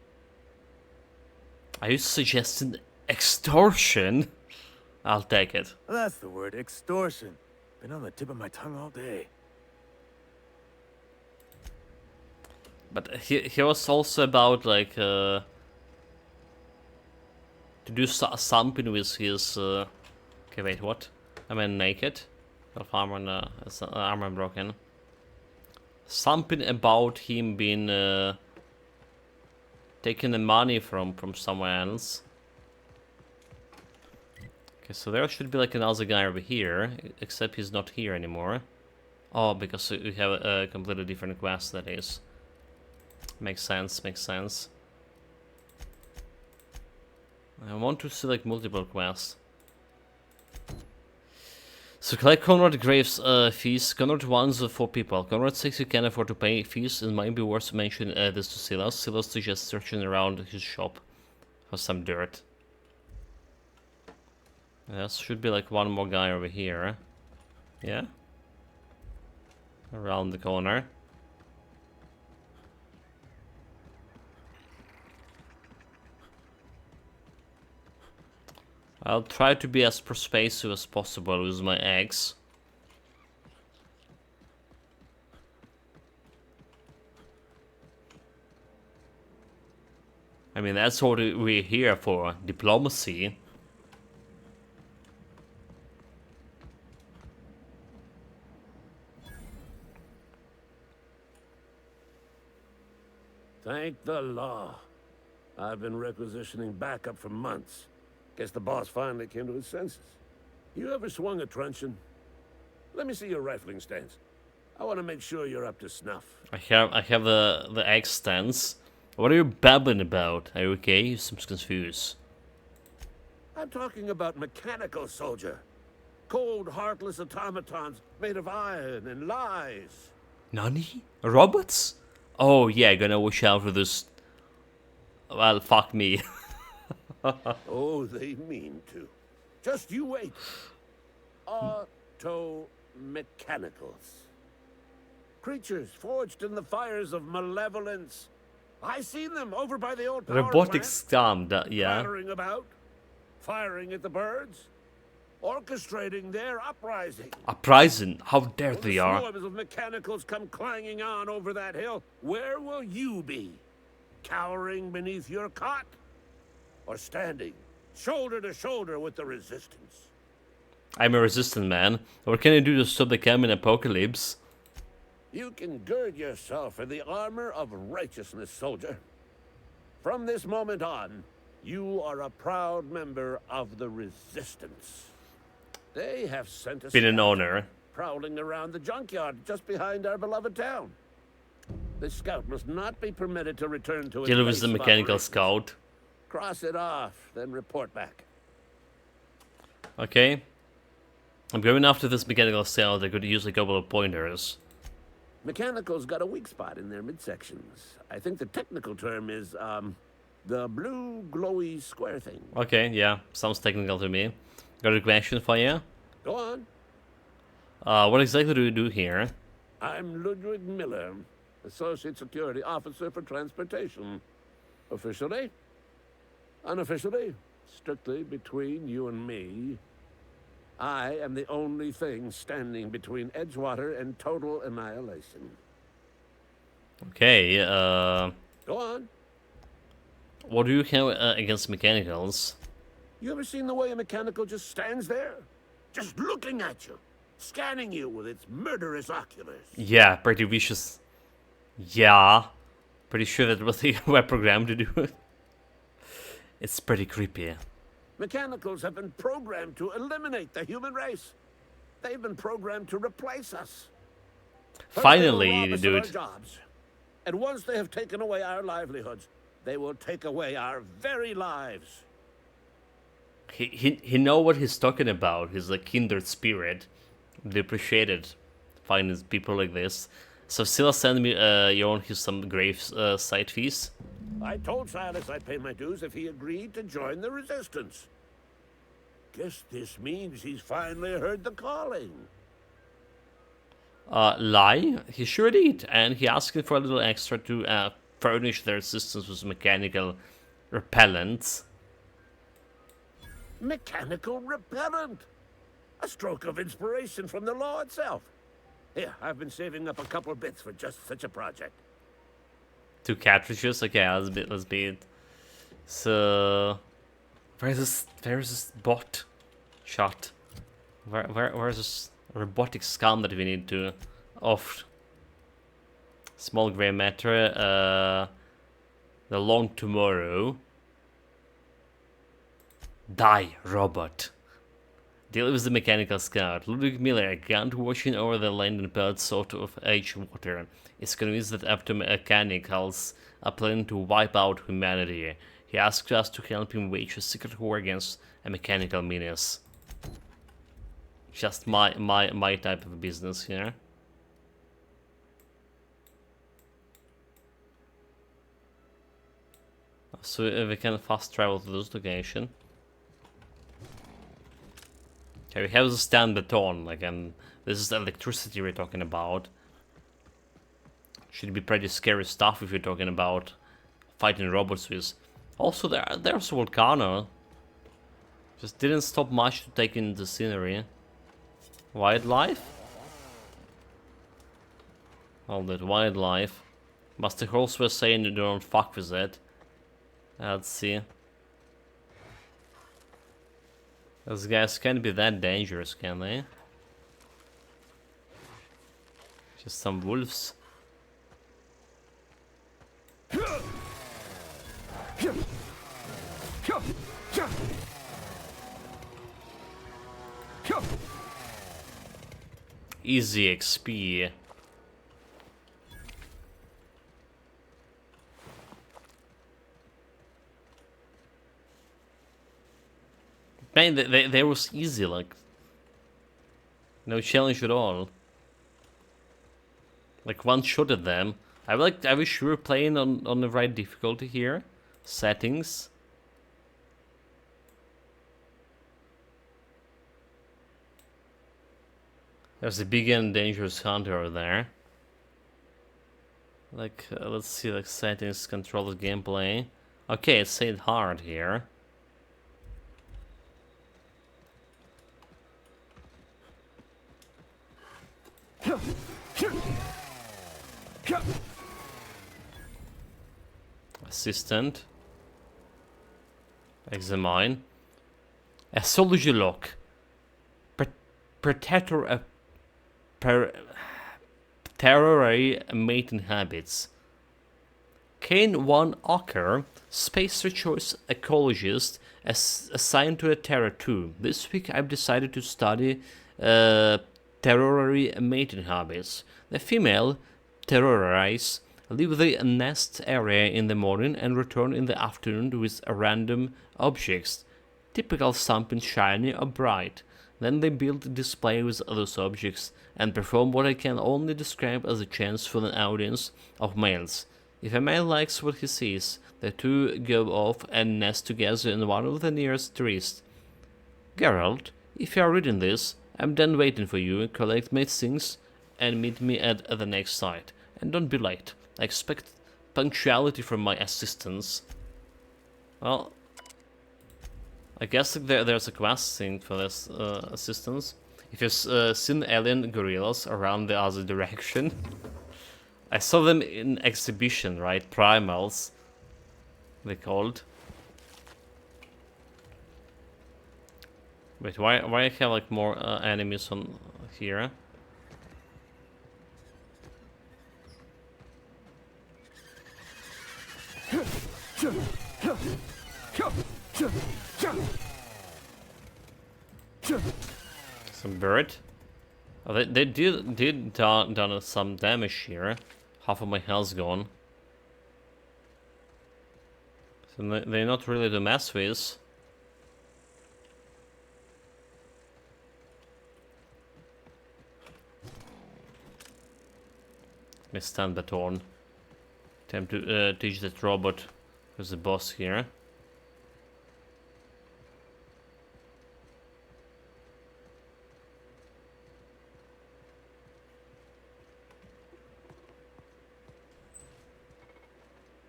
Are you suggesting extortion? I'll take it. That's the word, extortion. Been on the tip of my tongue all day. But he was also about like to do something with his. Okay, wait, what? Am I naked? Of armor, armor broken. Something about him being taking the money from somewhere else. Okay, so there should be like another guy over here, except he's not here anymore. Oh, because we have a completely different quest, that is. Makes sense, makes sense. I want to select multiple quests. So collect Conrad Graves fees. Conrad wants 4 people. Conrad thinks he can afford to pay fees. It might be worth to mention this to Silas. Silas suggests searching around his shop for some dirt. Yes, should be like one more guy over here. Yeah? Around the corner. I'll try to be as persuasive as possible with my eggs. I mean, that's what we're here for, diplomacy. Thank the law. I've been requisitioning backup for months. Guess the boss finally came to his senses. You ever swung a truncheon? Let me see your rifling stance. I want to make sure you're up to snuff. I have the egg stance. What are you babbling about? Are you okay? You seem confused. I'm talking about mechanical, soldier. Cold, heartless automatons made of iron and lies. Nani? Robots? Oh yeah, gonna watch out for this. Well, fuck me. Oh, they mean to. Just you wait. Auto-mechanicals. Creatures forged in the fires of malevolence. I seen them over by the old power Robotics plant. scam, yeah. Clattering about, firing at the birds, orchestrating their uprising. Uprising? How dare they are? Swarms of mechanicals come clanging on over that hill. Where will you be? Cowering beneath your cot? Or standing, shoulder to shoulder with the resistance? I'm a resistant man. What can I do to stop the coming apocalypse? You can gird yourself in the armor of righteousness, soldier. From this moment on, you are a proud member of the Resistance. They have sent us Been an honor. prowling around the junkyard just behind our beloved town. The scout must not be permitted to return to its Deal with base the of mechanical operations. scout. Cross it off, then report back. Okay. I'm going after this mechanical scout. I could use a couple of pointers. Mechanical's got a weak spot in their midsections. I think the technical term is, the blue glowy square thing. Okay, yeah. Sounds technical to me. Got a question for you? Go on. What exactly do you do here? I'm Ludwig Miller, Associate Security Officer for Transportation. Officially, unofficially, strictly between you and me, I am the only thing standing between Edgewater and total annihilation. Okay, Go on. what do you have against mechanicals? You ever seen the way a mechanical just stands there? Just looking at you, scanning you with its murderous oculars. Yeah, pretty vicious. Yeah. Pretty sure that what they were programmed to do. It's pretty creepy. Mechanicals have been programmed to eliminate the human race. They've been programmed to replace us. First Finally, they will rob us of dude. our jobs. And once they have taken away our livelihoods, they will take away our very lives. He know what he's talking about. He's a kindred spirit. They appreciate it. Finding people like this. So Silas send me you own his some grave site fees. I told Silas I'd pay my dues if he agreed to join the Resistance. Guess this means he's finally heard the calling. Lie? He sure did, and he asked for a little extra to furnish their systems with mechanical repellents. Mechanical repellent! A stroke of inspiration from the law itself. Here, I've been saving up a couple bits for just such a project. 2 cartridges? Okay, let's be it. So where's this bot shot? Where's this robotic scum that we need to off? Small gray matter, the long tomorrow. Die, robot. Deal with the mechanical scout. Ludwig Miller, a gun watching over the land and belt sort of Edgewater, is convinced that after mechanicals are planning to wipe out humanity. He asks us to help him wage a secret war against a mechanical menace. Just my type of business here. So we can fast travel to this location. Okay, we have the stand baton, like, and this is electricity we're talking about. Should be pretty scary stuff if you're talking about fighting robots with. Also, there's a volcano. Just didn't stop much to take in the scenery. Wildlife? All that wildlife. Master Horse was saying you don't fuck with it. Let's see. Those guys can't be that dangerous, can they? Just some wolves. Easy XP. Man, they was easy, like no challenge at all. Like one shot at them. I wish we were playing on the right difficulty here. Settings. There's a big and dangerous hunter there. Like, let's see, like settings, control gameplay. Okay, it's saying hard here. Assistant. Examine. Astrology lock. Protector temporary mating habits. Kane 1 Ocker, Spacer Choice Ecologist, assigned to a Terra 2. This week I've decided to study temporary mating habits. The female terrorize leave the nest area in the morning and return in the afternoon with random objects, typical something shiny or bright. Then they build a display with those objects and perform what I can only describe as a chance for an audience of males. If a male likes what he sees, the two go off and nest together in one of the nearest trees. Geralt, if you are reading this, I'm done waiting for you. Collect my things and meet me at the next site. And don't be late. I expect punctuality from my assistants. Well, I guess there's a quest thing for this assistance. If you've seen alien gorillas around the other direction, I saw them in exhibition, right? Primals, they called. Wait, why I have like more enemies on here? Some bird. Oh, they did done some damage here. Half of my health's gone. So they're not really to mess with. My stand baton. Time to teach that robot who's the boss here.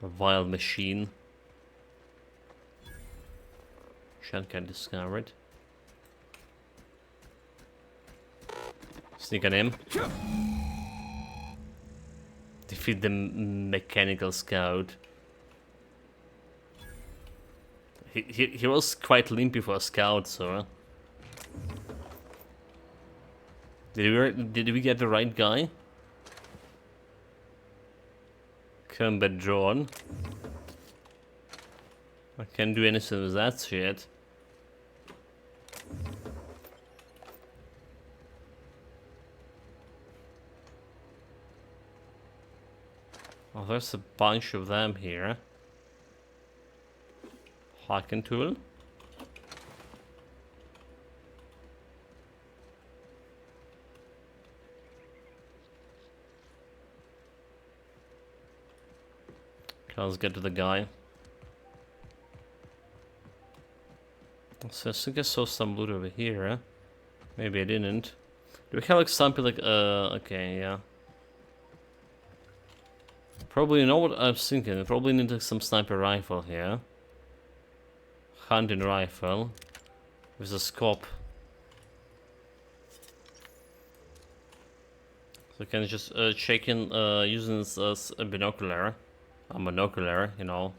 A wild machine. Shotgun discovered. Sneak on him. Defeat the mechanical scout. He was quite limpy for a scout, so. Did we get the right guy? Combat drone. I can't do anything with that shit. Oh, there's a bunch of them here. Hacking tool. Okay, let's get to the guy. So I think I saw some loot over here. Huh? Maybe I didn't. Do we have like something like okay, yeah. Probably, you know what I was thinking? Probably need like some sniper rifle here. Hunting rifle with a scope. So I can just check in using this as a binocular. A monocular, you know.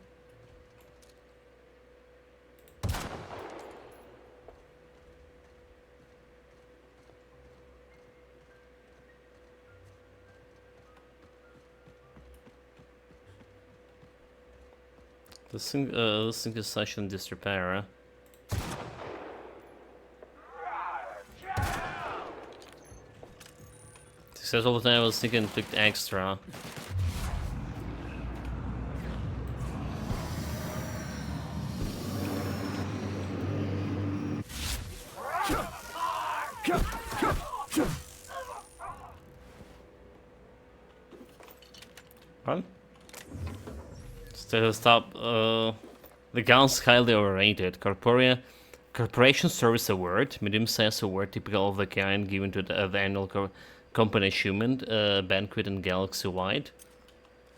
This thing is such in disrepair. Says all the time I was thinking clicked extra. What? Stop. The gun's highly overrated. Corporation Service Award, medium-sized award typical of the kind given to the annual company achievement banquet and galaxy-wide.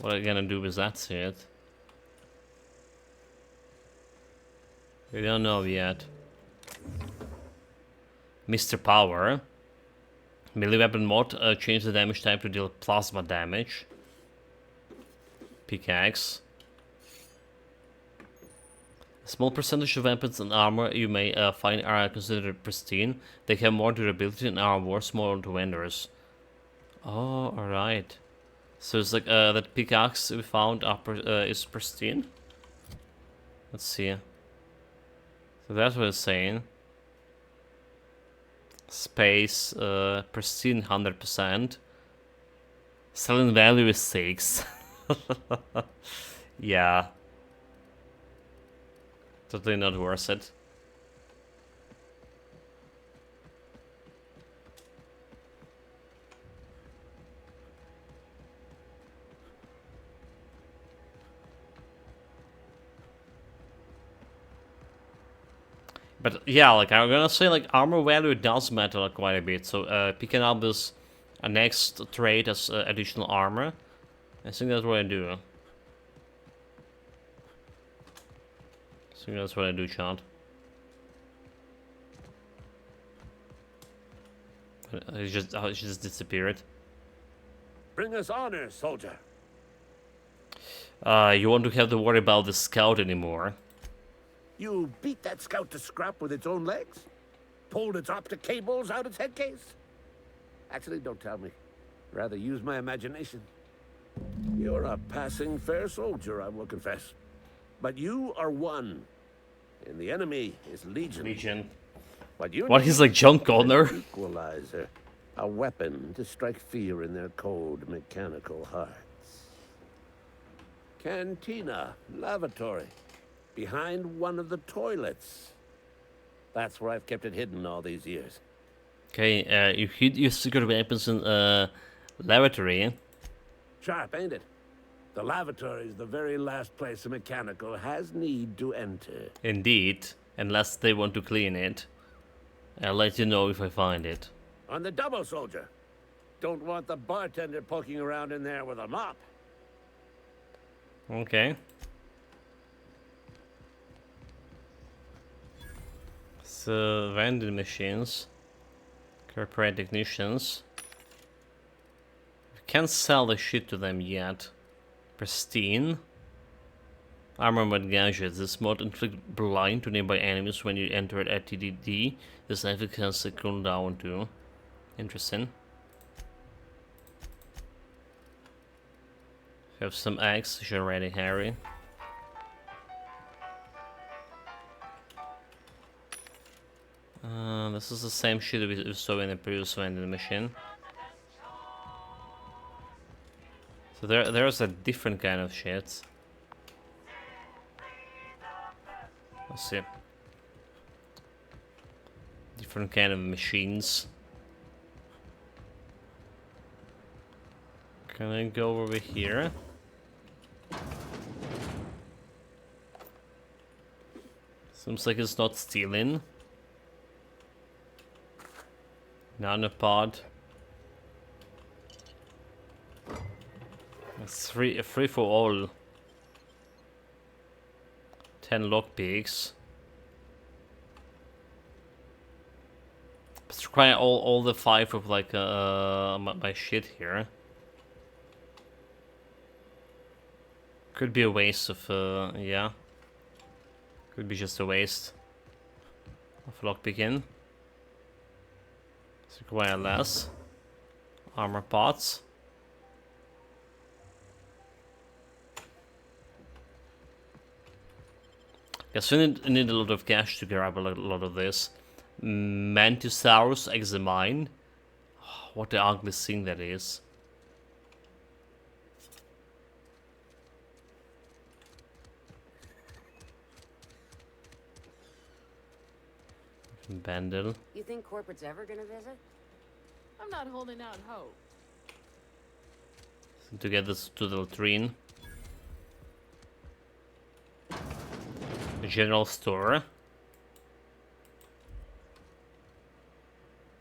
What are you gonna do with that shit? We don't know yet. Mr. Power. Melee weapon mod, change the damage type to deal plasma damage. Pickaxe. A small percentage of weapons and armor you may find are considered pristine. They have more durability and are worth more to vendors. Oh, alright. So it's like that pickaxe we found is pristine. Let's see. So that's what it's saying. Space, pristine 100%. Selling value is 6. Yeah. Totally not worth it. But yeah, like I'm gonna say, like armor value does matter like, quite a bit. So picking up this next trait as additional armor, I think that's what I do. I think that's what I do, chat. It just disappeared. Bring us honor, soldier. You won't have to worry about the scout anymore. You beat that scout to scrap with its own legs? Pulled its optic cables out its head case? Actually, don't tell me. Rather use my imagination. You're a passing fair soldier, I will confess. But you are one. And the enemy is Legion. Legion. What he's like John Connor? Equalizer. A weapon to strike fear in their cold, mechanical hearts. Cantina. Lavatory. Behind one of the toilets. That's where I've kept it hidden all these years. Okay, you hid your secret weapons in lavatory. Sharp, ain't it? The lavatory is the very last place a mechanical has need to enter. Indeed, unless they want to clean it. I'll let you know if I find it. On the double, soldier. Don't want the bartender poking around in there with a mop. Okay. So, vending machines. Corporate technicians. We can't sell the shit to them yet. Pristine. Armament gadgets. This mod inflict blind to nearby enemies when you enter it at TDD. This efficacy cool down too. Interesting. Have some eggs, you're ready, Harry. This is the same shit we saw in the previous vending machine. So there's a different kind of shit. Let's see. Different kind of machines. Can I go over here? Seems like it's not stealing. Nanopod. It's free for all. 10 lockpicks. Let's try all the 5 of like my shit here. Could be a waste of yeah. Could be just a waste of lockpicking. Let's require less armor pots. Guess we need a lot of cash to grab a lot of this. Mantisaurus examine. Oh, what the ugly thing that is. Bandel. You think corporate's ever gonna visit? I'm not holding out hope. To get this to the latrine. General store.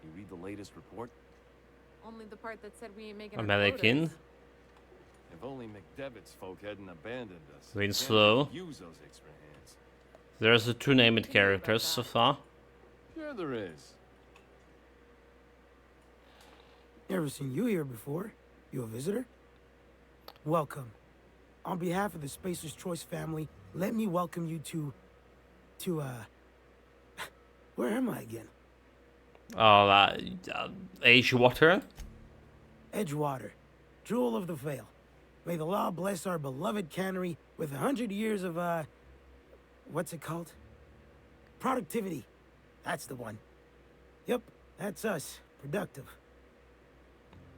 You read the latest report? Only the part that said we ain't making American. If only McDevitt's folk hadn't abandoned us. Winslow. Use those extra hands. There's the 2 named characters so far. Sure there is. Never seen you here before. You a visitor? Welcome. On behalf of the Spacer's Choice family, let me welcome you to where am I again? Oh, Edgewater? Edgewater, jewel of the Vale. May the law bless our beloved cannery with 100 years of, what's it called? Productivity. That's the one. Yep, that's us. Productive.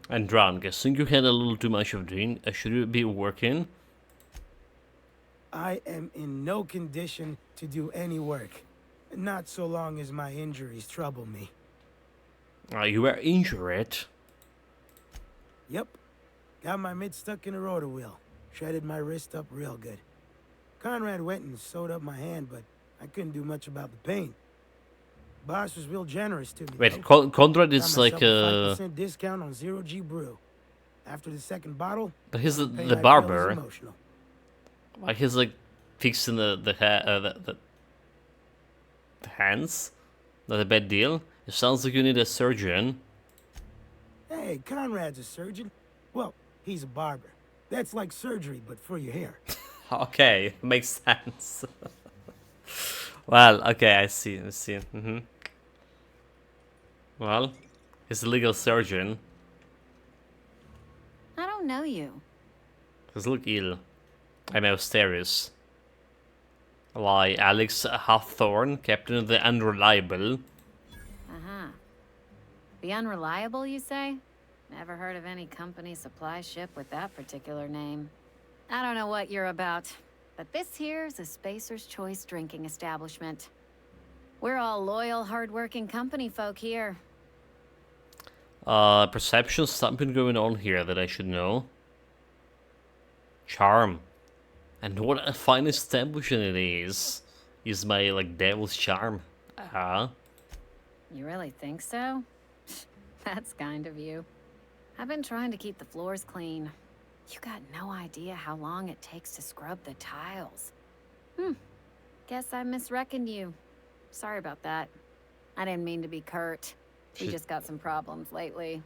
And Dran, guessing you had a little too much of drink. Should you be working? I am in no condition to do any work. Not so long as my injuries trouble me. You were injured. Yep. Got my mid stuck in a rotor wheel. Shredded my wrist up real good. Conrad went and sewed up my hand, but I couldn't do much about the pain. Boss was real generous to me. Wait, Conrad is like a 5% discount on Zero G Brew. After the second bottle, but he's the pain I feel is barber. emotional. Like he's like fixing the hands. Not a bad deal. It sounds like you need a surgeon. Hey, Conrad's a surgeon. Well, he's a barber. That's like surgery, but for your hair. Okay, makes sense. Well, okay, I see. Well, he's a legal surgeon. I don't know you. Does look ill. I'm Austerius. Why, Alex Hawthorne, captain of the Unreliable. Uh-huh. The Unreliable, you say? Never heard of any company supply ship with that particular name. I don't know what you're about, but this here's a Spacer's Choice drinking establishment. We're all loyal, hard-working company folk here. Perception, something going on here that I should know. Charm. And what a fine establishment it is. Is my, like, devil's charm. You really think so? That's kind of you. I've been trying to keep the floors clean. You got no idea how long it takes to scrub the tiles. Guess I misreckoned you. Sorry about that. I didn't mean to be curt. We just got some problems lately.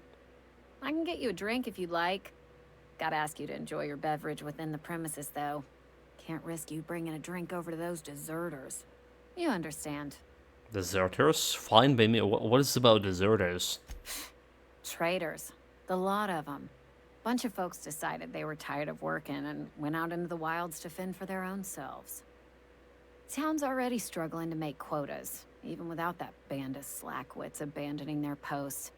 I can get you a drink if you'd like. Gotta ask you to enjoy your beverage within the premises, though. Can't risk you bringing a drink over to those deserters. You understand. Deserters? Fine by me. What is about deserters? Traitors. The lot of them. Bunch of folks decided they were tired of working and went out into the wilds to fend for their own selves. Town's already struggling to make quotas, even without that band of slackwits abandoning their posts.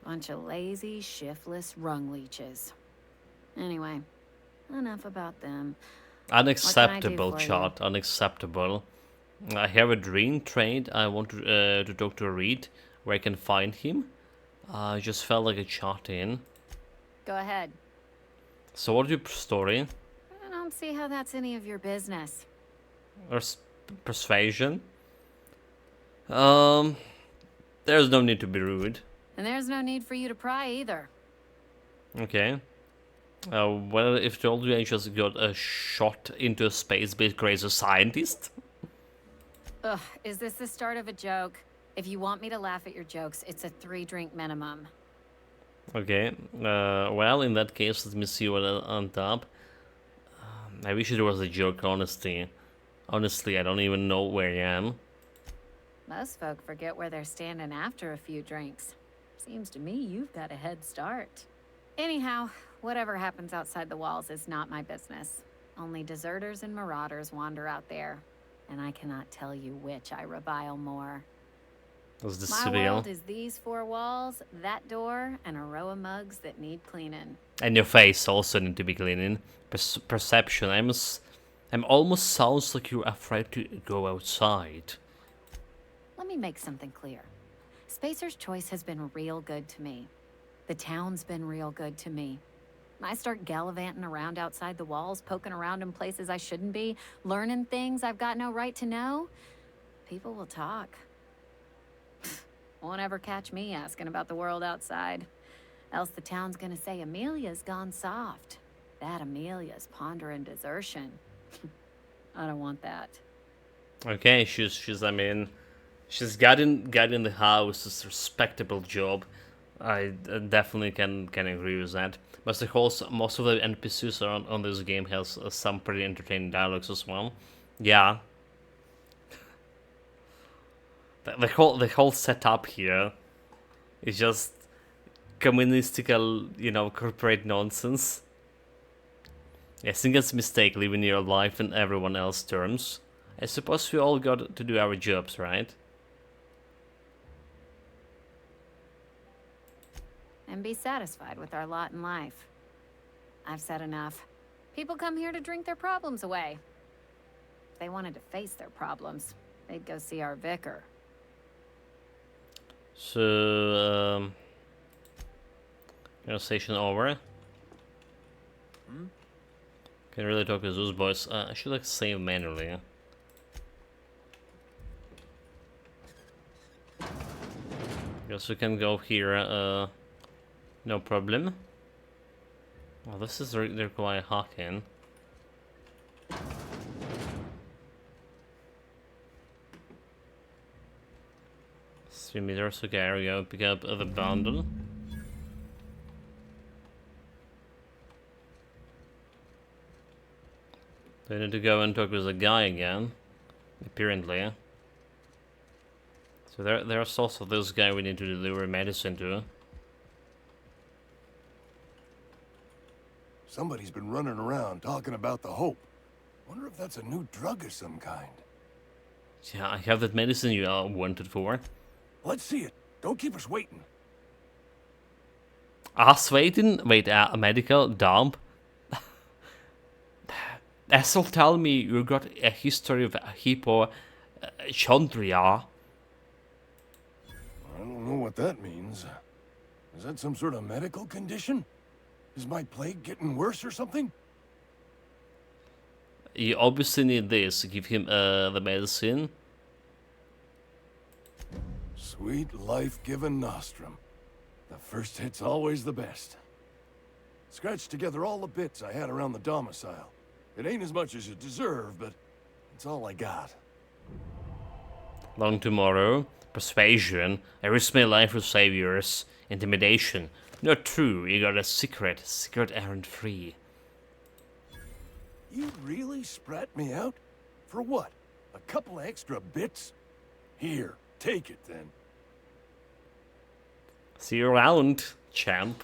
Bunch of lazy, shiftless rung leeches. Anyway, enough about them. Unacceptable, Chart. Unacceptable. I have a dream trade. I want to talk to Reed, where I can find him. I just felt like a chat in. Go ahead. So what's your story? I don't see how that's any of your business. Or persuasion? There's no need to be rude. And there's no need for you to pry either. Okay. Well, if told you I just got a shot into a space-based crazy scientist? Ugh, is this the start of a joke? If you want me to laugh at your jokes, it's a 3-drink minimum. Okay. Well, in that case, let me see what on top. I wish it was a joke, honestly. Honestly, I don't even know where I am. Most folk forget where they're standing after a few drinks. Seems to me you've got a head start. Anyhow, whatever happens outside the walls is not my business. Only deserters and marauders wander out there, and I cannot tell you which I revile more. Was the My civil? world is these 4 walls, that door, and a row of mugs that need cleaning. And your face also need to be cleaning. Perception. I'm almost sounds like you're afraid to go outside. Let me make something clear. Spacer's Choice has been real good to me. The town's been real good to me. I start gallivanting around outside the walls, poking around in places I shouldn't be, learning things I've got no right to know. People will talk. Won't ever catch me asking about the world outside. Else the town's gonna say Amelia's gone soft. That Amelia's pondering desertion. I don't want that. Okay, she's I mean, she's got in the house. It's a respectable job. I definitely can agree with that. But most of the NPCs on this game has some pretty entertaining dialogues as well. Yeah. The whole setup here is just communistical, corporate nonsense. I think it's a mistake living your life in everyone else's terms. I suppose we all got to do our jobs, right? And be satisfied with our lot in life. I've said enough. People come here to drink their problems away. If they wanted to face their problems, they'd go see our vicar. So, conversation over. Can really talk with those boys. I should save manually. Guess we can go here. No problem. Well, this is require hacking. 3 meters. Okay, here we go. Pick up the bundle. Do I need to go and talk with the guy again? Apparently. So there's also this guy we need to deliver medicine to. Somebody's been running around talking about the Hope. Wonder if that's a new drug of some kind. Yeah, I have that medicine you wanted for. Let's see it. Don't keep us waiting. Us waiting? Wait, a medical dump? Essel tell me you got a history of hypochondria. I don't know what that means. Is that some sort of medical condition? Is my plague getting worse or something? You obviously need this. Give him the medicine. Sweet life-giving nostrum. The first hit's always the best. Scratched together all the bits I had around the domicile. It ain't as much as you deserve, but it's all I got. Long tomorrow. Persuasion. I risk my life for saviors. Intimidation. Not true. You got a secret. Secret errand free. You really sprat me out? For what? A couple of extra bits? Here, take it then. See you around, champ.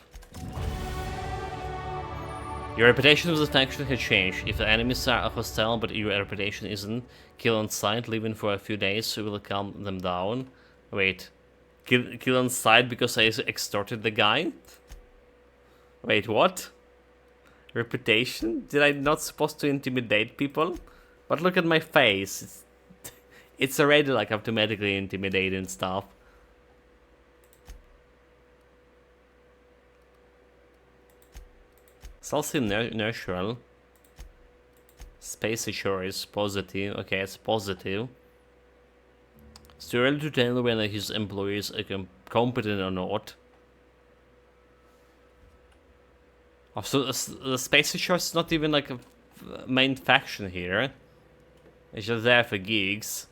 Your reputation with the faction has changed. If the enemies are hostile but your reputation isn't, kill on sight, leave in for a few days so we will calm them down. Wait. Kill on sight because I extorted the guy? Wait, what? Reputation? Did I not supposed to intimidate people? But look at my face. It's already like automatically intimidating stuff. It's also natural. Space sure is positive. Okay, it's positive. It's too early to tell whether his employees are competent or not. Also, the Space Choice is not even like a main faction here. It's just there for gigs.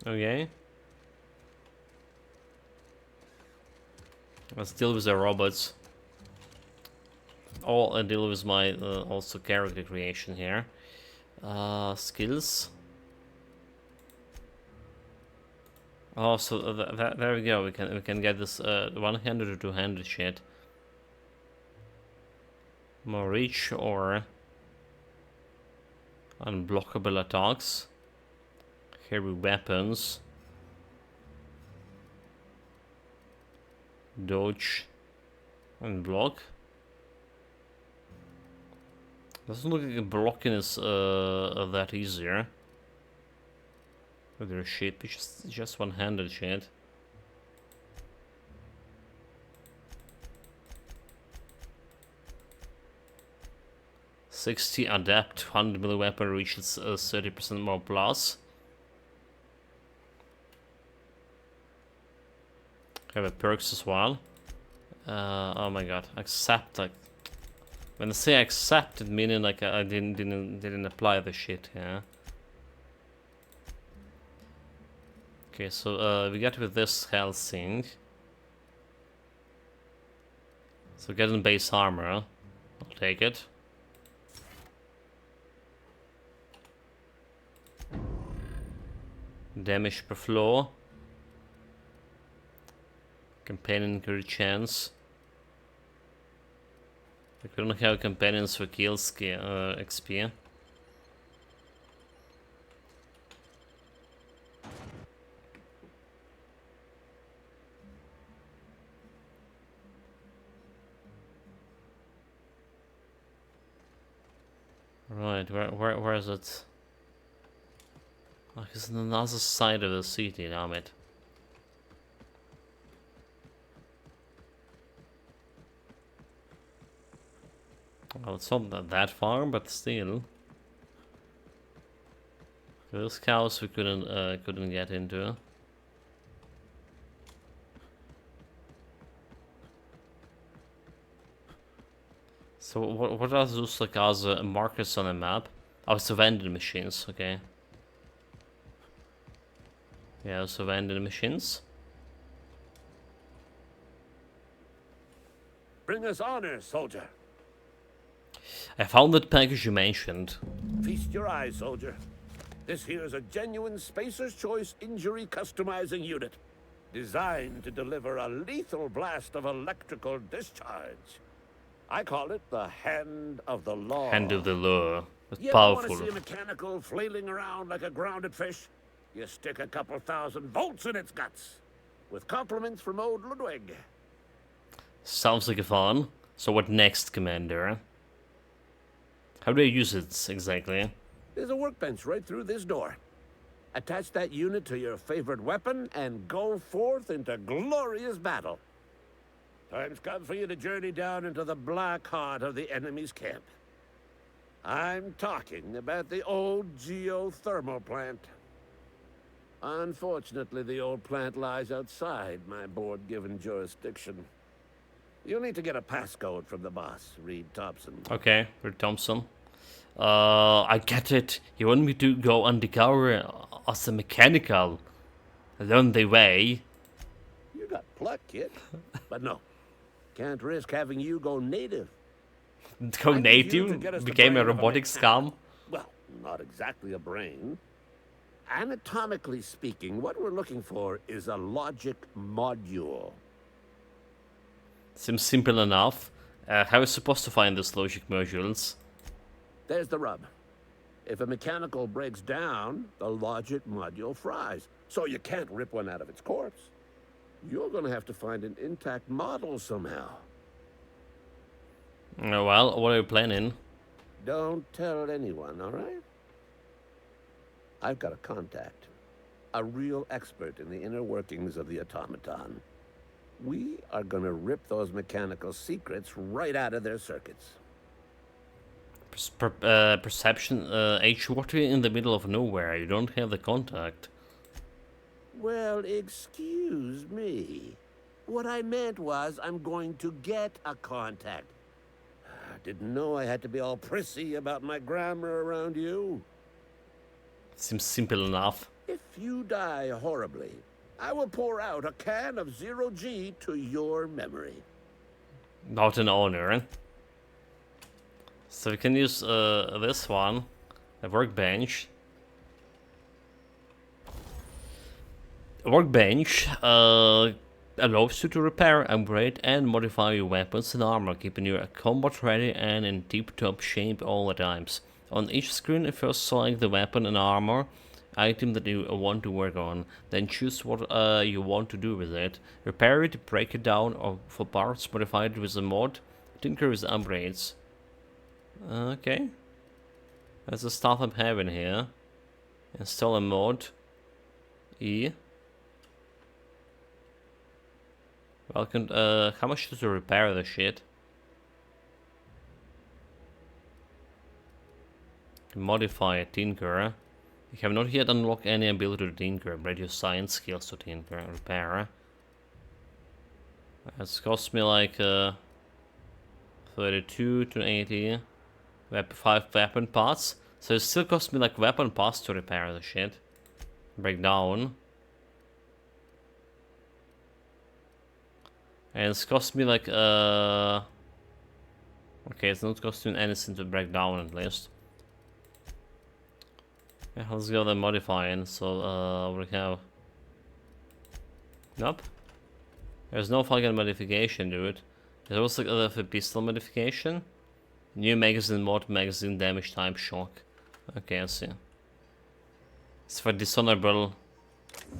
Okay. Let's deal with the robots. Oh, I deal with my also character creation here. Skills. Oh, so there we go. We can get this one-handed or two-handed shit. More reach or unblockable attacks. Heavy weapons. Dodge and block. Doesn't look like blocking is that easier. With their shit, it's just one-handed shit. $60 adapt, 100 melee weapon reaches 30% more plus. Have a perks as well. Oh my god, accept, like when I say accept, it meaning like I didn't apply the shit, yeah. Okay, so we get with this Helsing. So getting base armor, I'll take it. Damage per floor. Companion increase chance. We couldn't have companions for kill XP. Right, where is it? Oh, it's on the other side of the city, damn it. Well, it's not that far, but still. Those cows we couldn't get into. So what are those like as markers on the map? Oh, it's the vending machines, okay. Yeah, so vending machines. Bring us honor, soldier. I found that package you mentioned. Feast your eyes, soldier. This here is a genuine Spacer's Choice injury customizing unit, designed to deliver a lethal blast of electrical discharge. I call it the Hand of the Law. Hand of the Law. It's you powerful. Want to see a mechanical flailing around like a grounded fish? You stick a couple thousand volts in its guts. With compliments from old Ludwig. Sounds like a fun. So what next, Commander? How do I use it exactly? There's a workbench right through this door. Attach that unit to your favorite weapon and go forth into glorious battle. Time's come for you to journey down into the black heart of the enemy's camp. I'm talking about the old geothermal plant. Unfortunately, the old plant lies outside my board-given jurisdiction. You'll need to get a passcode from the boss, Reed Thompson. Okay, Reed Thompson. I get it. You want me to go undercover as a mechanical. Learn the way. You got pluck, kid. But no. Can't risk having you go native. Go native? Became a robotic scum? Well, not exactly a brain. Anatomically speaking, what we're looking for is a logic module. Seems simple enough. How are we supposed to find these logic modules? There's the rub. If a mechanical breaks down, the logic module fries. So you can't rip one out of its corpse. You're gonna have to find an intact model somehow. Well, what are you planning? Don't tell anyone, all right? I've got a contact. A real expert in the inner workings of the automaton. We are gonna rip those mechanical secrets right out of their circuits. Perception, Edgewater in the middle of nowhere. You don't have the contact. Well, excuse me. What I meant was I'm going to get a contact. I didn't know I had to be all prissy about my grammar around you. Seems simple enough. If you die horribly, I will pour out a can of zero-G to your memory. Not an honor. So we can use this one, a workbench. A workbench allows you to repair, upgrade, and modify your weapons and armor, keeping you combat ready and in tip-top shape all the times. On each screen, first select the weapon and armor item that you want to work on, then choose what you want to do with it. Repair it, break it down, or for parts, modify it with a mod, tinker with upgrades. Okay. That's the stuff I'm having here. Install a mod. E. Welcome. How much to repair the shit? Modify a tinker. You have not yet unlocked any ability to tinker, but your science skills to tinker. Repair. It's cost me like 32 to 80. 5 weapon parts. So it still costs me like weapon parts to repair the shit. Break down. And it's cost me like okay, it's not costing anything to break down at least. Yeah, let's go the modifying. So we have. Nope. There's no fucking modification, dude. There's also a pistol modification. New magazine mod, magazine damage type shock. Okay, I see. It's for dishonorable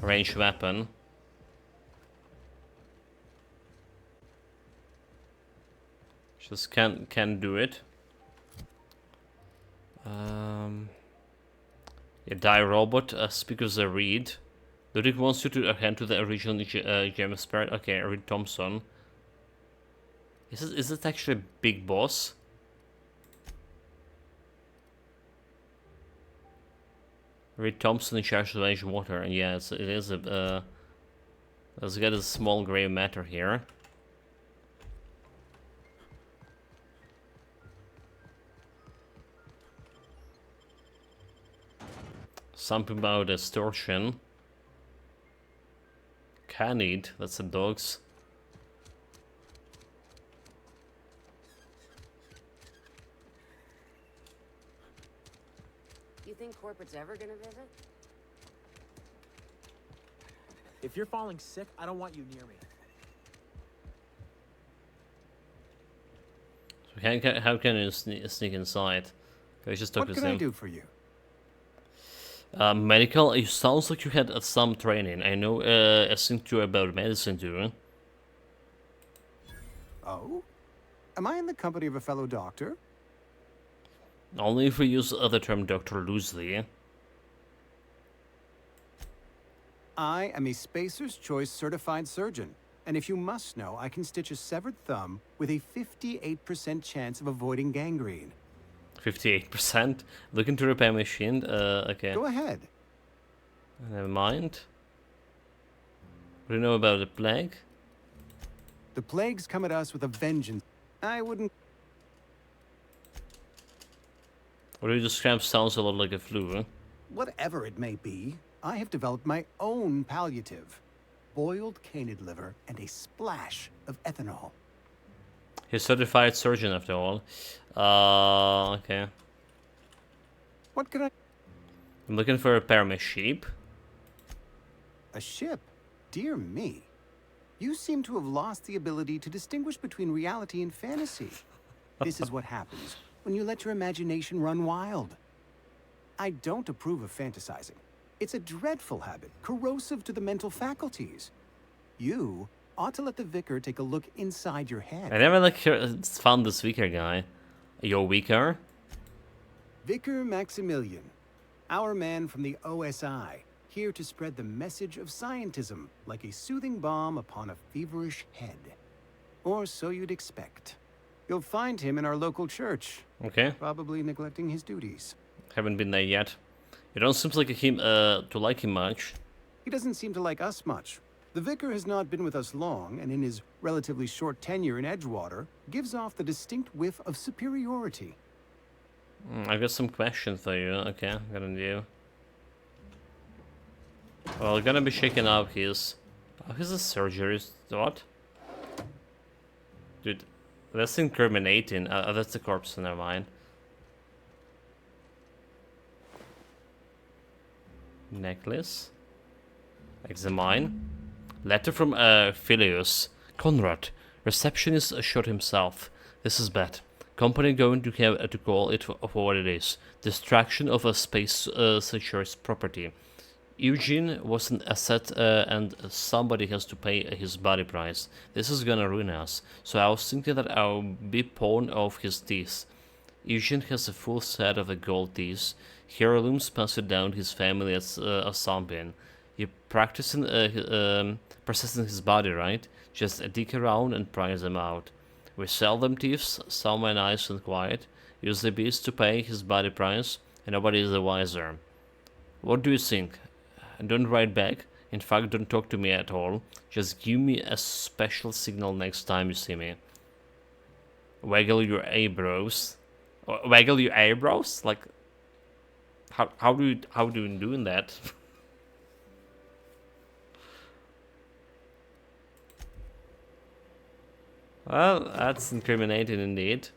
range weapon. Just can do it. Yeah, die robot. Speakers a Reed. Ludwig wants you to hand to the original Gem Spirit. Okay, Reed Thompson. Is it actually a big boss? Reed Thompson in charge of Edgewater. Yeah, it is a. Let's get a small gray matter here. Something about distortion. Canid, that's the dogs. You think corporate's ever gonna visit? If you're falling sick, I don't want you near me. So how can you sneak inside? Can I just talk What with can him? I do for you? Medical, it sounds like you had some training. I know I think you're about medicine too. Oh? Am I in the company of a fellow doctor? Only if we use the term doctor loosely. I am a Spacer's Choice certified surgeon, and if you must know, I can stitch a severed thumb with a 58% chance of avoiding gangrene. 58%? Looking to repair machine? Okay. Go ahead. Never mind. What do you know about the plague? The plagues come at us with a vengeance. I wouldn't... What you describe sounds a lot like a flu, huh? Whatever it may be, I have developed my own palliative. Boiled canid liver and a splash of ethanol. He's a certified surgeon after all. Okay. What could I... I'm looking for a pair of my sheep. A ship? Dear me. You seem to have lost the ability to distinguish between reality and fantasy. This is what happens when you let your imagination run wild. I don't approve of fantasizing. It's a dreadful habit, corrosive to the mental faculties. You ought to let the vicar take a look inside your head. I never found this Vicar guy. Yo, Vicar? Vicar Maximilian, our man from the OSI, here to spread the message of scientism like a soothing balm upon a feverish head. Or so you'd expect. You'll find him in our local church. Okay. Probably neglecting his duties. Haven't been there yet. You don't seem like him to like him much. He doesn't seem to like us much. The vicar has not been with us long, and in his relatively short tenure in Edgewater, gives off the distinct whiff of superiority. I've got some questions for you. Okay, got a new. Well, we're gonna be checking out his surgeries. What? Dude, that's incriminating. That's the corpse, never mind. Necklace. Examine. Letter from Phileus. Conrad. Receptionist assured himself. This is bad. Company going to have to call it for what it is. Distraction of a space searcher's property. Eugene was an asset and somebody has to pay his body price. This is gonna ruin us. So I was thinking that I'll be pawn of his teeth. Eugene has a full set of the gold teeth. Heirlooms passed down his family as a zombie. You practicing processing his body, right? Just dig around and price them out. We sell them thieves, somewhere nice and quiet. Use the beast to pay his body price, and nobody is the wiser. What do you think? Don't write back. In fact, don't talk to me at all. Just give me a special signal next time you see me. Waggle your eyebrows. Waggle your eyebrows? Like, how do you doing that? Well, that's incriminating indeed.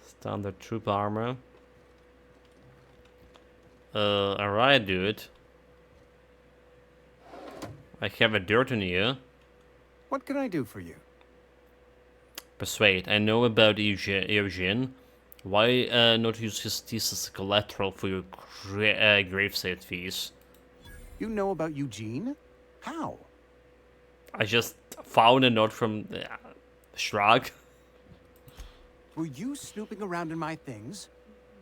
Standard troop armor. Alright, dude. I have a dirt on you. What can I do for you? Persuade. I know about Eugene. Why not use his teeth as collateral for your gravesite fees? You know about Eugene? How? I just found a note from Shrug. Were you snooping around in my things?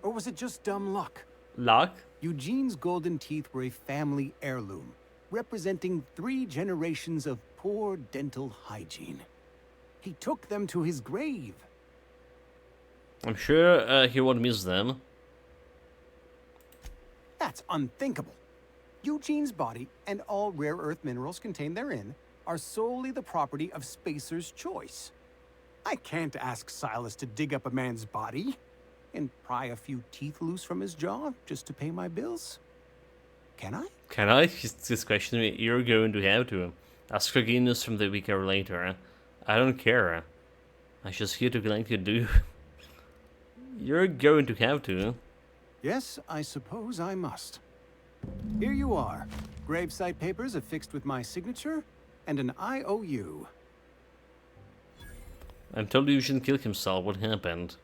Or was it just dumb luck? Luck? Eugene's golden teeth were a family heirloom, representing 3 generations of poor dental hygiene. He took them to his grave. I'm sure he won't miss them. That's unthinkable. Eugene's body and all rare earth minerals contained therein are solely the property of Spacer's Choice. I can't ask Silas to dig up a man's body and pry a few teeth loose from his jaw just to pay my bills. Can I? Can I? He's questioning me. You're going to have to. Ask forgiveness from the vicar later. I don't care. I'm just here to let you do. You're going to have to. Yes, I suppose I must. Here you are. Gravesite papers affixed with my signature and an IOU. I'm told Eugene killed himself. What happened?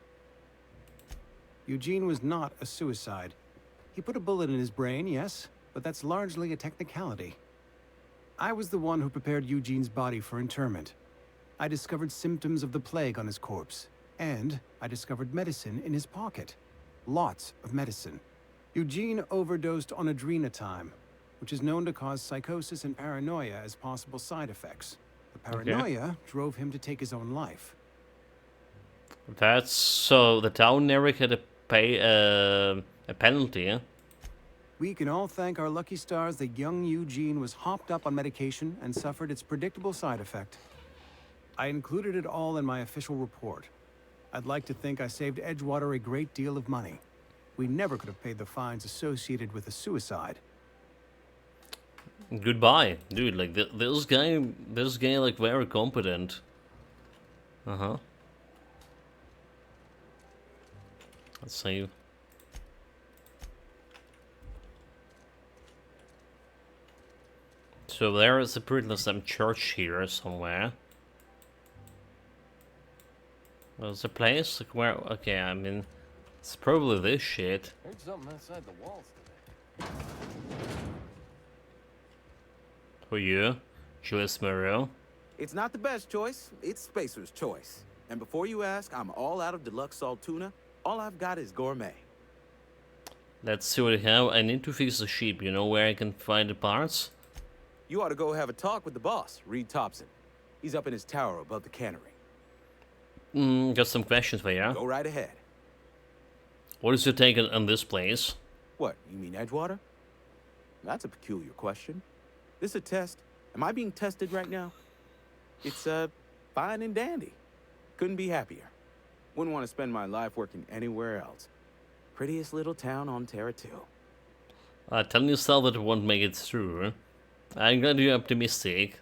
Eugene was not a suicide. He put a bullet in his brain, yes, but that's largely a technicality. I was the one who prepared Eugene's body for interment. I discovered symptoms of the plague on his corpse, and I discovered medicine in his pocket. Lots of medicine. Eugene overdosed on adrenatime, which is known to cause psychosis and paranoia as possible side effects. The paranoia drove him to take his own life. That's so the town never had to pay a penalty, eh? We can all thank our lucky stars that young Eugene was hopped up on medication and suffered its predictable side effect. I included it all in my official report. I'd like to think I saved Edgewater a great deal of money. We never could have paid the fines associated with a suicide. Goodbye, dude. Like this guy, like very competent. Let's save. So there is apparently some church here somewhere. There's a place like where? Okay, I mean, it's probably this shit. Heard something outside the walls today. Who you? Julius Moreau? It's not the best choice. It's Spacer's Choice. And before you ask, I'm all out of deluxe salt tuna. All I've got is gourmet. Let's see what I have. I need to fix the ship. You know where I can find the parts? You ought to go have a talk with the boss, Reed Thompson. He's up in his tower above the cannery. Got some questions for you. Go right ahead. What is your take on this place? What, you mean Edgewater? That's a peculiar question. This a test? Am I being tested right now? It's, fine and dandy. Couldn't be happier. Wouldn't want to spend my life working anywhere else. Prettiest little town on Terra 2. Telling yourself that it won't make it through. I'm glad you're optimistic.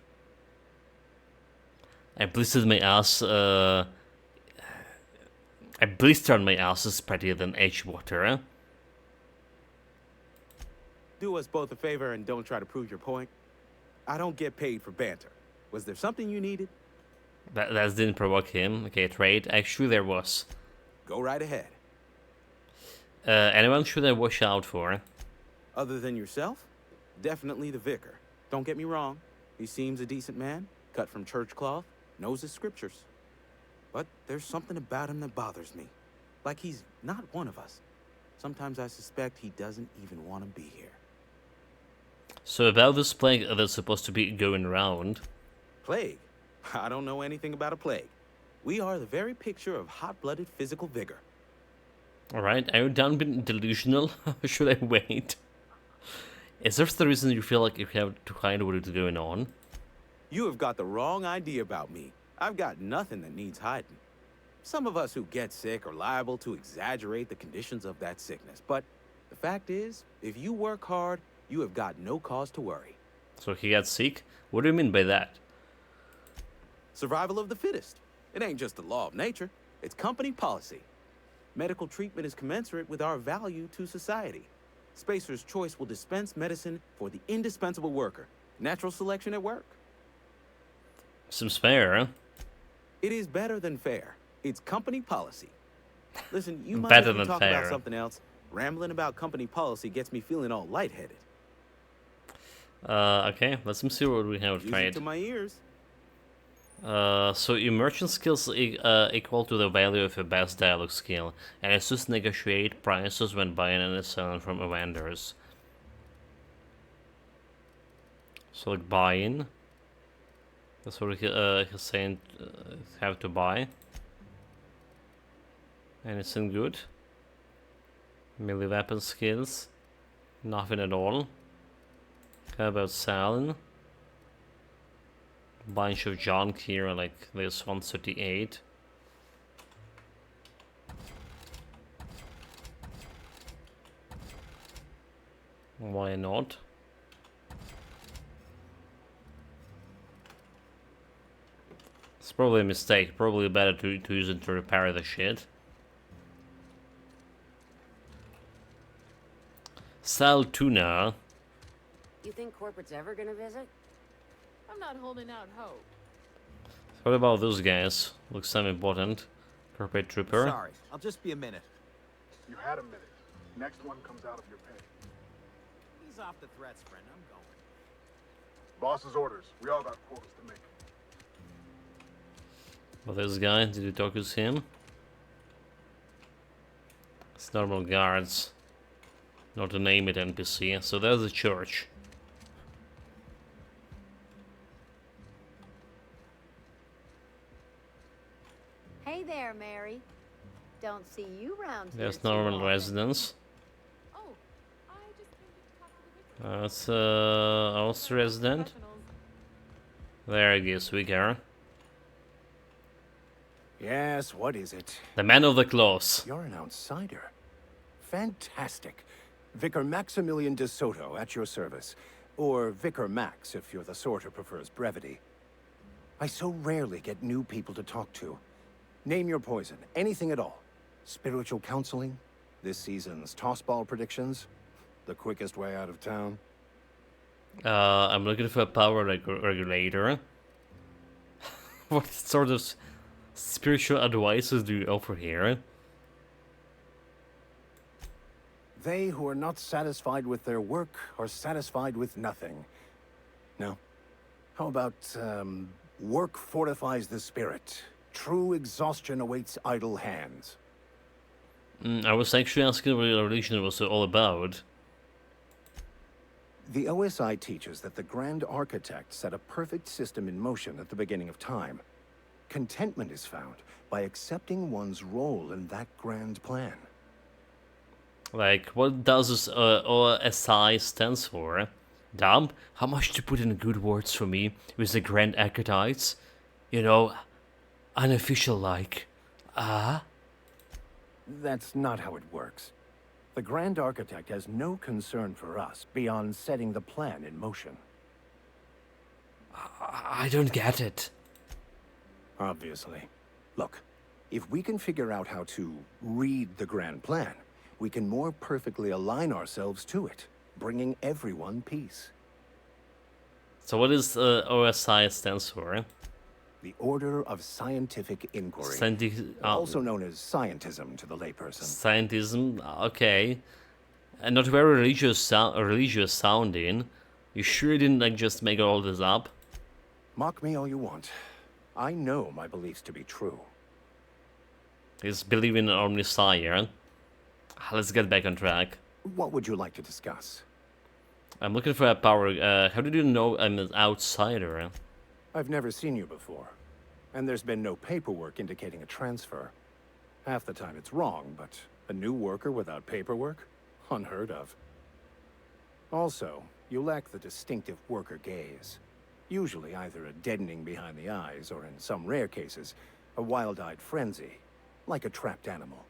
I blistered my ass, I blistered my ass is prettier than Edgewater. Do us both a favor and don't try to prove your point. I don't get paid for banter. Was there something you needed? That didn't provoke him. Okay, trade. Actually, there was. Go right ahead. Anyone should I watch out for? Other than yourself? Definitely the vicar. Don't get me wrong. He seems a decent man, cut from church cloth, knows his scriptures. But there's something about him that bothers me. Like he's not one of us. Sometimes I suspect he doesn't even want to be here. So about this plague that's supposed to be going around. Plague? I don't know anything about a plague. We are the very picture of hot-blooded physical vigor. Alright, are you done being delusional? Should I wait? Is this the reason you feel like you have to hide what is going on? You have got the wrong idea about me. I've got nothing that needs hiding. Some of us who get sick are liable to exaggerate the conditions of that sickness. But the fact is, if you work hard, you have got no cause to worry. So he got sick? What do you mean by that? Survival of the fittest. It ain't just the law of nature. It's company policy. Medical treatment is commensurate with our value to society. Spacer's Choice will dispense medicine for the indispensable worker. Natural selection at work. Seems fair, huh? It is better than fair. It's company policy. Listen, you might Better have to than talk fair. about something else. Rambling about company policy gets me feeling all lightheaded. Okay, let's see what we have Music tried. to my ears. So your merchant skills equal to the value of your best dialogue skill, and it's just negotiate prices when buying and selling from vendors. So like buying, that's what he's saying. Have to buy. Anything good? Melee weapon skills, nothing at all. How about selling? Bunch of junk here, like this 138. Why not? It's probably a mistake. Probably better to use it to repair the shit. Sell tuna. You think corporate's ever gonna visit? I'm not holding out hope. What about those guys? Looks semi-important. Corporate trooper. Sorry, I'll just be a minute. You had a minute. Next one comes out of your pay. Ease off the threats, friend. I'm going. Boss's orders. We all got quotas to make. Well, this guy, did you talk with him? It's normal guards. Not to name it NPC. So there's a church. Hey there, Mary. Don't see you round here. There's too normal often. residence. Oh, I just came to talk to the That's also resident. There it is, we go. Yes, what is it? The man of the claws. You're an outsider. Fantastic. Vicar Maximilian de Soto, at your service. Or Vicar Max, if you're the sort who prefers brevity. I so rarely get new people to talk to. Name your poison, anything at all. Spiritual counseling? This season's tossball predictions? The quickest way out of town? I'm looking for a power regulator. What sort of spiritual advices do you offer here? They who are not satisfied with their work are satisfied with nothing. No. How about, work fortifies the spirit. True exhaustion awaits idle hands. I was actually asking what your religion was all about. The OSI teaches that the Grand Architect set a perfect system in motion at the beginning of time. Contentment is found by accepting one's role in that grand plan. Like, what does this OSI stands for? Dumb? How much to put in good words for me with the Grand Architects? You know, unofficial like. That's not how it works. The Grand Architect has no concern for us beyond setting the plan in motion. I don't get it. Obviously. Look, if we can figure out how to read the grand plan, we can more perfectly align ourselves to it, bringing everyone peace. So what is OSI stands for? The Order of Scientific Inquiry, Oh. also known as scientism to the layperson. Scientism, okay. And not very religious sounding. You sure you didn't like just make all this up? Mock me all you want. I know my beliefs to be true. He's believing in Omnissiah. Let's get back on track. What would you like to discuss? I'm looking for a power. How did you know I'm an outsider? I've never seen you before, and there's been no paperwork indicating a transfer. Half the time it's wrong, but a new worker without paperwork? Unheard of. Also, you lack the distinctive worker gaze. Usually either a deadening behind the eyes, or in some rare cases, a wild-eyed frenzy, like a trapped animal.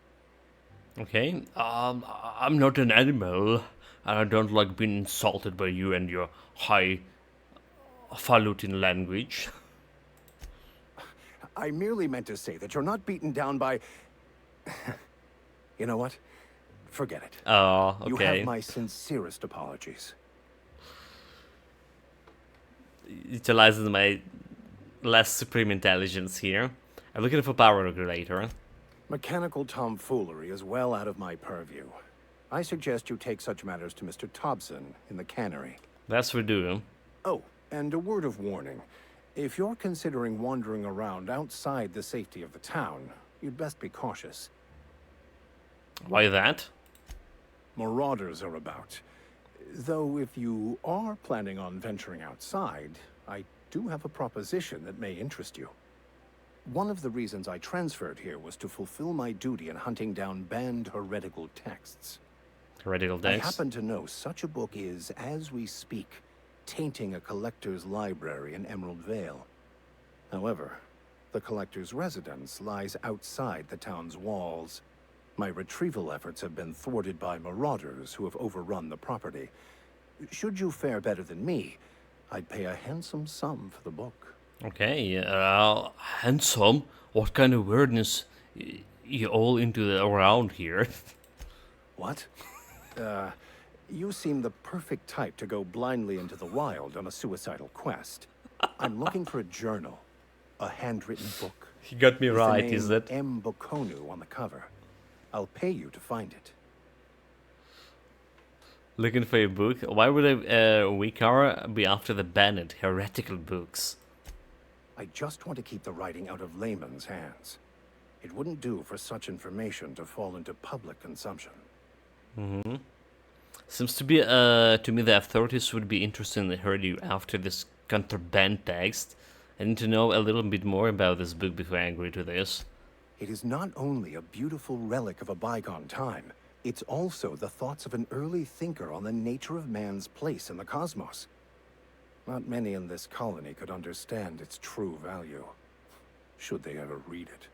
Okay, I'm not an animal, and I don't like being insulted by you and your highfalutin language. I merely meant to say that you're not beaten down by... You know what? Forget it. Oh, okay. You have my sincerest apologies. Utilizing my less supreme intelligence here. I'm looking for power regulator. Mechanical tomfoolery is well out of my purview. I suggest you take such matters to Mr. Thompson in the cannery. That's we do. Oh, and a word of warning. If you're considering wandering around outside the safety of the town, you'd best be cautious. Why that? Marauders are about. Though if you are planning on venturing outside, I do have a proposition that may interest you. One of the reasons I transferred here was to fulfill my duty in hunting down banned heretical texts. Heretical I texts? happen to know such a book is, as we speak, tainting a collector's library in Emerald Vale. However, the collector's residence lies outside the town's walls. My retrieval efforts have been thwarted by marauders who have overrun the property. Should you fare better than me, I'd pay a handsome sum for the book. Okay, handsome? What kind of weirdness you all into around here? What? You seem the perfect type to go blindly into the wild on a suicidal quest. I'm looking for a journal, a handwritten book. You got me with the right, name is it? M. Bokonu on the cover. I'll pay you to find it. Looking for a book? Why would a Wikar be after the banned heretical books? I just want to keep the writing out of layman's hands. It wouldn't do for such information to fall into public consumption. Mm-hmm. Seems to be, to me the authorities would be interested in hearing you after this contraband text. I need to know a little bit more about this book before I agree to this. It is not only a beautiful relic of a bygone time, it's also the thoughts of an early thinker on the nature of man's place in the cosmos. Not many in this colony could understand its true value, should they ever read it.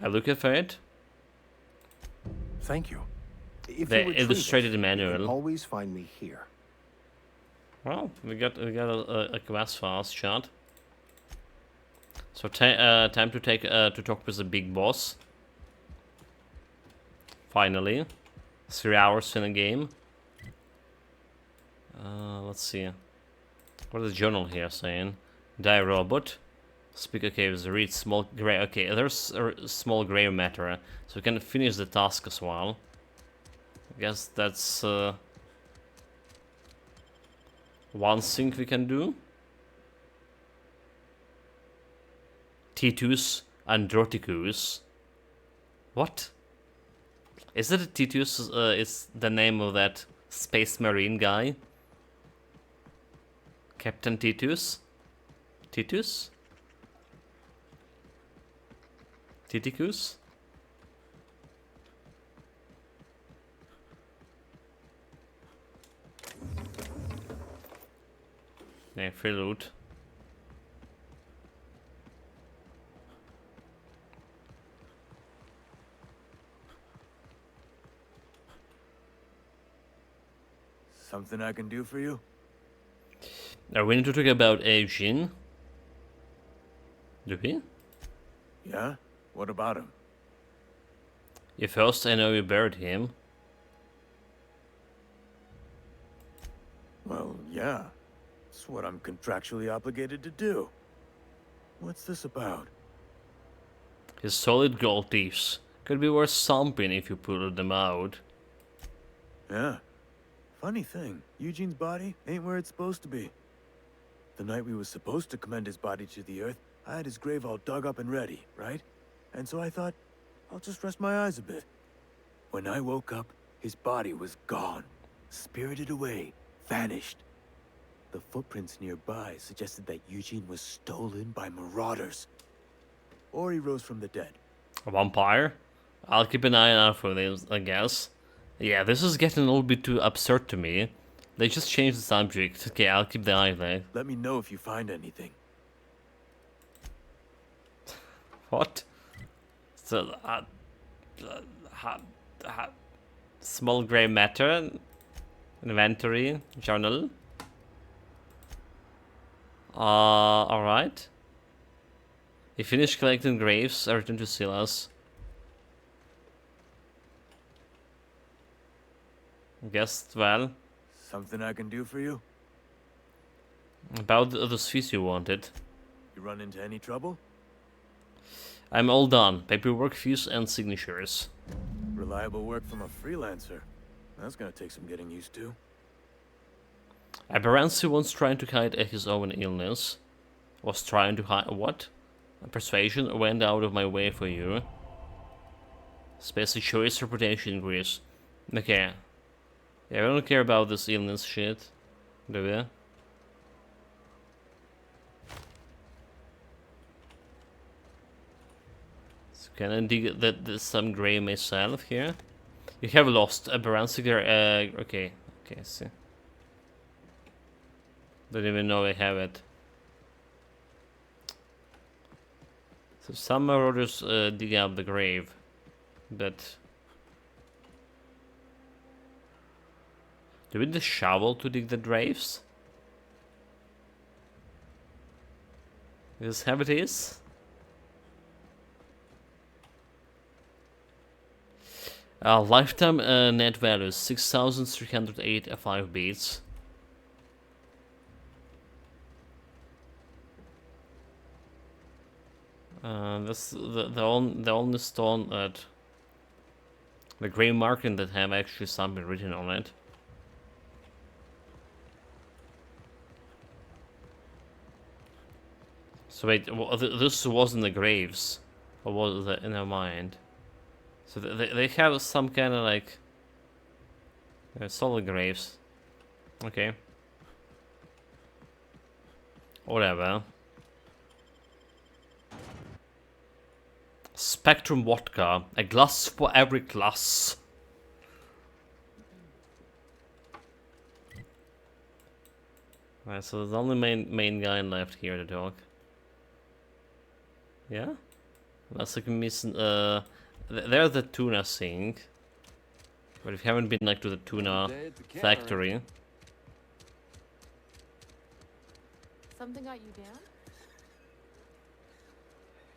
I look for it. Thank you. If The you retrieve illustrated it, manual. You can always find me here. Well, we got a quest fast shot. So time to talk with the big boss. Finally, 3 hours in a game. Let's see. What is the journal here saying? Die robot. Speak. Okay, with read small gray. Okay, there's a small gray matter, so we can finish the task as well. I guess that's one thing we can do. Titus Androticus. What? Is that a Titus? Is the name of that space marine guy? Captain Titus? Titus? Titicus? Yeah, free loot. Something I can do for you? Now we need to talk about Eugene. Do we? Yeah? What about him? Yeah, first I know you buried him. Well, yeah. It's what I'm contractually obligated to do. What's this about? His solid gold thieves could be worth something if you pulled them out. Yeah. Funny thing, Eugene's body ain't where it's supposed to be. The night we was supposed to commend his body to the earth, I had his grave all dug up and ready, right? And so I thought, I'll just rest my eyes a bit. When I woke up, his body was gone. Spirited away. Vanished. The footprints nearby suggested that Eugene was stolen by marauders. Or he rose from the dead. A vampire? I'll keep an eye out for this, I guess. Yeah, this is getting a little bit too absurd to me. They just changed the subject. Okay, I'll keep the eye there. Let me know if you find anything. What? So, small gray matter, inventory, journal. Alright. He finished collecting graves, I returned to Silas. Guessed well. Something I can do for you? About those fees you wanted. You run into any trouble? I'm all done. Paperwork, fees, and signatures. Reliable work from a freelancer. That's gonna take some getting used to. Aberrancy once trying to hide his own illness. Was trying to hide what? Persuasion went out of my way for you. Spacey choice reputation increase. Okay. Yeah, we don't care about this illness shit, do we? So can I dig that some gray myself here? You have lost Aberrancy. Okay, I see. Don't even know I have it. So some marauders dig up the grave, but do we need a shovel to dig the graves? Is how it is? Lifetime net value 6,308 5 beats. That's the only stone that the gray marking that have actually something written on it. So wait, this wasn't the graves, or was it in their mind? So they have some kind of like solid graves. Okay. Whatever. Spectrum vodka, a glass for every class. Alright, so there's only main guy left here to talk. Yeah? Unless I can miss there's the tuna sink. But if you haven't been like to the tuna factory. Something got you down?